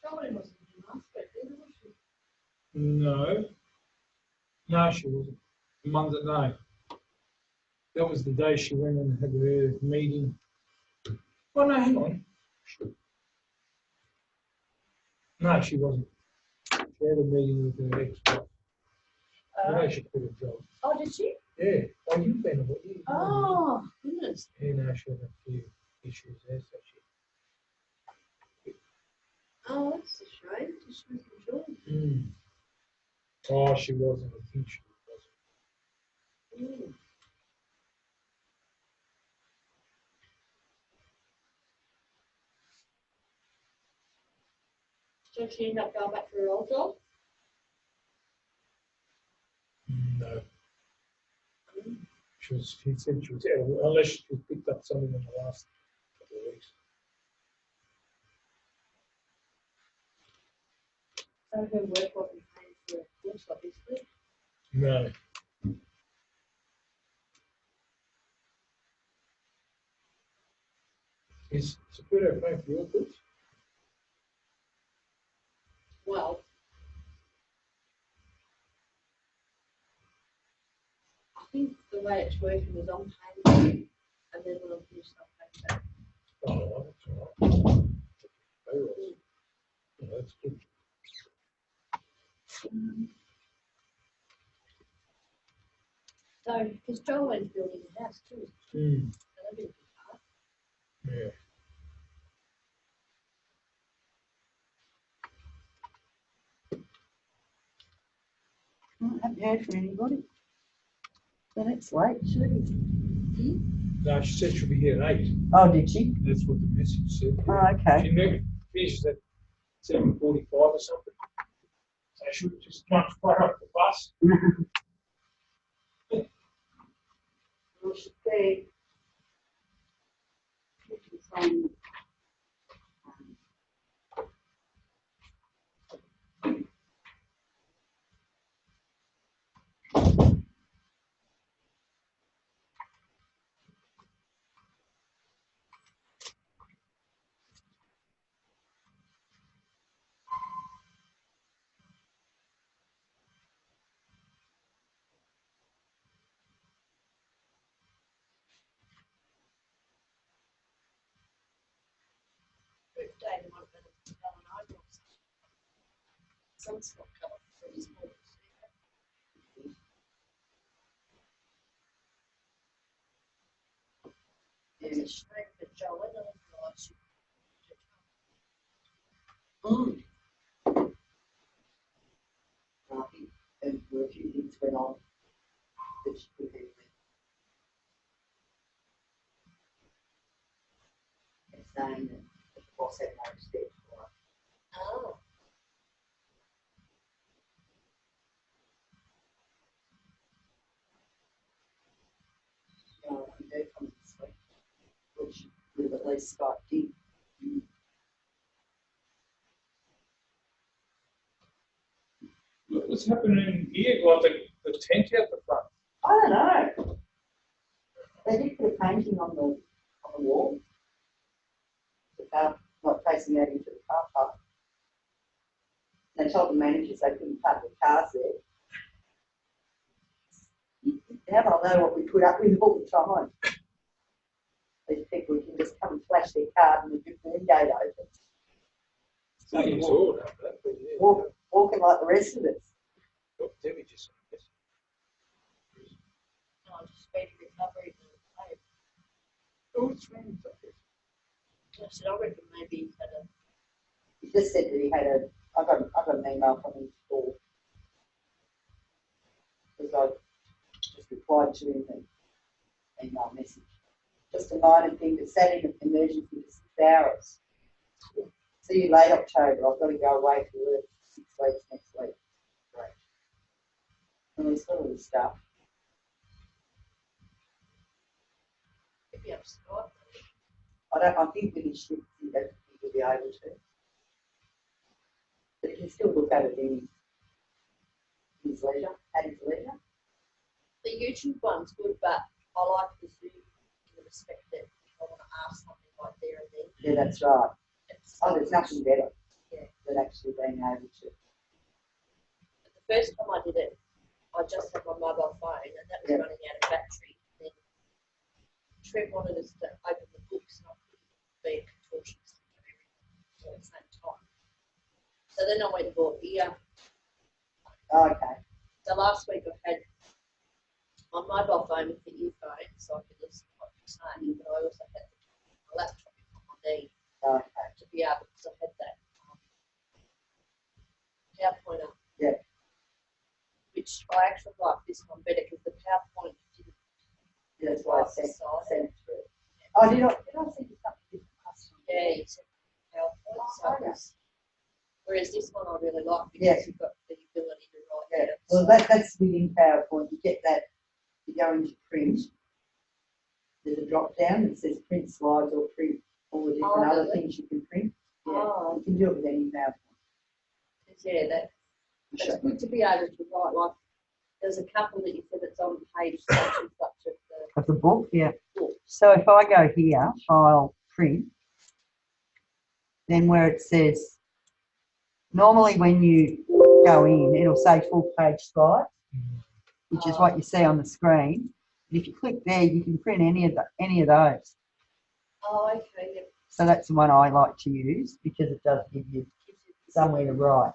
Somebody must have been asked about it, wasn't she? No. No, she wasn't. Monday, no. That was the day she went and had her meeting. Oh, no, hang on. No, she wasn't. She had a meeting with her ex-wife. You know, she quit her job. Oh, did she? Yeah. Oh, you've been away. Oh, goodness. Yeah, no, she had a few issues there, so she. Oh, that's a shame. She was enjoying it. Oh, she wasn't. I think she wasn't. So she ended up going back to her old job? No. She said she was out, unless she picked up something in the last couple of weeks. So her work wasn't paying for her course, obviously. No. Is Saputo paying for your course? Well, I think the way it's working is I'm paying you, and then when I'm finished, I'll pay back. Oh, well, that's all right. Payroll. Yeah, that's good. So, because Joelle's building a house too, Hmm. so that'd be a big part. Yeah. I haven't heard from anybody. So that's late, should he? No, she said she'll be here at 8. Oh, did she? That's what the message said. Oh, okay. She never finishes at 7:45 or something. So she would just try to fire up the bus. Well, should be from Birthday might have been a Helen Eyebrows. Sunspot colour for his morning. It's a shame for Joelle, I didn't realise she I think there were a few things went on that she could have been saying that the boss had no respect for her. Oh. You know, I heard from this week, which would have at least Skyped in. What's happening here? Like the tent out the front. I don't know. They did put a painting on the wall. The car, not facing out into the car park. They told the managers they couldn't park the cars there. Now they'll know what we put up with all the time. These people can just come and flash their card and the gate opens. So you saw that, but yeah. Walking like the rest of us. What Debbie just said. No, just speedy recovery and life. Oh, what's wrong with that? I said, I reckon maybe he's had a. He just said that he had I got an email from him before. Because I just replied to him an email message. Just a minor thing, but sat in an emergency for 6 hours. See you late October. I've got to go away for work for 6 weeks next week. Great. And he's got all this stuff. He'd be upset. I think with his shift, he'll be able to. But he can still look at it in his leisure, at his leisure. The YouTube one's good, but I like the Zoom in the respect that if I want to ask something like there and then. Yeah, that's right. It's There's nothing better Yeah. than actually being able to. But the first time I did it, I just had my mobile phone and that was Yeah. running out of battery. Then Trev wanted us to open the books and I couldn't be a contortionist and do everything all at the same time. So then I went and bought ear. Oh, okay. So last week I had my mobile phone with the earphone so I could listen to what you're saying, but I also had my laptop on my knee Oh, okay. to be able, because I had that PowerPoint up. Yeah. Which I actually like this one better because the PowerPoint didn't. Yeah, that's why I Right sent beside it through. Oh, did I send you something different? Yeah, you said PowerPoint. So Oh, okay. whereas this one I really like because Yeah. you've got the ability to write Yeah. down. Well, that's within PowerPoint. You get that, you go into print. There's a drop down that says print slides or print all the different other really? things you can print. Yeah. Oh, You can do it with any PowerPoint. yeah, that's good to be able to write. Like, there's a couple that you said it's on page such and such of the Of the book, yeah. book. So if I go here, file, print, then where it says, normally when you go in, it'll say full page slide, which is what you see on the screen. And if you click there, you can print any of those. Oh, okay. Yeah. So that's the one I like to use because it does give you somewhere to write.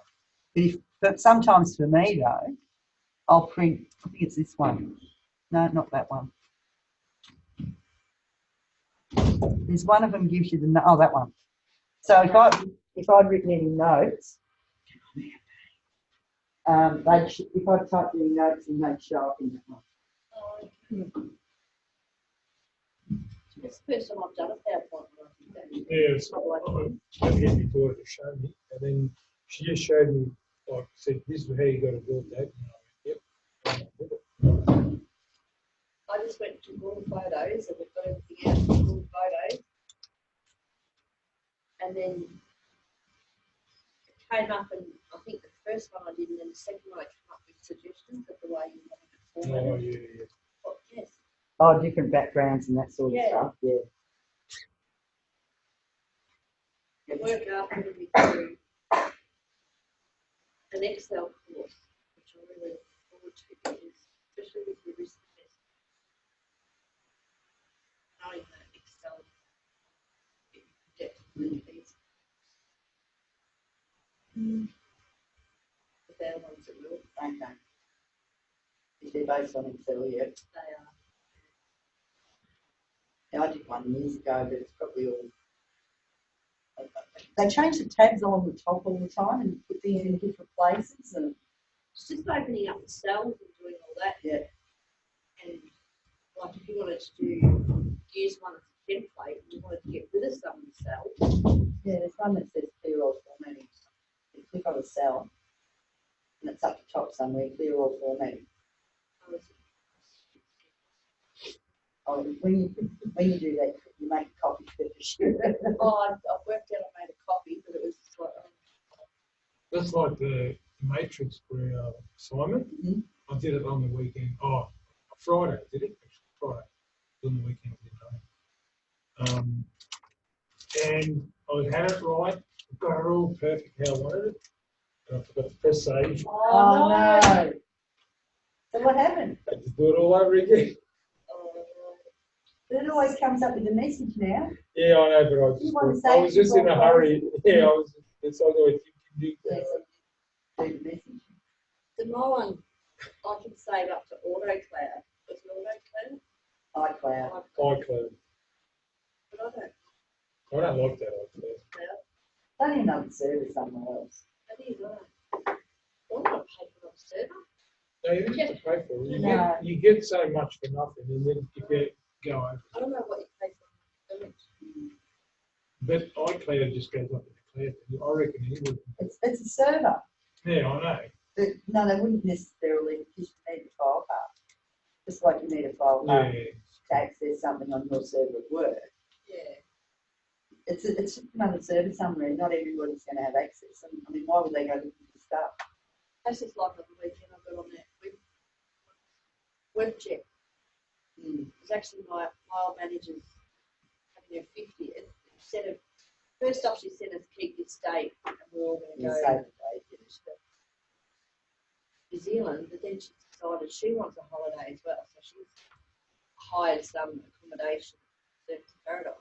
But sometimes for me though, I'll print, I think it's this one. No, not that one. There's one of them gives you the, oh, that one. So if I'd written any notes, if I typed any notes, then they'd show up in that one. It's the first time I've done a PowerPoint. Yeah, so I had to get my daughter to show me, and then she just showed me, like, said, this is how you got to build that. And I went, yep. And I did it. I just went to Google Photos and we've got everything out in Google Photos. And then it came up, and I think the first one I did, and then the second one I came up with suggestions of the way you wanted it Oh, formatted. yeah. Oh, yes. Oh, different backgrounds and that sort of stuff, yeah. Work after we do an Excel course, which I'm really looking forward to, because especially with your risk assessment, knowing that Excel depth really easy. But they're the ones that will. Okay. If they're based on Excel, yeah. They are. Yeah, I did one years ago, but it's probably all. They change the tabs along the top all the time and put things in different places, and It's just opening up the cells and doing all that. yeah. And like if you wanted to use one as a template and you wanted to get rid of some of the cells, Yeah, there's one that says clear all formatting. You click on the cell, and it's up the top somewhere, clear all formatting. Oh, when you do that, you make a copy for the sheet. I've worked out I made a copy, but it was just like, That's like the matrix for our assignment. Mhm. I did it on the weekend. Oh, Friday, did it? Actually, Friday. On the weekend, I didn't know. And I had it right, got it all perfect how I wanted it, and I forgot to press save. Oh no! So what happened? I had to do it all over again. But it always comes up with a message now. Yeah, I know, but I was just in a hurry. Yeah, I was. It's like I think. Yes, do the message. so my one, I can save up to AutoCloud. Was it AutoCloud? iCloud. iCloud. But I don't. I don't like that iCloud. Don't need another server somewhere else. That is, I don't want to pay for another server. No, you don't have to pay for it. No. You get so much for nothing, and then if you go over. I don't know what you pay for. But iCloud just goes up in the cloud. I reckon it would. It's a server. Yeah, I know. But no, they wouldn't necessarily just need a file path. Just like you need a file path Yeah. to access something on your server at work. Yeah. It's just another server somewhere. Not everybody's going to have access. I mean, why would they go looking for stuff? That's just like on the weekend I got on that web check. It was actually my old manager's having her 50th. Instead of, first off, she said us keep this date and we're all going to You go save the date. to New Zealand, but then she decided she wants a holiday as well. So she's hired some accommodation at Paradise.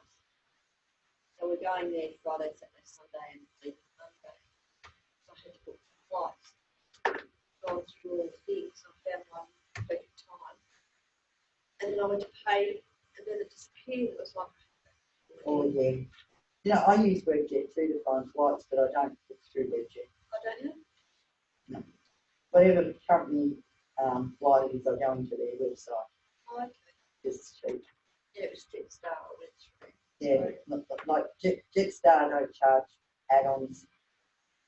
So we're going there Friday, Saturday, Sunday, and leaving Monday. So I had to book flights. Gone through all the things. I found one perfect time. And then I went to pay, and then it disappeared. It was like, Oh, yeah. You know, I use WebJet too to find flights, but I don't look through WebJet. I don't know. No. Whatever company flight it is, I go into their website. Oh, okay. Because it's cheap. Yeah, it was Jetstar I went through. Yeah, like Jetstar don't charge add-ons,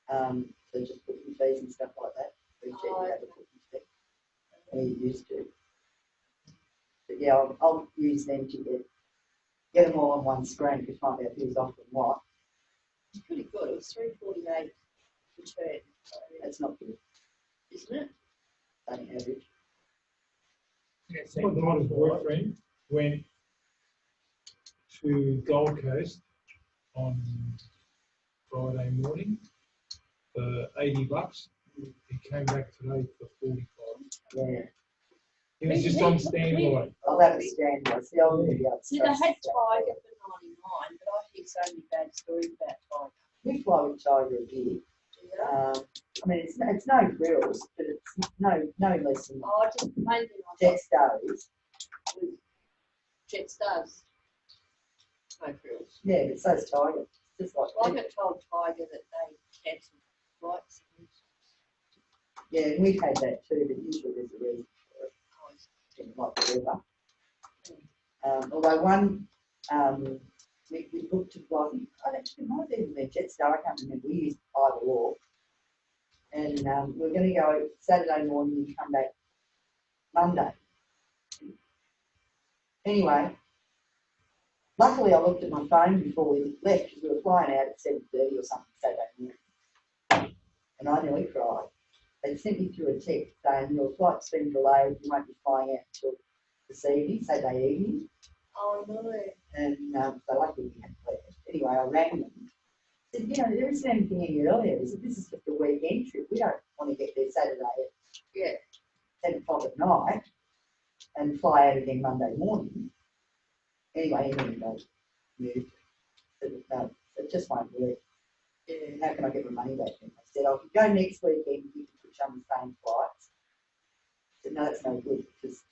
so just booking fees and stuff like that. WebJet you have a booking fee. We used to. But yeah, I'll use them to get them all on one screen to find out who's off and what. It's pretty good. It was $3.48 return. So That's not good, isn't it? only average. My daughter's boyfriend went to Gold Coast on Friday morning for $80. He came back today for 45. Yeah. He was just on standby. I'll have a standby. See, I'll be able to See, they had Tiger for 99, but I hear so many bad stories about Tiger. We fly with Tiger a bit. Do Yeah. I mean, it's no grills, but it's no less than Oh, just mainly jet stoves. jet stars. No frills. Yeah, but so's Tiger. Just like Well, I got told Tiger that they cancelled flights. yeah, and we've had that too, but usually there's a reason for it. It's like the weather. Although one, we booked to fly, I actually might have even been Jetstar, I can't remember, we used either or. And we're going to go Saturday morning and come back Monday. Anyway, luckily I looked at my phone before we left because we were flying out at 7:30 or something Saturday morning. And I nearly cried. They sent me through a text saying your flight's been delayed, you won't be flying out until this evening, Saturday evening. Oh no. And so luckily we had plans. Anyway, I rang them. I said, you know, there isn't anything any earlier. They said, this is just a weekend trip. We don't want to get there Saturday at 10 o'clock at night and fly out again Monday morning. Anyway, they moved. Said, no, it just won't work. How can I get my money back? And I said, I'll go next weekend, you can put you on the same flights. I said, no, that's no good because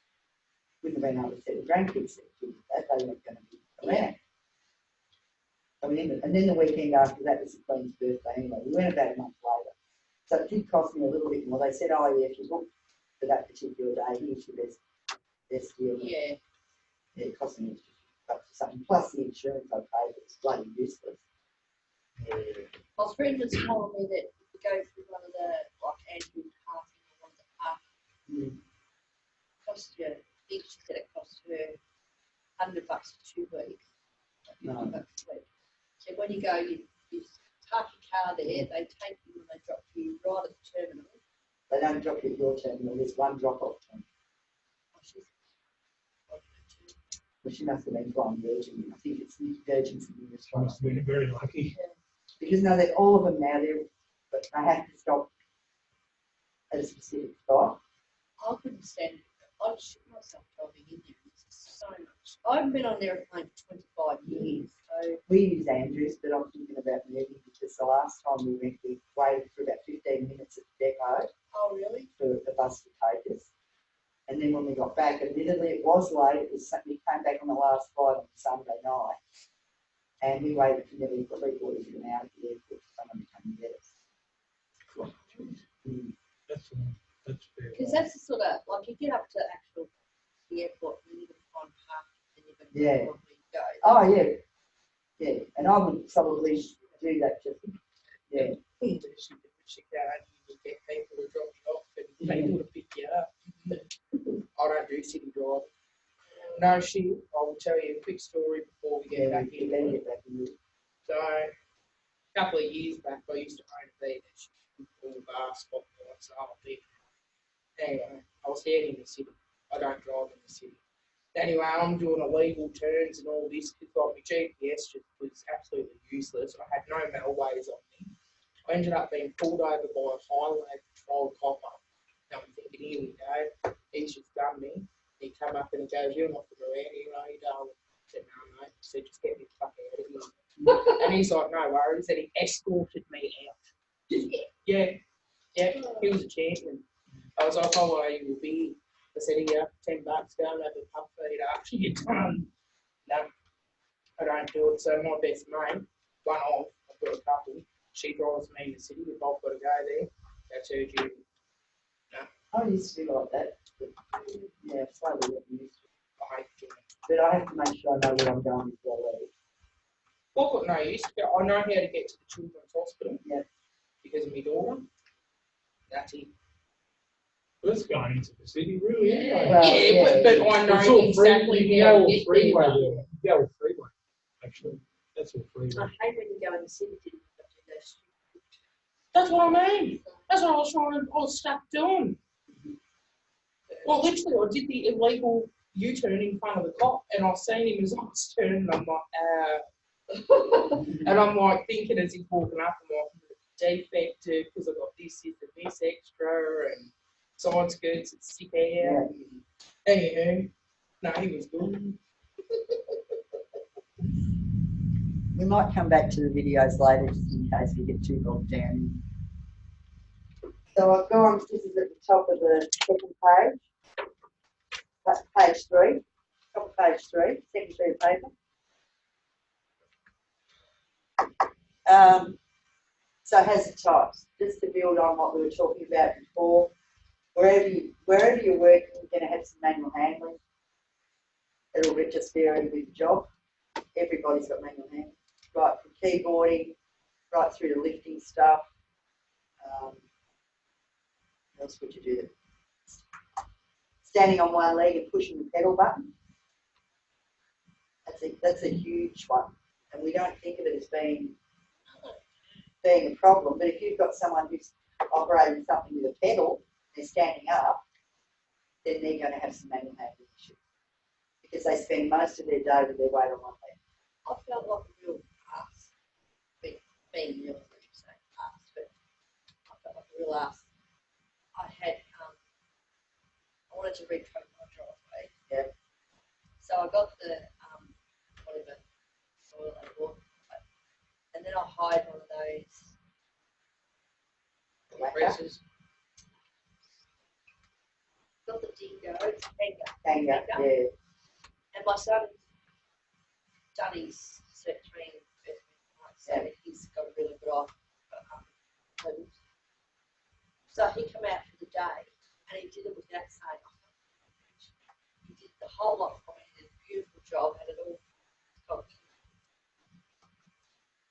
we wouldn't have been able to set the grandkids that they weren't going to be around. So we ended, and then the weekend after that was the Queen's birthday anyway. We went about a month later. So it did cost me a little bit more. They said, oh yeah, if you book for that particular day, here's your best deal. Yeah. Yeah, it cost me extra something. Plus the insurance I paid was bloody useless. My friend was telling me that if you go through one of the, like, Andrew parking or one of the parking, cost you, I think she said it cost her $100 for 2 weeks. $50 a week. So when you go, you park your car there, they take you and they drop you right at the terminal. They don't drop you at your terminal, there's one drop off terminal. Oh, she's Well, she must have been flying Virgin. I think it's Virgin's in this one. Must have been very lucky. Because no, they're all of them now, but they have to stop at a specific spot. I couldn't stand it. I'd shit myself driving in there. It's so much. I haven't been on an aeroplane for 25 years, so. We use Andrews, but I'm thinking about moving because the last time we went, we waited for about 15 minutes at the depot. Oh, really? For the bus to take us. And then when we got back, admittedly it was late, we came back on the last flight on Sunday night. And we waited for nearly 3/4 of an hour at the airport for someone to come and get us. That's fair. Because that's the sort of, like, you get up to the airport and you're going to find parking and you're going to Yeah. find where you go. Oh, yeah. Yeah, and I would probably do that just, yeah. You get people to drop you off and people to pick you up. I don't do city driving. No shit, I will tell you a quick story before we get back in. So, a couple of years back, I used to own a beach, all bar spotlights, anyway, I was heading in the city. I don't drive in the city. Anyway, I'm doing illegal turns and all this because my GPS just was absolutely useless. I had no Melways on me. I ended up being pulled over by a highway patrol copper. Now I'm thinking, here we go. He's just done me. He come up and he goes, you're not from around here, are you, darling? I said, no, mate. He said, just get me the fuck out of here. And he's like, no worries. And he escorted me out. Yeah, he was a champion. I was like, oh, well, you will be. I said, here, $10, go and have a pub feed after you're done. No, I don't do it. So my best mate, one off, I've got a couple, she drives me in the city. If I've got to go there, that's her duty. I used to be like that, but yeah, slowly getting used to it. I hate doing it. But I have to make sure I know where I'm going before I leave. Well, I've got no use. I know how to get to the children's hospital. Yeah. Because of my daughter. That's it. Well, that's going into the city, really, anyway. Well, but I know It's all free. exactly You how go to all get freeway there. there. You go all freeway, actually. That's all freeway. I hate when you go in the city to do those stupid. That's what I mean. That's what I was stuck doing. Well, literally, I did the illegal U-turn in front of the cop, and I seen him as I was turning, and I'm like, and I'm like thinking as he's walking up, I'm like, defective because I've got this extra, and side skirts that stick out. Yeah. Anywho, no, he was good. We might come back to the videos later just in case we get too bogged down So I've gone, this is at the top of the second page. That's page 3, top of page 3, second sheet of paper. So hazard types, just to build on what we were talking about before, wherever you're working, you're going to have some manual handling. It'll just vary with the job. Everybody's got manual handling, right from keyboarding, right through to lifting stuff. What else would you do? Standing on one leg and pushing the pedal button. That's a huge one, and we don't think of it as being a problem. But if you've got someone who's operating something with a pedal, they're standing up, then they're going to have some manual handling issues because they spend most of their day with their weight on one leg. I felt like a real ass, being real, I should say ass, but I felt like a real ass. I wanted to retrain my driveway. Yeah. So I got the whatever soil I bought, and then I hired one of those Greases. Got the dingo, it's Hanger, yeah. And my son done his cert 3 in so he's got a really good eye for levels. So he came out for the day and he did it without saying, he did the whole lot for me, he did a beautiful job, had it all covered.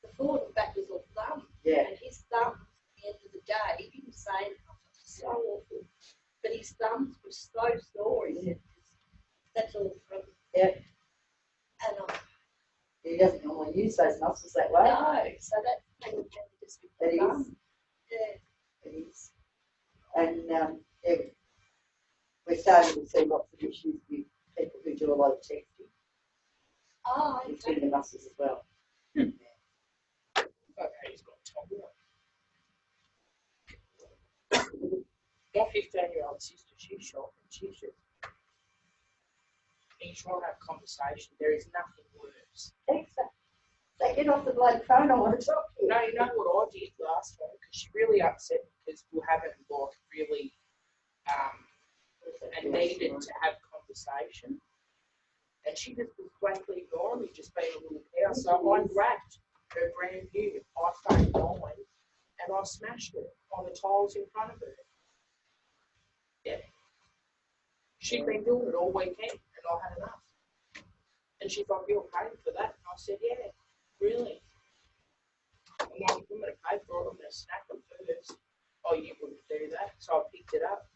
The forward and back was all thumb. Yeah. And his thumbs at the end of the day, he didn't say anything, it was so awful. But his thumbs were so sore, he said, that's all from. Yeah. And He doesn't normally use those muscles that way. no, so that thing would just be It done. is. Yeah. It is. And yeah, we're starting to see lots of issues with people who do a lot of texting. Oh, It's in the muscles as well. Okay, he's got top one. My 15-year-old sister, she's shocked and she's just, and you try to have a conversation, there is nothing worse. Text. They get off the bloody phone, I want to talk to you. No, you know what I did last time? Because she really upset me because we haven't like really and needed to have conversation. And she just was blankly ignoring me, just being a little cow. So I grabbed her brand new iPhone 9 and I smashed it on the tiles in front of her. Yeah. She'd been doing it all weekend and I had enough. And she's like, you're paying for that? And I said, yeah, really. I'm like, I'm going to pay for it, I'm going to snap it first. Oh, you wouldn't do that. So I picked it up.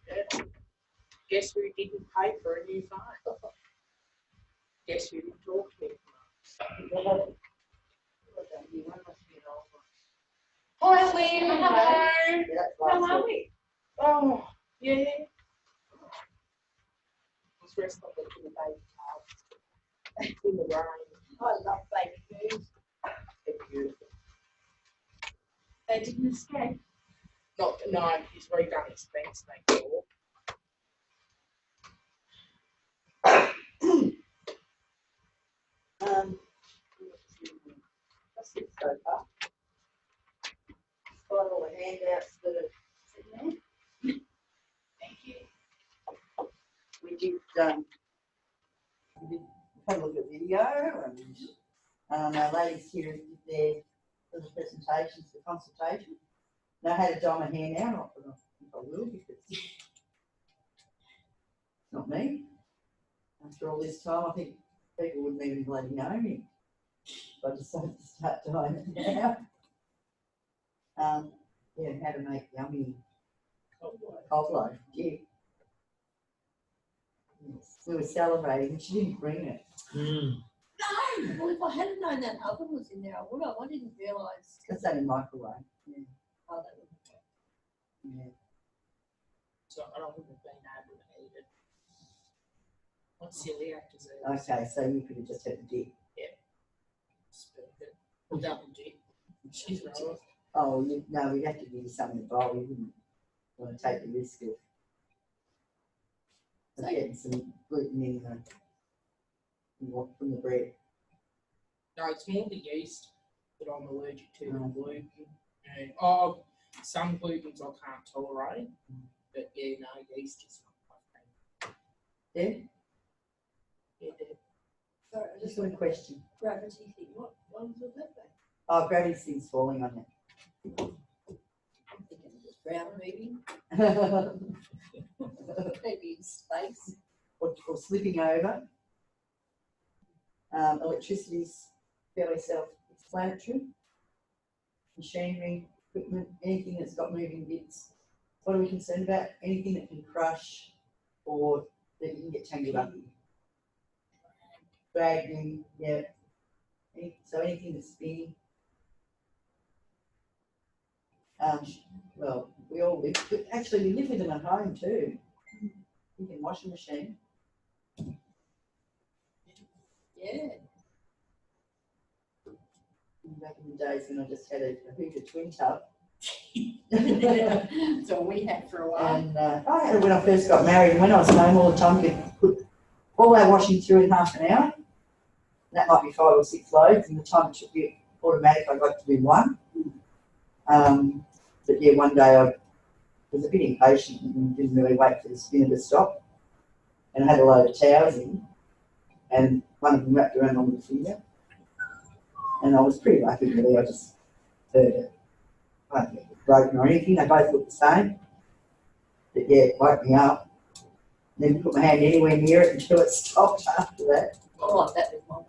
Yeah. Guess who didn't pay for a new phone? Guess who didn't talk to me? Hi, Lynn. Hello. How are we? Oh, yeah. Let's rest on the baby towels in the rain. I love baby food. They're beautiful. They didn't escape. No, he's redone his fence, thank you. That's it so far. Got all the handouts that are sitting there. Thank you. We did have a look at video and our ladies here did their little presentations for consultation. And I had a dime a hair now, not that I think I will because it's not me. After all this time, I think people wouldn't even bloody know me. But I decided to start dyeing it now. Yeah, how to make yummy cobbler. Yeah. Yes. We were celebrating and she didn't bring it. Mm. No, well, if I hadn't known that oven was in there, I would have. I didn't realise. Because they in microwave. Yeah. Oh, that would Yeah. So I don't think we've been able to eat it. What's silly actors eat? Okay, so you could have just had a dip. Spoon it. Double dip. She's right. Oh, no, we'd have to give you some in the bowl. You wouldn't want to take the risk of getting some gluten in from the bread. No, it's more the yeast that I'm allergic to than Mm. gluten. And Some glutens I can't tolerate, but yeah, no, yeast is not my favourite. Yeah, Yeah. Sorry, I just just one question. gravity thing. What ones was that? Oh, gravity's things falling on I'm thinking it was ground moving, you. maybe in space. or slipping over. Electricity's fairly self-explanatory. Machinery, equipment, anything that's got moving bits. What are we concerned about? Anything that can crush or that you can get tangled up in. Dragging, yeah. So anything that's spinning. Well, we all live, but actually we live with them at home too. You can wash a machine. Yeah. Back in the days when I just had a Hoover twin tub. That's all we had for a while. And I had it when I first got married, and when I was home all the time, we could put all our washing through in half an hour. That might be 5 or 6 loads, and the time it took you automatic, I got to do one. But yeah, one day I was a bit impatient and didn't really wait for the spinner to stop. And I had a load of towels in, and one of them wrapped around my little finger. And I was pretty lucky really, I just heard it. I don't think it was broken or anything, they both looked the same. But yeah, it woke me up. Didn't put my hand anywhere near it until it stopped after that. I like that with mine.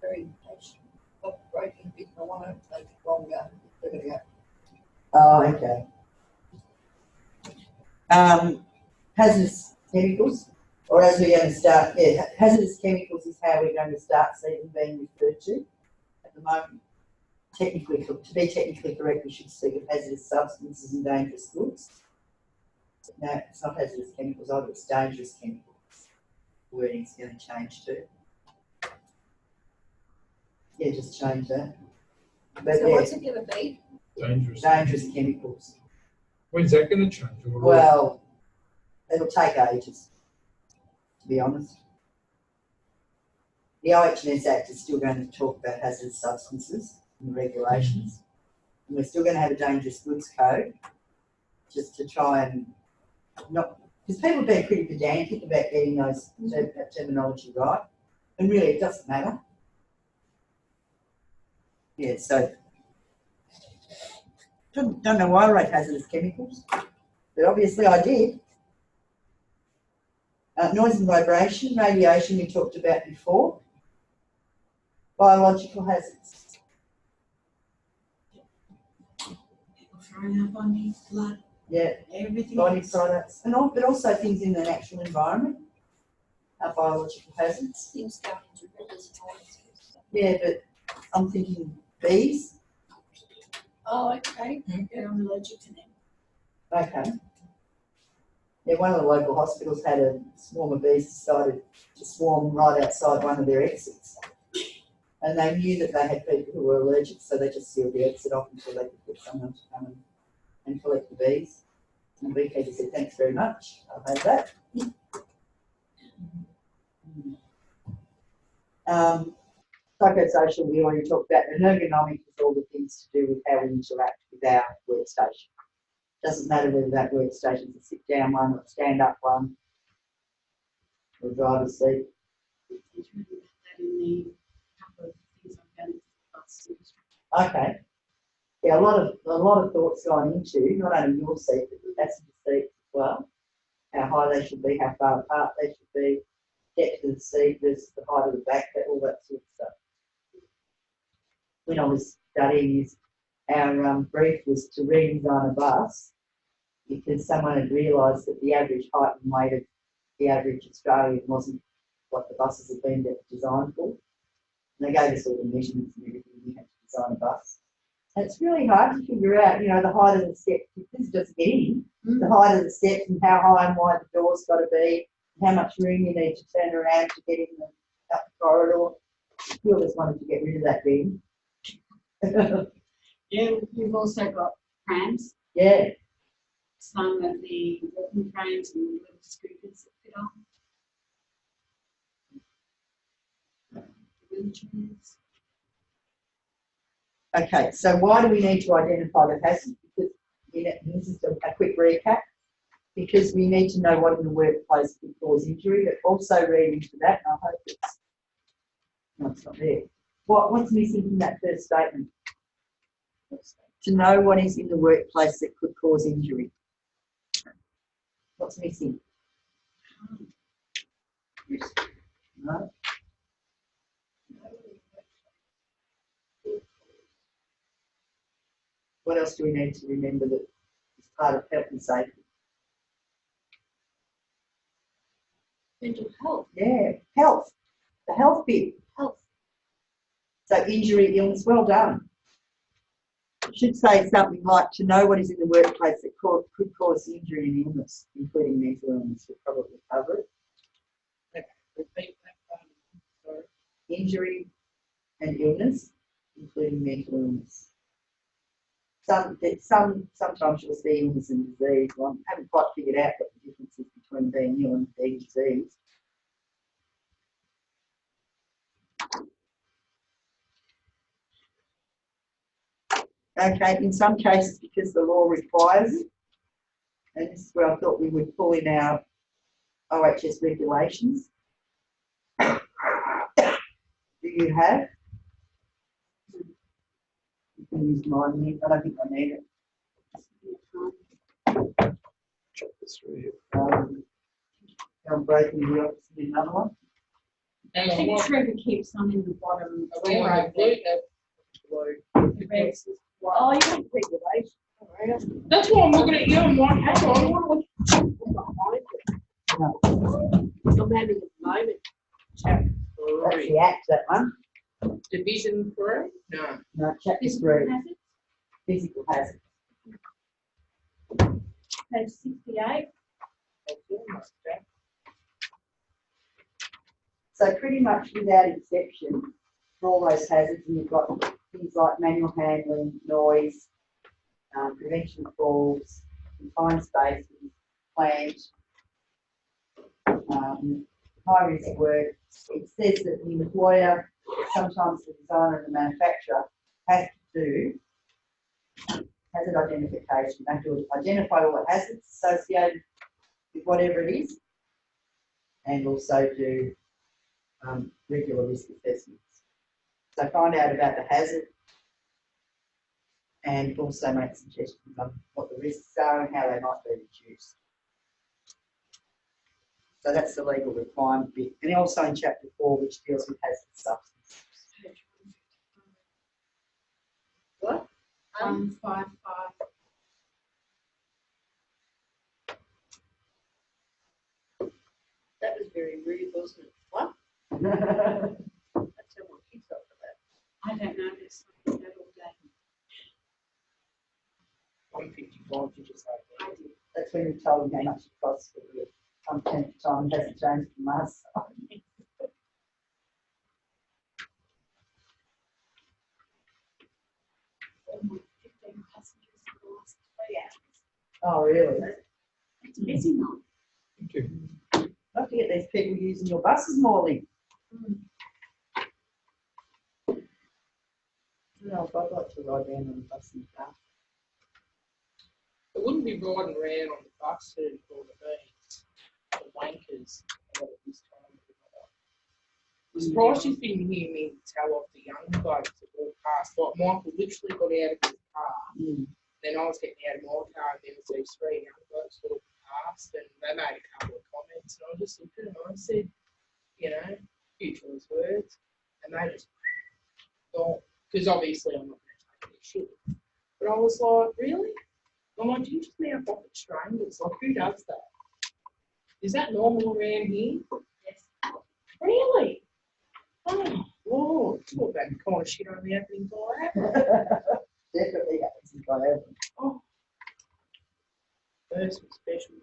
Very impatient. Got broken bit, I want to make it longer. There we go. Oh, okay. Hazardous chemicals, or as we're going to start, yeah, hazardous chemicals is how we're going to start seeing being referred to at the moment. Technically, to be technically correct, we should speak of hazardous substances and dangerous goods. No, it's not hazardous chemicals, either it's dangerous chemicals. Wording's going to change too. Yeah, just change that. But So yeah, what's it going to be? Dangerous. dangerous chemicals. When's that going to change? Well, it'll take ages, to be honest. The OH&S Act is still going to talk about hazardous substances and the regulations. And we're still going to have a dangerous goods code, just to try and not, because people have been pretty pedantic about getting those that terminology right, and really it doesn't matter. Yeah, so don't know why I wrote hazardous chemicals, but obviously I did. Noise and vibration, radiation we talked about before. Biological hazards. People throwing up on me, blood, Yeah, everything. body else. products, and all, but also things in the natural environment are biological hazards. Things going into rivers and all that sort of stuff. Yeah, but I'm thinking bees. Oh, okay. Yeah, I'm allergic to them. Okay. Yeah, one of the local hospitals had a swarm of bees decided to swarm right outside one of their exits. And they knew that they had people who were allergic, so they just sealed the exit off until they could get someone to come and collect the bees. And the beekeeper said, thanks very much, I'll have that. Psychosocial, we already talked about, and ergonomic is all the things to do with how we interact with our workstation. Doesn't matter whether that workstation is a sit down one or a stand up one or a driver's seat. There's really that in the couple of things I've done in the bus industry. Okay. Yeah, a lot of thoughts going into not only your seat but the passenger seat as well. How high they should be, how far apart they should be, depth of the seat versus the height of the back, all that sort of stuff. When I was studying this, our brief was to redesign a bus because someone had realised that the average height and weight of the average Australian wasn't what the buses had been designed for. And they gave us all the measurements and everything we had to design a bus. And it's really hard to figure out, you know, the height of the steps, this is just getting the height of the steps and how high and wide the door's got to be, and how much room you need to turn around to get in up the corridor. You always wanted to get rid of that bin. Yeah, we've also got prams. Yeah. Some of the walking frames and little scooters that fit on. Wheelchairs. Okay, so why do we need to identify the hazard? Because in it, and this is a quick recap, because we need to know what in the workplace could cause injury, but also read into that, and I hope it's, no, it's not there. What's missing from that first statement? To know what is in the workplace that could cause injury. What's missing? No? What else do we need to remember that is part of health and safety? Mental health. Yeah, health. The health bit. Health. So injury, illness, well done. It should say something like, to know what is in the workplace that could cause injury and illness, including mental illness. We'll probably cover it. Okay, repeat that part. Sorry. Injury and illness, including mental illness. Sometimes you'll see illness and disease. Well, I haven't quite figured out what the difference is between being ill and being diseased. Okay, in some cases, because the law requires it, and this is where I thought we would pull in our OHS regulations. Do you have? You can use mine, I don't think I need it. Check this through here. I'm breaking the wheel, need another one. And I think what? Trevor keeps some in the bottom. Blue, The rest is white. Oh, you have regulation. That's why I'm looking at you and what hang on, what I'm having a moment. Chapter That's 3. the act, that one. Division 3? No. No, chapter Physical 3, hazards, physical hazard. page 68. That's almost that. So pretty much without exception, for all those hazards, and you've got things like manual handling, noise, prevention of falls, confined spaces, plant, high risk work. It says that the employer, sometimes the designer and the manufacturer, has to do hazard identification. They have to identify all the hazards associated with whatever it is, and also do regular risk assessments. So find out about the hazard and also make suggestions on what the risks are and how they might be reduced. So that's the legal requirement bit. And also in chapter 4, which deals with hazardous substances. What? 155. That was very rude, wasn't it? What? That's That's how my kids felt about it. I don't know this. I do that all day. 155, did you say? I did. when we told them how much it costs for the umpteenth time. It hasn't changed from last time. Almost 15 passengers in the last 3 hours. Oh, really? It's a busy night. Thank you. Don't forget these people using your buses more, Lee. No, I'd like to ride around on the bus and car. It wouldn't be riding around on the bus and all the beans, the wankers, all of this time. I'm surprised you didn't hear me tell off the young blokes that walked past. Like Michael literally got out of his car, then I was getting out of my car, and there was these 3 young blokes walking past, and they made a couple of comments, and I just looked at them and I said, you know, few choice words, and they just thought, because obviously I'm not going to take their shit. But I was like, really? I'm like, do you just mean pocket strangers? Like, who does that? Is that normal around here? Yes. Really? Oh, Lord. Talk about the kind of shit only happening by Definitely happens in Guyana. Oh. First was special.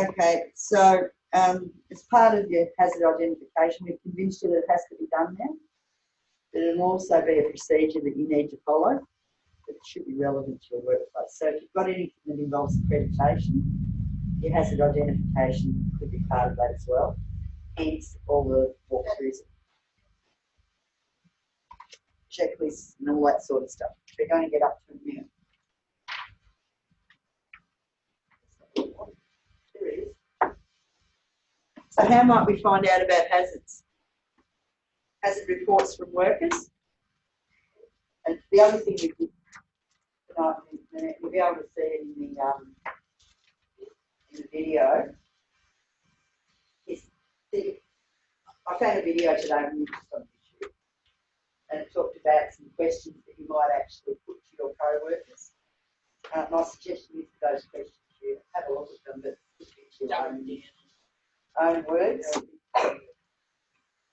Okay, so as part of your hazard identification, we've convinced you that it has to be done now. But it'll also be a procedure that you need to follow, but it should be relevant to your workplace. So if you've got anything that involves accreditation, your hazard identification could be part of that as well. Hence all the walkthroughs, checklists and all that sort of stuff. We're going to get up to a minute. So how might we find out about hazards? Hazard reports from workers. And the other thing we could tonight, you'll be able to see it in the video, is I found a video today on YouTube, and it talked about some questions that you might actually put to your co-workers. My suggestion is for those questions you have a look at them, but put it into your own words.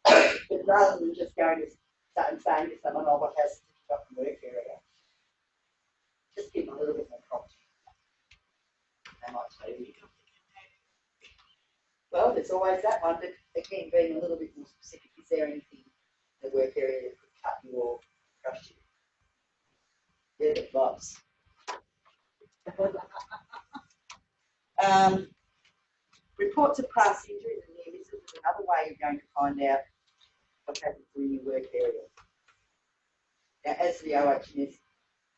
But rather than just going to and saying to someone, oh, what has to got in the work area, just give them a little bit more prompt. They might tell you. Well, there's always that one, but again, being a little bit more specific, is there anything in the work area that could cut you or crush you? Yeah, the gloves. Reports of past injuries and near misses is another way you're going to find out what happens in your work area. Now, as the OHS,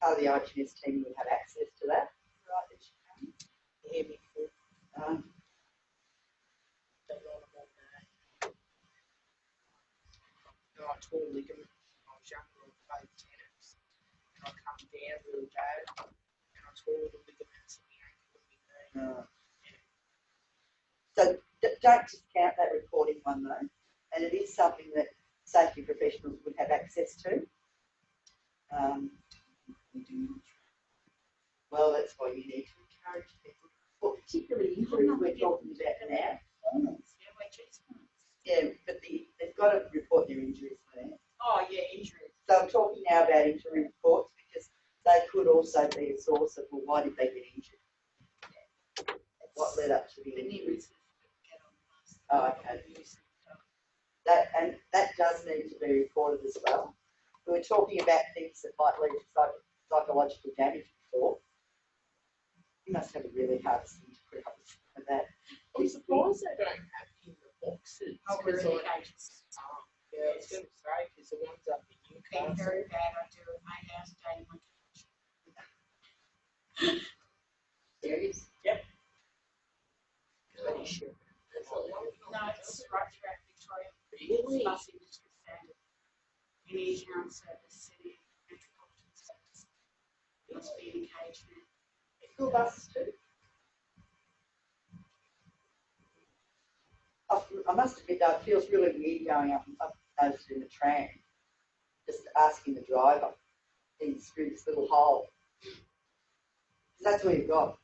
part of the OHS team, you would have access to that. Right, that you can. Yeah, before. I tore ligament when I was younger and played tennis. And I come down really bad and I tore the ligaments in the ankle and my knee. So don't discount that reporting one though. And it is something that safety professionals would have access to. Well, that's why you need to encourage people. Well, particularly injuries we're talking about now. Yeah, but they've got to report their injuries there. Oh yeah, injuries. So I'm talking now about injury reports because they could also be a source of, well, why did they get injured? What led up to the injury? Oh, okay. That does need to be reported as well. We were talking about things that might lead to psychological damage before. You must have a really hard thing to put up with that. I'm surprised they don't have in the boxes. Oh, Because really? yeah, I was going to say, because the ones up in Been Newcastle. very bad. I do it 8 hours a day in my Serious? Yep. Pretty sure. That's a long No, it's right throughout Victoria. Really? Bus industry standard. Any town service, city, metropolitan service. Must be in cage now. School buses too. I must admit though, it feels really weird going up noticed in the tram, just asking the driver through this little hole. That's all you've got.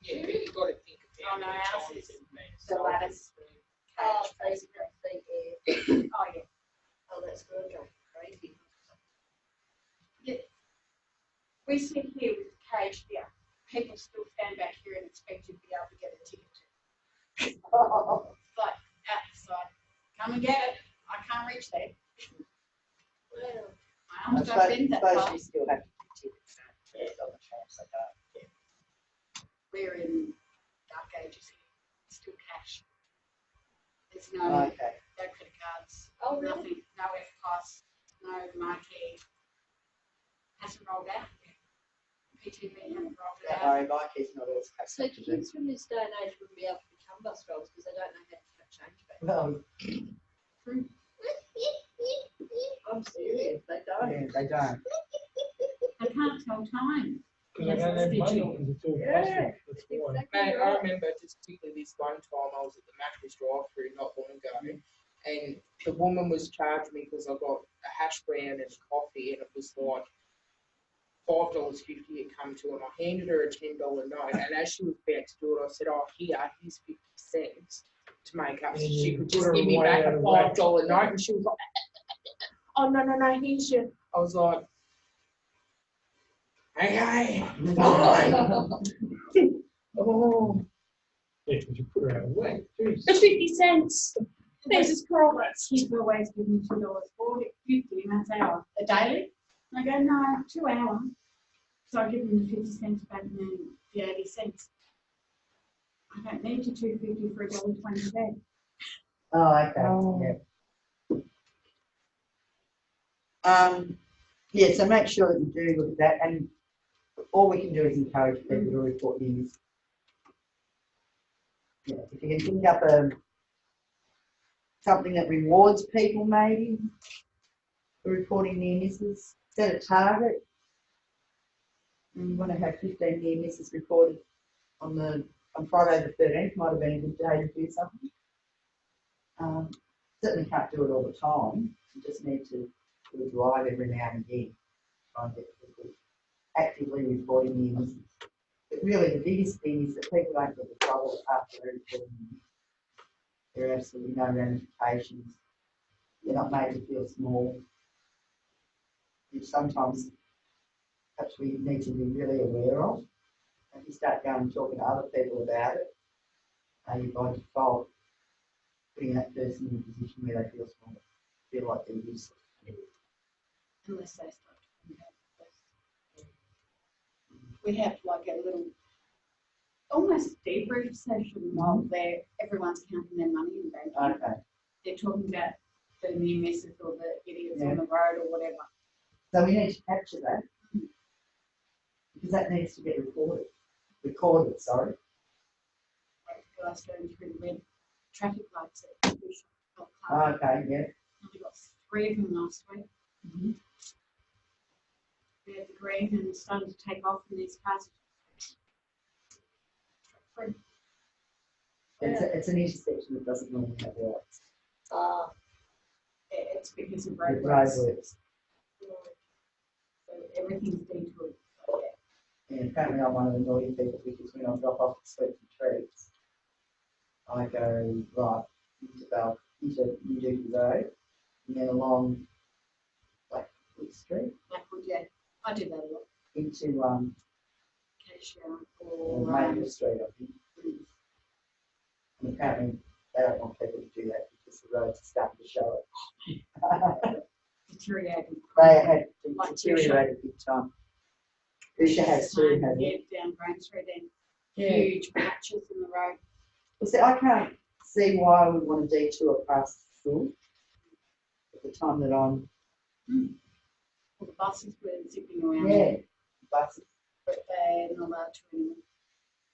Yeah, but you've got to think Oh, about no, the ours time is and the lattice. Oh, Cage, crazy, basically. crazy, Oh, yeah. oh, that's good, crazy. We sit here with the cage here. People still stand back here and expect you to be able to get a ticket. But outside, come and get it. I can't reach there. Well, My I arms don't bend that suppose far. you still have to get tickets on the tram, so don't. We're in dark ages here. Still cash. There's no Okay. credit cards. oh, really? Nothing. No F-Pass. No marquee. Hasn't rolled out yet. PTV hasn't rolled it Don't out. worry, my kid's not always So kids from this day and age wouldn't be able to become bus drivers because they don't know how to change back. No, I'm serious, they don't. yeah, they don't. I can't tell time. Because I don't have money because it's all plastic. That's why. Exactly Mate, I right. remember just particularly this one time I was at the Macca's drive-through not long ago, and the woman was charging me because I got a hash brown and a coffee, and it was like $5.50 it come to, and I handed her a $10 note, and as she was about to do it, I said, "Oh, here's 50 cents to make up." So she could just give me back a $5 note, and she was like, "Oh no, here's your." I was like, "Okay, fine." Oh. Yeah, because you put her out of work. Jeez. The 50 cents. There's this girl that's he's always giving me $2.40, 50, and that's hour. A daily? I go, no, 2 hours. So I give him the 50 cents back and then the 80 cents. I don't need your $2.50 for $1.20. Oh, okay. Yeah. Yeah, so make sure that you do look at that, and all we can do is encourage people to report news. Yeah, if you can think up something that rewards people maybe for reporting near misses. Set a target. And you want to have 15 near misses reported on Friday the 13th. Might have been a good day to do something. Certainly can't do it all the time. You just need to sort of drive every now and again. Try and get people actively reporting near misses. But really the biggest thing is that people don't get the trouble after reporting near misses. There are absolutely no ramifications. You're not made to feel small, which sometimes perhaps we need to be really aware of. If you start going and talking to other people about it, you by default putting that person in a position where they feel small, feel like they're useless. Unless they start talking about this. We have like a little, almost debrief session while everyone's counting their money in the bank. Okay. They're talking about the near misses or the idiots on the road or whatever. So we need to capture that because that needs to get recorded, sorry. Like the guys going through the red traffic lights at the Okay, yeah. We got 3 of them last week. We had the green and it's starting to take off in these cars. It's an intersection that doesn't normally have lights. It's because of With roadworks. roadworks. So everything's detoured. And apparently I'm one of the naughty people because when I drop off the sweet trees, I go right into New Dookie Road and then along Blackwood Street. Blackwood, yeah. I do that a lot. Into Cashier or Maple Street, I think. And apparently they don't want people to do that because the roads are starting to show it. deteriorated. They had Like deteriorated big time. Usha has too, hasn't Yeah, it? down Green Street then. Huge patches in the road. Well, see, I can't see why we want to detour past the school at the time that I'm. All the buses were zipping around. Yeah, buses. But they're not allowed to anymore.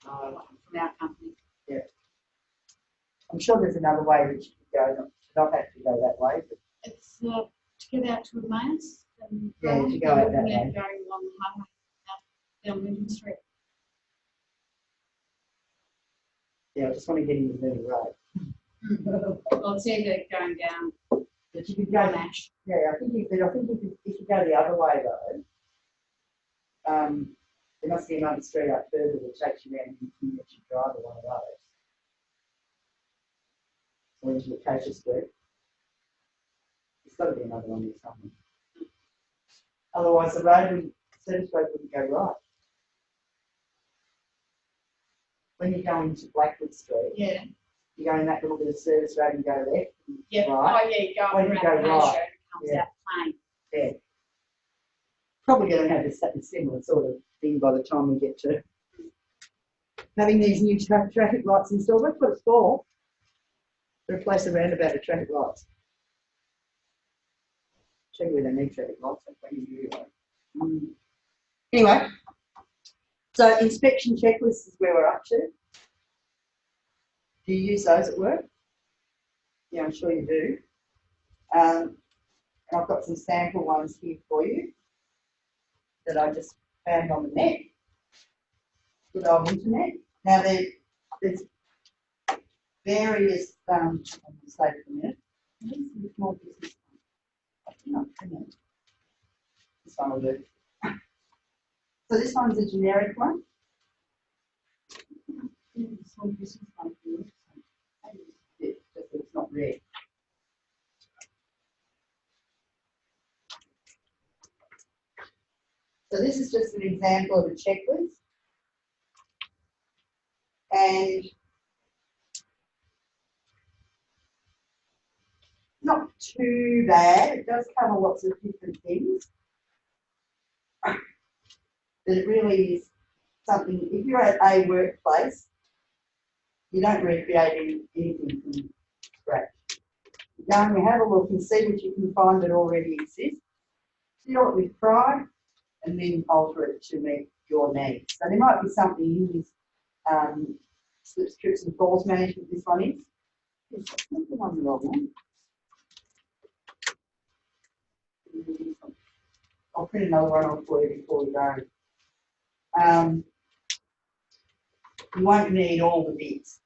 From our company. Yeah. I'm sure there's another way that you could go, not have to go that way. But It's to get out to Emmaus. Yeah, to go out that way. Going along the highway down Winton Street. yeah, I just want to get into the middle road. Well, it's either going down But you could go. Nash. Yeah, I think if you go the other way though, there must be another street up further that takes you around and you can let you drive one of those. Or into Acacia Street. There's got to be another one there somewhere. Otherwise, the service road wouldn't go right. When you go into Blackwood Street, Yeah. you go in that little bit of service road and go left. Yeah. Right. Oh, yeah, you go When around you go Acacia right. and it comes Yeah. out plain. Yeah. Probably going to have a similar sort of thing by the time we get to having these new traffic lights installed. That's what it's for. To replace a roundabout with traffic lights. Check where they need traffic lights. Anyway, so inspection checklists is where we're up to. Do you use those at work? Yeah, I'm sure you do. And I've got some sample ones here for you that I just found on the net, good old internet. Now there's various, I'm going to say for a minute, small business. No, hang on. This one will do. So this one's a generic one. Small business one. Yeah, just that it's not red. So this is just an example of a checklist. And not too bad. It does cover lots of different things. But it really is something, if you're at a workplace, you don't recreate anything from scratch. You go and have a look and see what you can find that already exists. Fill it with pride and then alter it to meet your needs. So there might be something in this slips, trips and falls management, this one is. Yes, that's the one wrong one. I'll print another one off for you before we go. You won't need all the bits,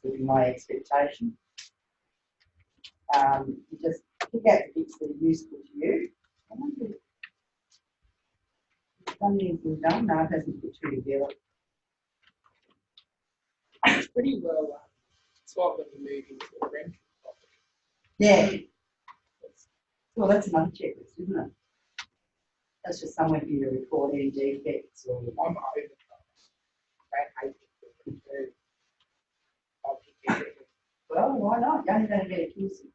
would be my expectation. You just pick out the bits that are useful to you. I wonder if it's done anything done? No, it hasn't put two together. It's pretty well. It's like when you move into a rental property. Yeah. Well, that's another checklist, isn't it? That's just somewhere for you to record any defects or. I'm over it. I hate it too. I'll pick everything. Well, why not? You're only going to get a QC.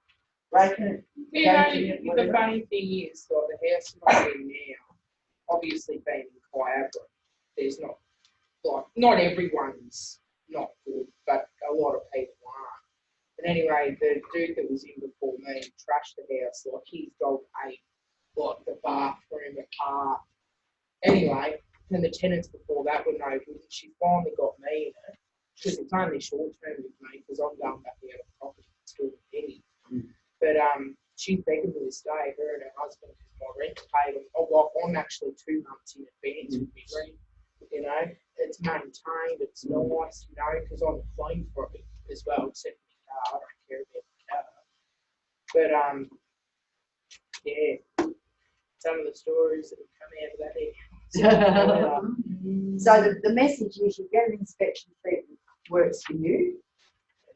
Breaking it. Yeah, damaging it, the whatever. funny thing is, like the house that I'm in now, obviously being in Kyabra, there's not, like, not everyone's not good, but a lot of people aren't. And anyway, the dude that was in before me trashed the house, like his dog ate, like, the bathroom apart. Anyway, and the tenants before that were no good, and she finally got me in it, because it's only short term with me, because I'm going back out of property and still a penny. But she's begging me to stay, her and her husband, because my rent paid them. Oh, well, I'm actually 2 months in advance with my rent. You know, it's maintained, it's nice, you know, because I'm clean for it as well, except my car. I don't care about my car. But yeah, some of the stories that have come out of that. So the message is you get an inspection treatment works for you,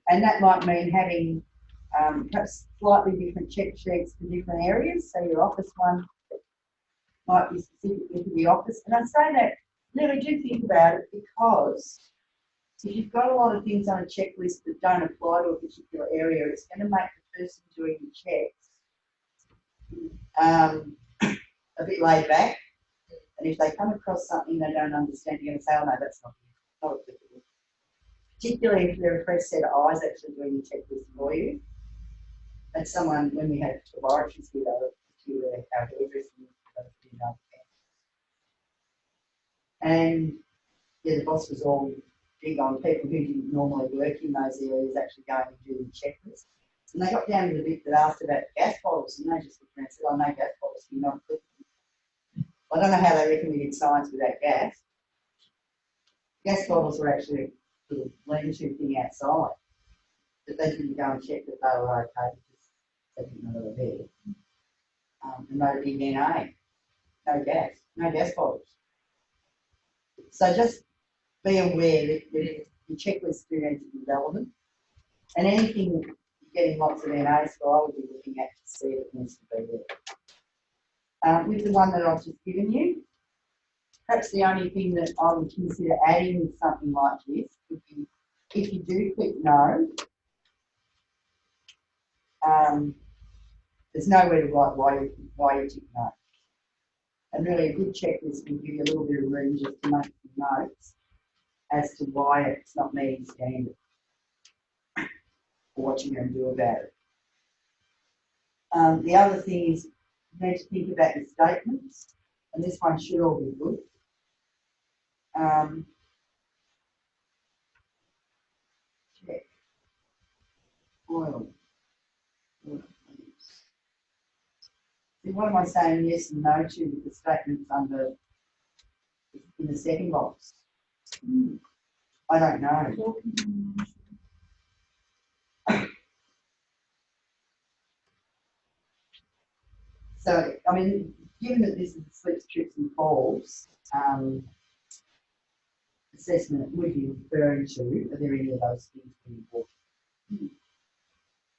and that might mean having perhaps slightly different check sheets for different areas. So your office one might be specifically for the office. And I say that, really do think about it, because if you've got a lot of things on a checklist that don't apply to a particular area, it's going to make the person doing the checks a bit laid back. And if they come across something they don't understand, you're going to say, oh no, that's not applicable. Particularly if they're a fresh set of eyes actually doing the checklist for you. And someone, when we had laboratories here, they were our hairdressing, and yeah, the boss was all big on people who didn't normally work in those areas actually going and doing the checklist. And they got down to the bit that asked about gas bottles, and they just looked around and said, oh no, gas bottles, you're not applicable. I don't know how they reckon we did science without gas. Gas bottles were actually a little lean-to thing outside, but they didn't go and check that they were okay because they didn't know they were there. And they did DNA, no gas bottles. So just be aware that your checklists do need to be relevant, and anything that you're getting lots of NAs for, I would be looking at to see if it needs to be there. With the one that I've just given you, perhaps the only thing that I would consider adding with something like this would be, if you do click no, there's nowhere to write why you tick no. And really a good checklist will give you a little bit of room just to make some notes as to why it's not meeting standard or what you're going to do about it. The other thing is you need to think about your statements, and this one should all be good. Check. Oil. See, what am I saying yes and no to with the statements under in the second box? I don't know. So, I mean, given that this is the slips, trips and falls assessment, it would be referring to, are there any of those things being important?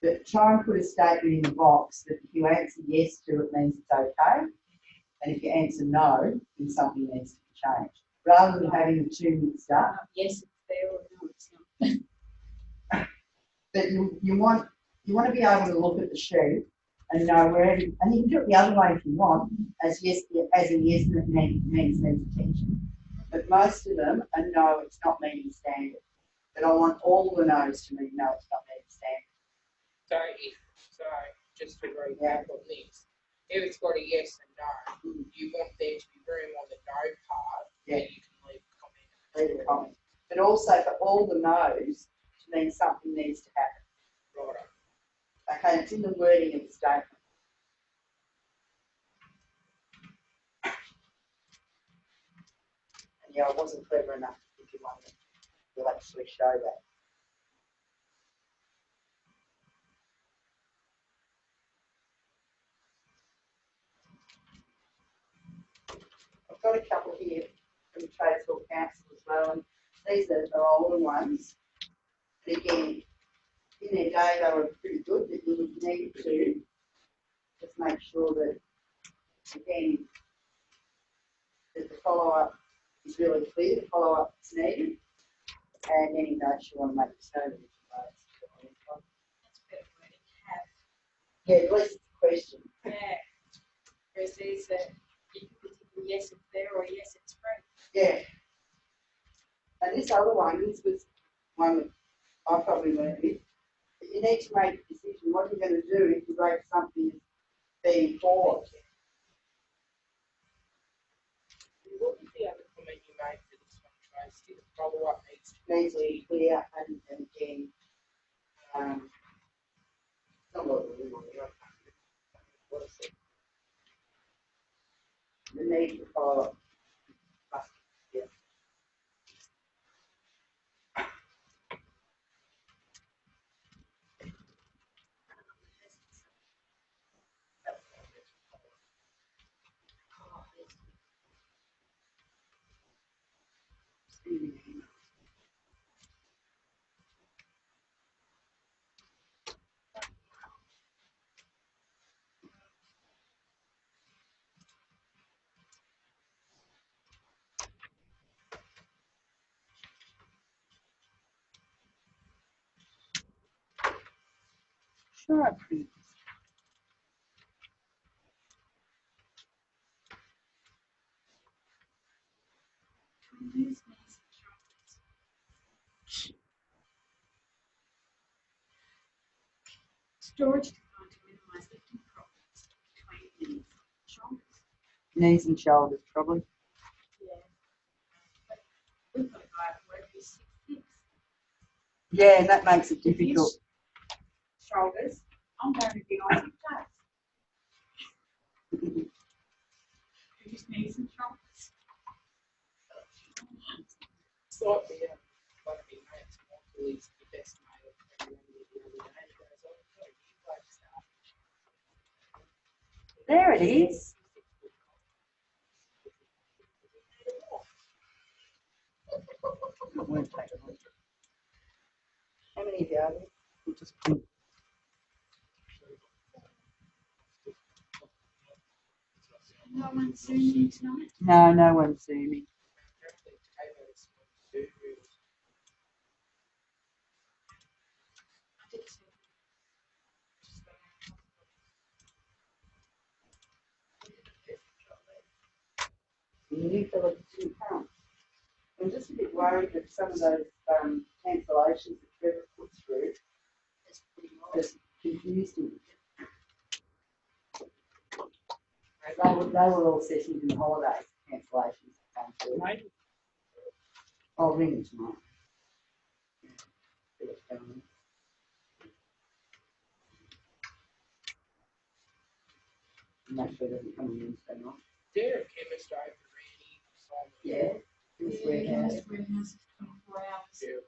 But try and put a statement in the box that if you answer yes to it means it's okay, and if you answer no, then something needs to be changed. Rather than having the two mixed up. Yes, it's there, or no, it's not. But you want to be able to look at the sheet and know wherever, and you can do it the other way if you want, as yes, as in yes needs attention. But most of them are no, it's not meeting standard. But I want all the no's to mean no, it's not meeting standard. So just to recap on this, if it's got a yes and no, you want there to be room on the no part where you can leave a comment. Leave a comment. But also for all the no's to mean something needs to happen. Okay, it's in the wording of the statement. And yeah, I wasn't clever enough to give you one that will actually show that. I've got a couple here from the Tradesville Council as well, and these are older ones. And again, in their day they were pretty good, but you would need to just make sure that, again, that the follow-up is really clear, the follow-up is needed, and any notes you want to make a note of it. That's a better word to have. Yeah, at least it's a question. Yeah. Whereas these you can put yes it's there or yes it's free. Yeah. And this other one, this was one that I probably learned with. But you need to make a decision. What are you going to do if you rate something as being poor? What was the other comment you made for this one, Tracy? The follow-up needs to Needs to be clear and again, not what we want to do. What is it? The need to follow up. Yeah. Sure. Storage designed to minimise lifting problems between knees and shoulders. Knees and shoulders, probably. Yeah. We've got a guy at work who's 6'6". Yeah, and that makes it difficult. Shoulders. I'm going to be on 6 days. Whose knees and shoulders? slightly one of my mates, Michael, is the best mate of everyone the other day. He goes, oh, no, you play stuff. There it is. It won't take long. How many of you are there? We'll just put. No one's zooming tonight. No, no one's zooming. Apparently, Taylor's surgery was I did see. And the new fella didn't come. I'm just a bit worried that some of those cancellations that Trevor put through just confused him. They were all sessions in holidays, cancellations that came through. maybe I'll ring him tomorrow. See what's going on. Make sure it doesn't come on Wednesday night. they're a chemist over Randy, Simon. Yeah. This warehouse. This warehouse is 24 hours. Yeah.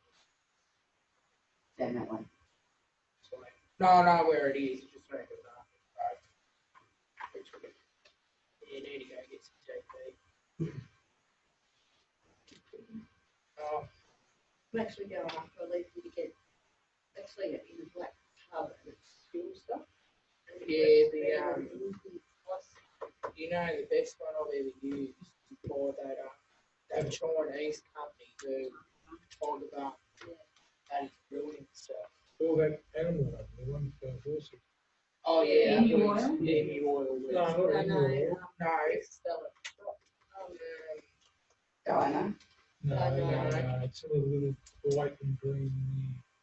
Down that way. So, no, where it is, just make it up. You need to go get some JP. Oh, I'm actually going after I leave you to get actually in the black tub and it's school stuff. And yeah, the you know, the best one I've ever used is by that Chinese company, the Tiger Bar. That is brilliant stuff. All that animal one, the one for horses. Oh yeah, Emu oil? Emu oil. No, not anymore. No, spell it. Diana. No, it's in a little white and green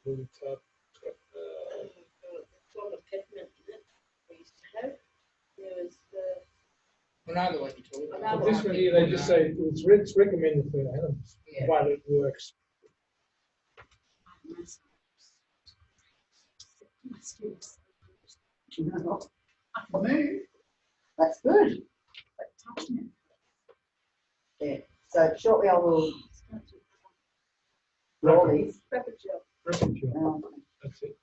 little tub. It's got, It's got a peppermint in it. We used to have. There was the another one you talk about. but this one here, they just say it's recommended for animals, Yeah. but it works. My skills. I can move, That's good. but touching it. Yeah. So shortly I will roll these. Rapid gel. Rapid gel. Um, That's it.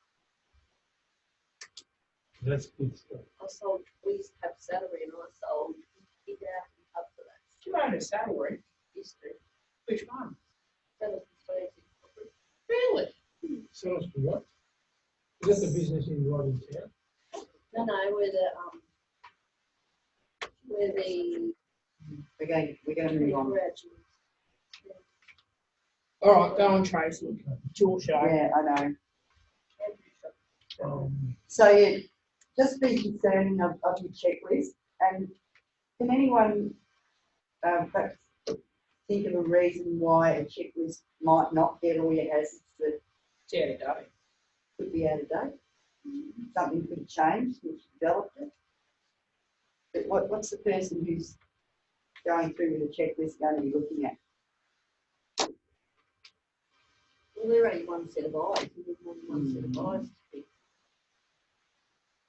That's good stuff. We used to have salary and I sold big out up for that. Do you own a salary? Used to. Which one? Sellers and trades in corporate. Really? Sell us for what? Is that the business in right in town? No, we're the we're going to move on. graduates. All right, go on, Tracy. It's your show. Yeah, I know. Um, So yeah, just be concerning of your checklist. And can anyone perhaps think of a reason why a checklist might not get all your hazards that It's out of date. could be out of date? Something could have changed since you developed it. But what's the person who's going through with a checklist going to be looking at? Well, they're only one set of eyes. We need more than one set of eyes to be.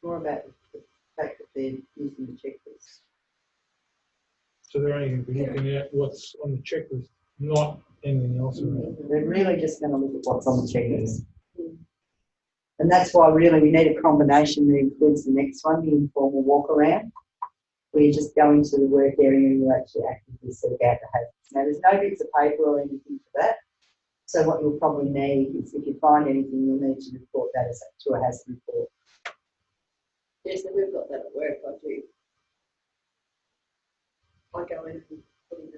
More about the fact that they're using the checklist. so they're only going to be looking at what's on the checklist, not anything else around. They're really just going to look at what's on the checklist. And that's why really we need a combination that includes the next one, the informal walk around, where you just go into the work area and you actually actively seek out the hazards. Now there's no bits of paper or anything for that. So what you'll probably need is if you find anything, you'll need to report that to a hazard report. Yes, and we've got that at work. I do. I go in and put in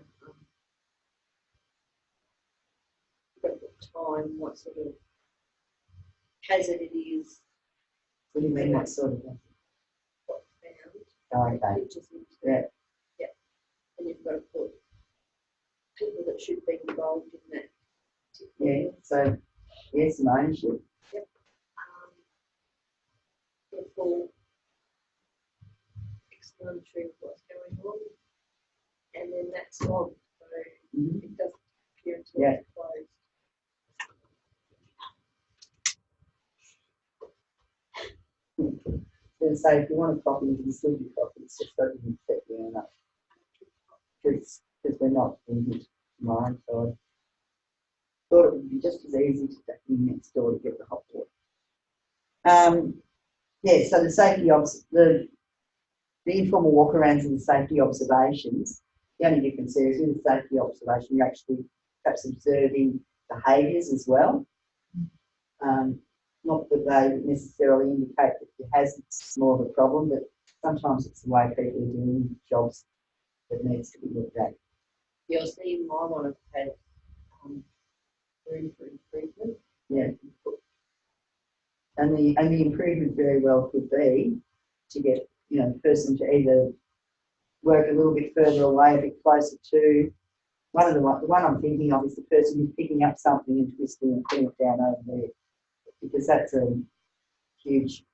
time, what sort of hazard it is, What do you mean, what sort of thing? what's found, Oh, okay. pictures into Yeah. yeah. And you've got to put people that should be involved in that. Yeah, so yes, some ownership. The full explanatory of what's going on, and then that's logged, so Mhm. it doesn't appear until Yeah. it's closed. Then say if you want a copy, you can still do copies, just doesn't set you enough. Because we're not in here tomorrow, so I thought it would be just as easy to take in next door to get the hot water. Yeah, so the safety the informal walkarounds and the safety observations, the only difference there is with the safety observation, you're actually perhaps observing behaviours as well. Not that they necessarily indicate that your hazard's more of a problem, but sometimes it's the way people are doing jobs that needs to be looked at. You'll see my one have had room for improvement. Yeah. And the improvement very well could be to get, the person to either work a little bit further away, a bit closer to the one I'm thinking of is the person who's picking up something and twisting and putting it down over there. Because that's a huge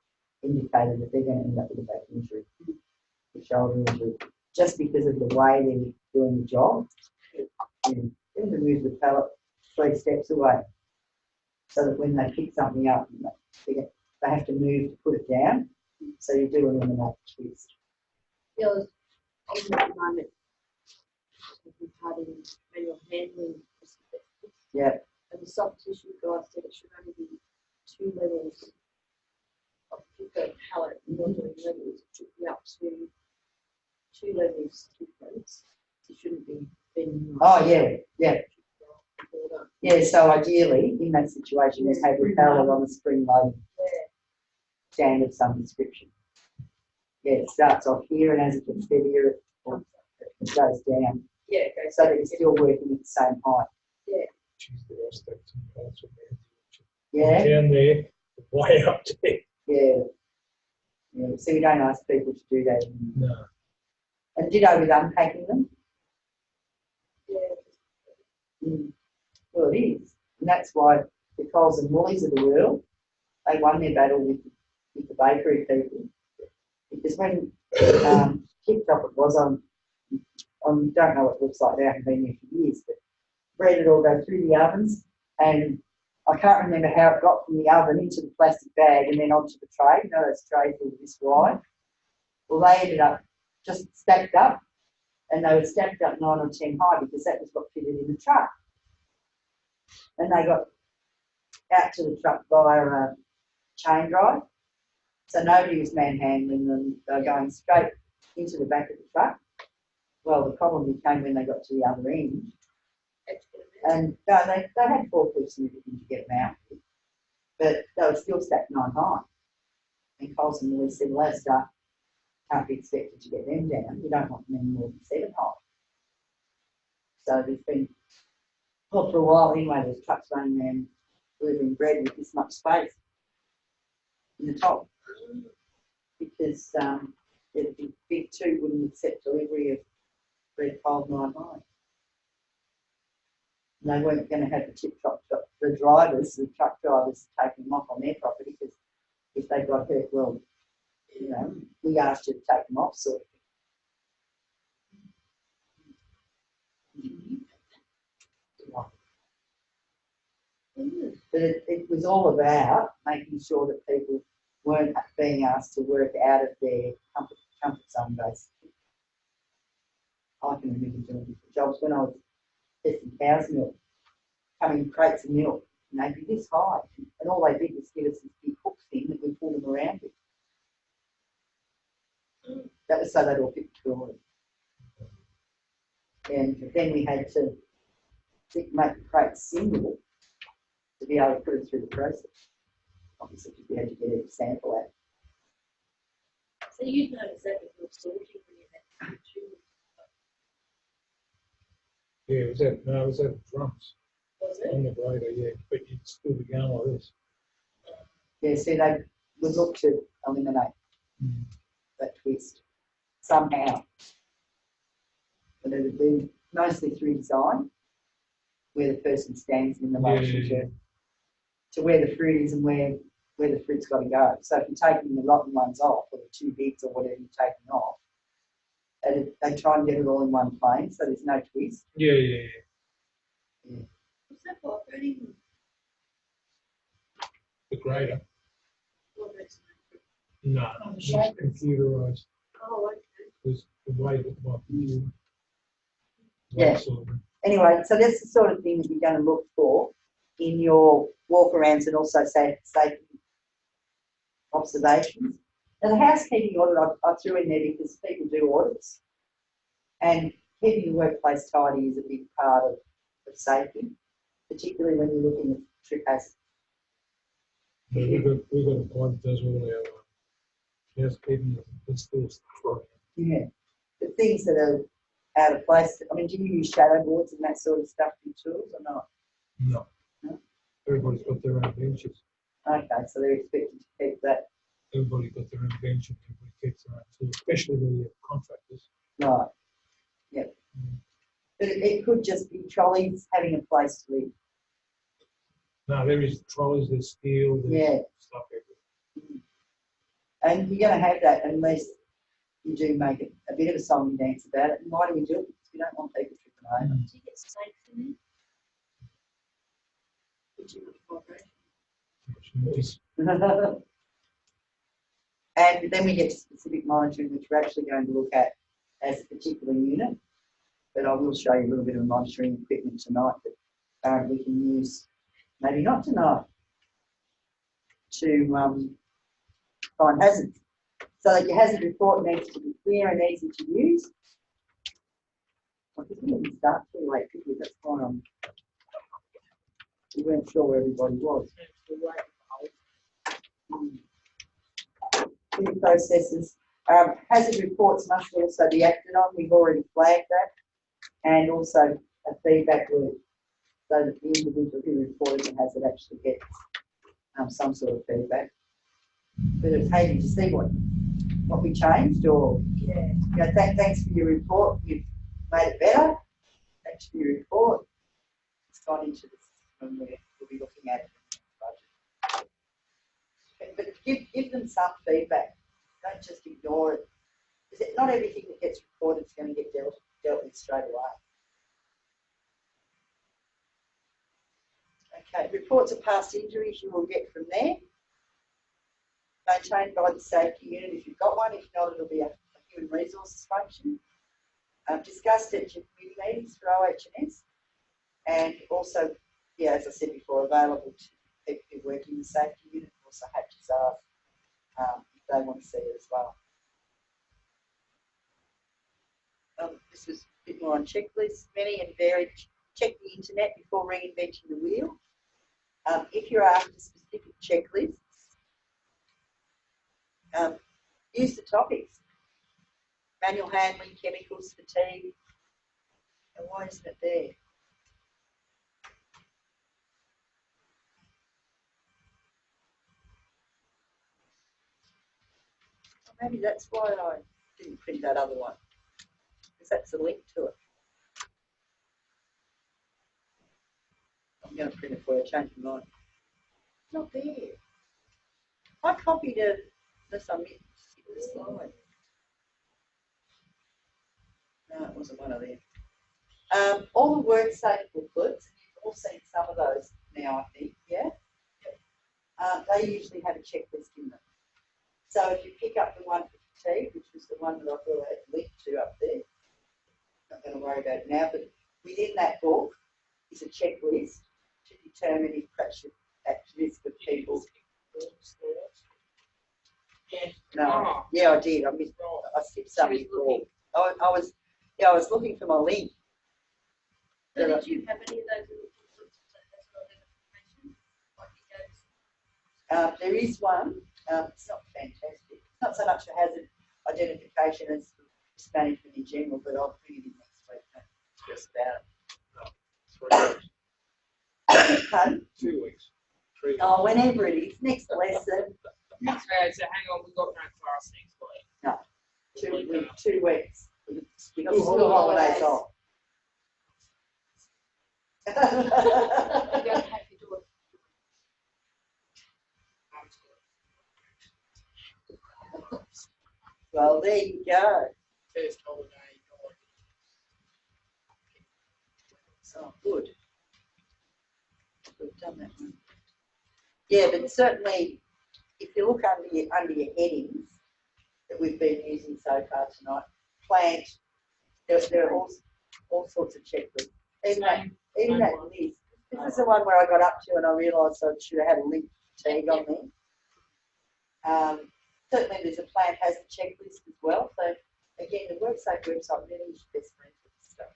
indicator that they're going to end up with a back injury, a shoulder injury, just because of the way they're doing the job. Then to move the pallet 3 steps away, so that when they pick something up, they have to move to put it down. So you do eliminate the twist. Yeah, at the moment, we've had in manual handling. Yeah. And the soft tissue guy said it should only be 2 levels. If you've got a pallet and you're doing levels, it should be up to 2 levels difference. It shouldn't be bending. Oh yeah, yeah. Yeah, so ideally in that situation you have your pallet on a spring load stand of some description. Yeah, it starts off here and as it gets heavier it goes down. Yeah, okay. So that you're still working at the same height. Yeah. Geez, there are steps and parts of there. Yeah. Down there, way up there. Yeah. Yeah. So you don't ask people to do that. No. And ditto with unpacking them. Yeah. Well, it is. And that's why the Coles and Woolies of the world, they won their battle with the bakery people. Because when Tip Top it was on don't know what it looks like now, I haven't been there for years, but bread would all go through the ovens and I can't remember how it got from the oven into the plastic bag and then onto the tray. You know, those trays were this wide. Well, they ended up just stacked up, and they were stacked up 9 or 10 high because that was what fitted in the truck. And they got out to the truck via a chain drive, so nobody was manhandling them. They were going straight into the back of the truck. Well, the problem became when they got to the other end. And no, they had forklifts and everything to get them out, but they were still stacked 9 high. And Colson always said, well, that stuff can't be expected to get them down. You don't want them any more than 7 high. So there's been, well, for a while anyway, there's trucks running around delivering bread with this much space in the top, because the big 2 wouldn't accept delivery of bread piled 9 high. And they weren't going to have the drivers, the truck drivers, taking them off on their property, because if they got hurt, well, you know, we asked you to take them off, sort of thing. But it was all about making sure that people weren't being asked to work out of their comfort zone, basically. I can remember doing different jobs when I was testing cow's milk, coming in crates of milk, and they'd be this high, and all they did was give us this big hook thing that we pulled them around with. That was so they'd all fit the trolley. And then we had to make the crates single to be able to put it through the process. Obviously, because we had to get every sample out. So you'd notice that before sorting when you had to choose. Yeah, it was at drums. Was it? On the grader, yeah, but you'd still be going like this. Yeah, see, they would look to eliminate that twist somehow. But it would be mostly through design, where the person stands in relation to where the fruit is and where the fruit's got to go. So if you're taking the rotten ones off, or the 2 bigs or whatever you're taking off, and they try and get it all in one plane, so there's no twist. Yeah. What's that for? Operating? The grader. What makes it? No, it's computerised. Oh, okay. Because the way that my computer. Yeah. Anyway, so that's the sort of thing that you're going to look for in your walk-arounds and also safety observations. Now, the housekeeping audit I threw in there because people do audits, and keeping the workplace tidy is a big part of safety, particularly when you're looking at trip hazards. Yeah, we've got a guy that does all our housekeeping and stores. Yeah, the things that are out of place. I mean, do you use shadow boards and that sort of stuff in tools or not? No. No? Everybody's got their own benches. Okay, so they're expected to keep that. Everybody's got their own bench and everybody keeps their own tools, especially the contractors. Right. Yep. But it could just be trolleys having a place to live. No, there is trolleys, there's steel, there's stuff everywhere. And you're going to have that unless you do make it a bit of a song and dance about it. And why do we do it? Because we don't want people tripping over. Do you get snakes in there? Would you look for it? Noise. And then we get to specific monitoring, which we're actually going to look at as a particular unit. But I will show you a little bit of monitoring equipment tonight that we can use, maybe not tonight, to find hazards. So that your hazard report needs to be clear and easy to use. I think we didn't start too late, did we? That's why we weren't sure where everybody was. Clear processes. Hazard reports must also be acted on. We've already flagged that. And also a feedback loop, so that the individual who reported the hazard actually gets some sort of feedback. But it's handy to see what we changed, or thanks for your report. You've made it better. Thanks for your report. It's gone into the system, and we'll be looking at it in the budget. But give them some feedback. Don't just ignore it. Because not everything that gets reported is going to get dealt with straight away. Okay, reports of past injuries you will get from there. Maintained by the safety unit if you've got one. If not, it'll be a human resources function. Discussed at your committee meetings for OH&S. And also, yeah, as I said before, available to people who work in the safety unit, also HSR, if they want to see it as well. This is a bit more on checklists. Many and varied. Check the internet before reinventing the wheel. If you're after specific checklists, use the topics. Manual handling, chemicals, fatigue. And why isn't it there? Maybe that's why I didn't print that other one, because that's a link to it. I'm going to print it for you, change my mind. It's not there. I copied it, unless I missed the slide. No, it wasn't one of them. All the work safe booklets, you've all seen some of those now, I think, yeah? They usually have a checklist in them. So if you pick up the one for fatigue, which was the one that I've got a link to up there, not going to worry about it now, but within that book is a checklist to determine if perhaps you're at risk of people. No, yeah, I did. I skipped some before. I was looking for my link. So did you have any of those little booklets that has a lot of information? Like it goes. There is one. It's not fantastic. It's not so much a hazard identification as risk management in general, but I'll bring it in next week. Don't stress about it. 3 weeks. Pardon? 2 weeks. 3 weeks. Oh, whenever it is. Next lesson. Next round, so hang on, we've got no class next week. No. 2 weeks. We've got school holidays off. You don't have to do it. Well, there you go. First holiday. Oh, good. We've done that one. Yeah, but certainly, if you look under your headings that we've been using so far tonight, plant, there are all sorts of checklists. Even that list. This is the one where I got up to and I realised I should have had a link to fatigue on there. Certainly there's a plant hazard checklist as well. So again, the WorkSafe website really is best friends with this stuff.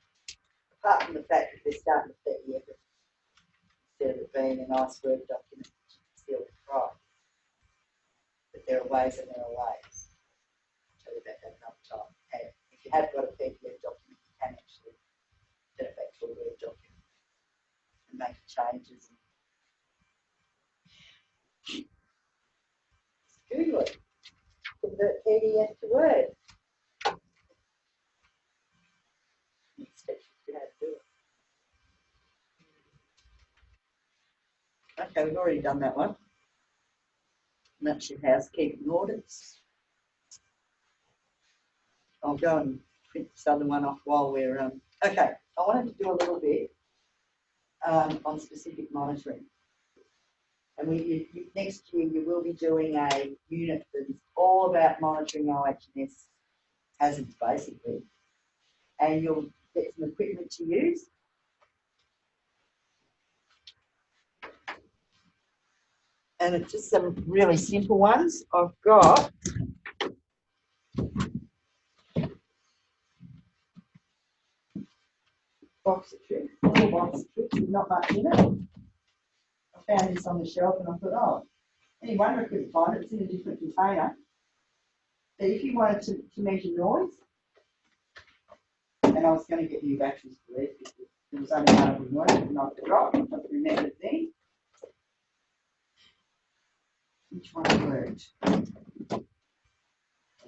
Apart from the fact that they're starting to set the evidence instead of it being a nice Word document that you can steal and try. But there are ways and there are ways. I'll tell you about that another time. And if you have got a PDF document, you can actually turn it back to a Word document and make changes. Google it. Convert PDF to Word. Next step is how to do it. Okay, we've already done that one. And that's your housekeeping audits. I'll go and print this other one off while we're okay. I wanted to do a little bit on specific monitoring. And next year you will be doing a unit that is all about monitoring OH&S hazards basically. And you'll get some equipment to use. And it's just some really simple ones. I've got box of tricks, little box of tricks with not much in it. I found this on the shelf and I thought, oh, any wonder I couldn't find it. It's in a different container. So if you wanted to measure noise, and I was going to get new batteries for this because there was only one of them working, not the drop. I remembered then. Which one worked? The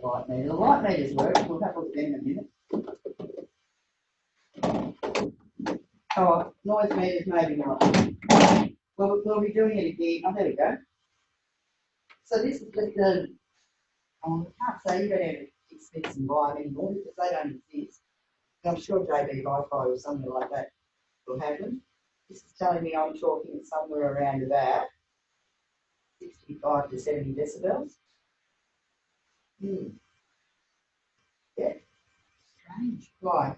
light meter. The light meters work. We'll have a look at them in a minute. Oh, noise meters maybe not. We'll be doing it again. Oh, there we go. So this is the I can't say you don't have to expense and buy them anymore because they don't exist. And I'm sure JB Hi-Fi or something like that will have them. This is telling me I'm talking somewhere around about 65 to 70 decibels. Yeah. Strange. Why?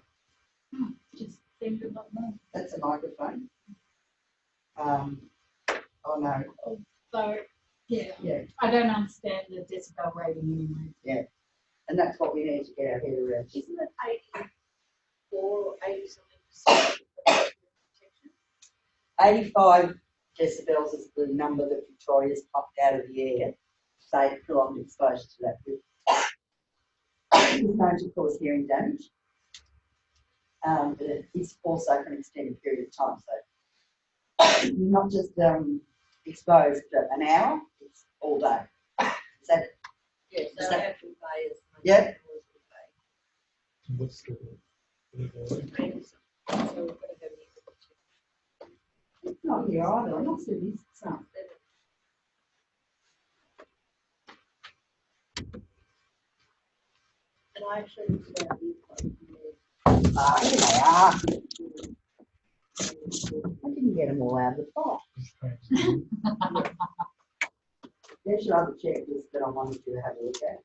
Just seemed a lot more. That's a microphone. Oh no. So, yeah. Yeah. I don't understand the decibel rating anyway. And that's what we need to get our head around. Isn't it 84 or 80 something percent protection? 85 decibels is the number that Victoria's popped out of the air, say prolonged exposure to that width. It's known to cause hearing damage, but it is also for an extended period of time. So you're not just exposed for an hour, it's all day. Is that? Yes, Is so that- have to pay as much Yeah. as we What's the pay. So we've got to have an extra It's not here either. I'm not sure this is some. And I actually looked at these Ah, here they are. I didn't get them all out of the box. There's your other checklist that I wanted you to have a look at.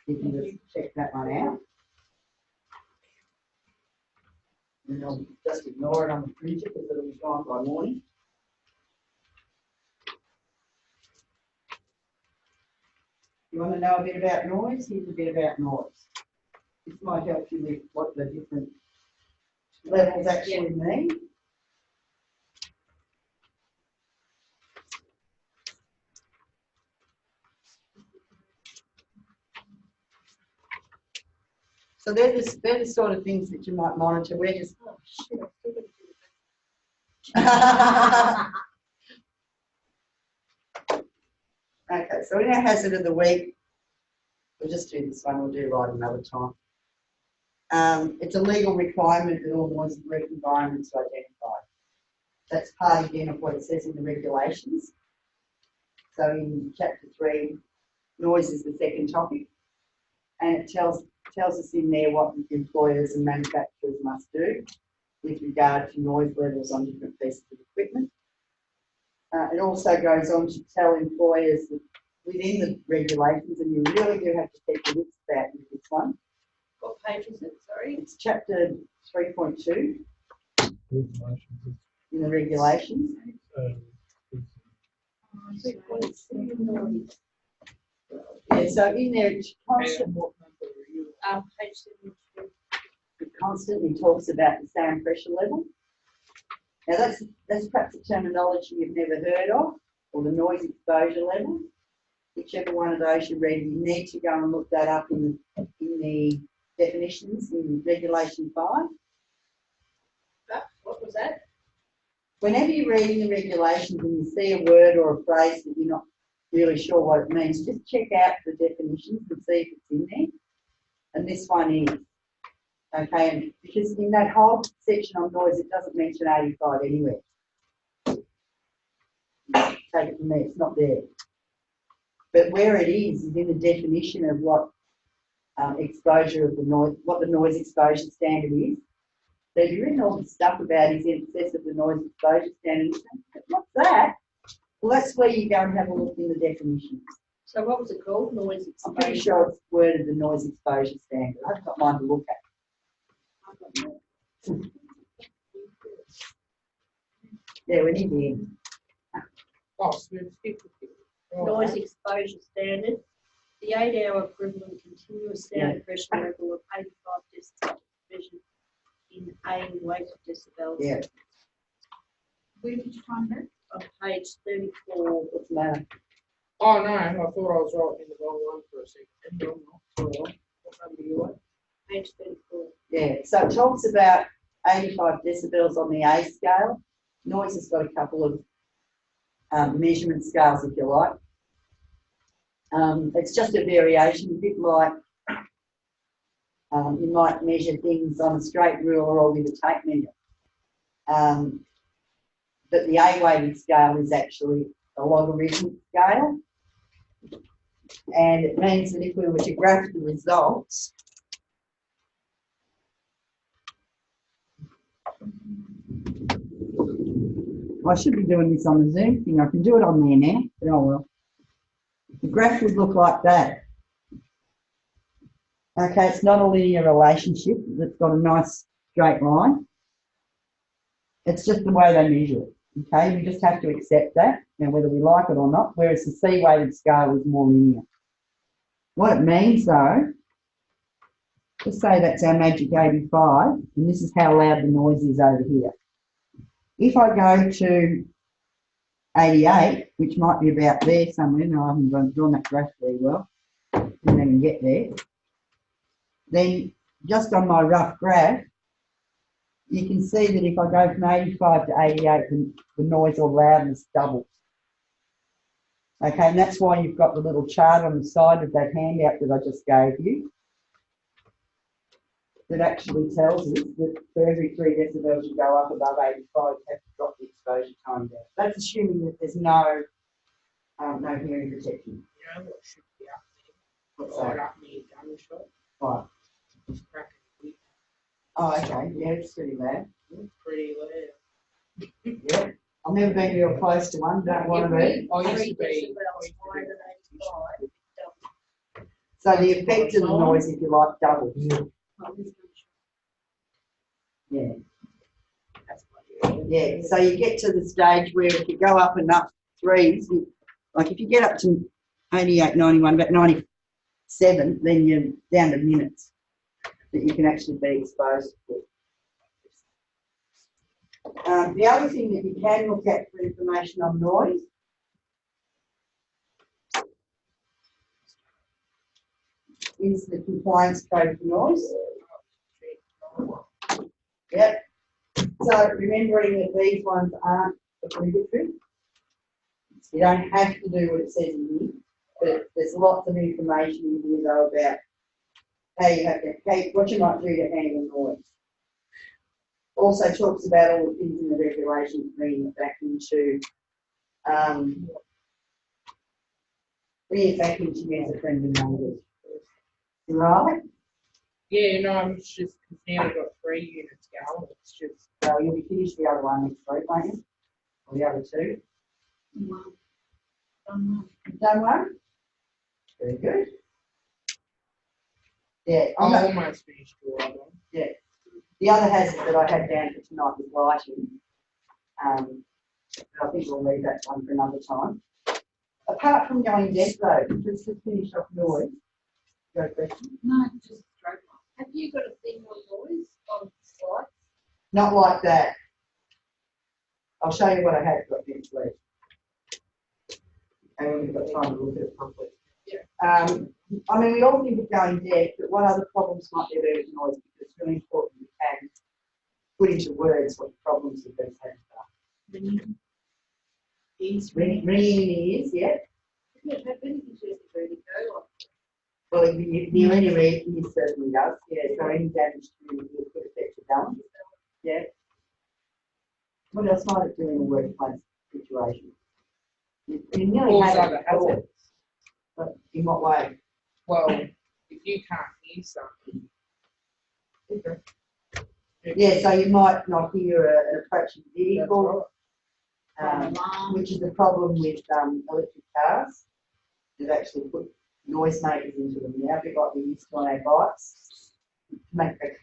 You can just check that one out. And I'll just ignore it on the printer because it'll be gone by morning. You want to know a bit about noise? Here's a bit about noise. This might help you with what the different levels actually mean. So they're the sort of things that you might monitor. We're just Oh, shit, I've still got to do that. okay, so in our hazard of the week, we'll just do this one, we'll do right another time. It's a legal requirement that all noise and work environments are identified. That's part again of what it says in the regulations. So in chapter 3, noise is the second topic, and it tells us in there what employers and manufacturers must do with regard to noise levels on different pieces of equipment. It also goes on to tell employers that within the regulations, and you really do have to keep your wits about with this one. What page is it? Sorry. It's chapter 3.2 in the regulations. Yeah, so in there, it Page 72. constantly talks about the sound pressure level. Now that's perhaps a terminology you've never heard of, or the noise exposure level. Whichever one of those you read, you need to go and look that up in the definitions in Regulation 5. What was that? Whenever you're reading the regulations and you see a word or a phrase that you're not really sure what it means, just check out the definitions and see if it's in there. And this one is. Okay, and because in that whole section on noise, it doesn't mention 85 anywhere. Take it from there, it's not there. But where it is in the definition of what exposure of the noise, what the noise exposure standard is. So if you've written all the stuff about is in excess of the noise exposure standard, what's that? Well, that's where you go and have a look in the definitions. So what was it called? Noise I'm exposure. pretty sure it's worded the noise exposure standard. I've got mine to look at. Yeah, we need the end. Oh, smooth stick with it. Noise exposure standard. The 8-hour equivalent continuous sound pressure level of 85 decibels measured in A weighted decibels. Yeah, Where did you find that? On page 34. what's the matter? Oh, no, I thought I was writing in the wrong one for a second. No, I'm not. What number are you on? Page 34. Yeah, so it talks about 85 decibels on the A scale. Noise has got a couple of measurement scales, if you like. It's just a variation, a bit like you might measure things on a straight ruler or with a tape measure. But the A-weighted scale is actually a logarithmic scale. And it means that if we were to graph the results, I should be doing this on the Zoom thing. I can do it on there now, but oh well. The graph would look like that. Okay, it's not a linear relationship that's got a nice straight line. It's just the way they measure it. Okay, we just have to accept that, now whether we like it or not, whereas the C-weighted scale is more linear. What it means though, let's say that's our magic 85, and this is how loud the noise is over here. If I go to 88, which might be about there somewhere, no, I haven't drawn that graph very well, and then get there, then just on my rough graph, you can see that if I go from 85 to 88, the noise or loudness doubles. Okay, and that's why you've got the little chart on the side of that handout that I just gave you that actually tells us that for every 3 decibels you go up above 85, you have to drop the exposure time down. That's assuming that there's no hearing protection. You know what should be up there? What's Right that? up near gunshot. Right. It's cracking a whip. Oh, okay. Yeah, it's pretty loud. It's pretty loud. Yeah. I've never been real close to one. Don't want to be. I used to be. So the effect of the noise, if you like, doubles. Yeah. Yeah. So you get to the stage where if you go up enough threes, like if you get up to 88, 91, about 97, then you're down to minutes that you can actually be exposed to. The other thing that you can look at for information on noise is the compliance code for noise. Yep. So remembering that these ones aren't obligatory. You don't have to do what it says in here, but there's lots of information in here though about how you have to, what you might do to handle noise. Also talks about all the things in the regulations, bringing it back into user-friendly language. Right? Yeah, no, I'm just, because now we've got 3 units going. It's just. So you'll be finished the other one next week, won't you? Or the other 2? Done one? Very good. Yeah, I'm almost finished your other one. Yeah. The other hazard that I had down for tonight was lighting. But I think we'll leave that one for another time. Apart from going deaf though, just to finish off noise. Go question. No, just straight line. Have you got a thing on noise on slides? Not like that. I'll show you what I have got next week. And when we've got time to look at it properly. Yeah. I mean, we all think of going deaf, but what other problems might there be with noise? Because it's really important we can put into words what the problems with these hazards are. Ringing in the ears, yeah. Yeah, have anything to do with vertigo or Well, the linear ear certainly does, yeah. So any damage to the ear could affect your balance. Yeah. What else might it do in a workplace situation? You nearly All have other it before, hazards. but in what way? Well, if you can't hear something. Yeah, so you might not hear an approaching That's vehicle, right. which is a problem with electric cars. They've actually put noisemakers into them now, a bit like we used to on our bikes, to make that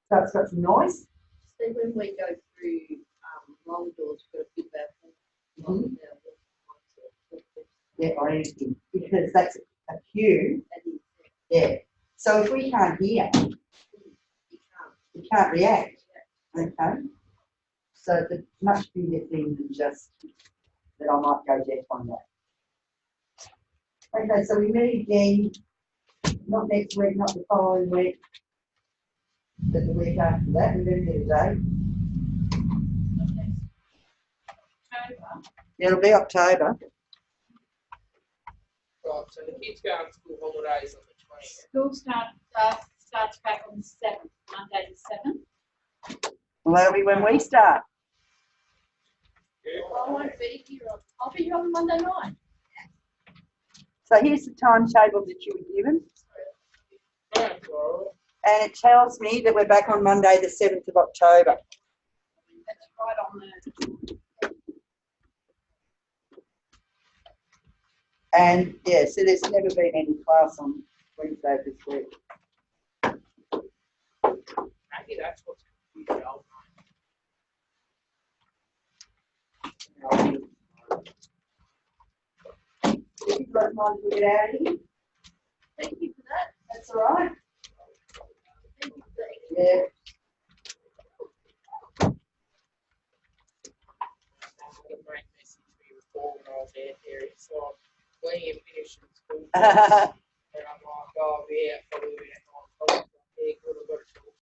so it's got some noise. so when we go through long doors, we've got to think about Yeah, or anything, because that's a cue. Yeah. So if we can't hear, we can't react. Okay. So it's a much bigger thing than just that I might go deaf one day. Okay, so we meet again, not next week, not the following week, but the week after that. We didn't get a date. Yeah, it'll be October. Right, so the kids go on school holidays on the 20th. School starts back on the 7th, Monday the 7th. Well, that'll be when we start. I won't be here. I'll be here on Monday night. So here's the timetable that you were given. That's all And it tells me that we're back on Monday the 7th of October. That's right on the And yeah, so there's never been any class on Wednesday this week. Maybe that's what's confused the old If you've got time to get out of here, Thank you for that. that's all right. Thank you for that. Yeah. a great message for you before when I was out there. It's like, when you finish in school, and I'm like, oh, yeah, for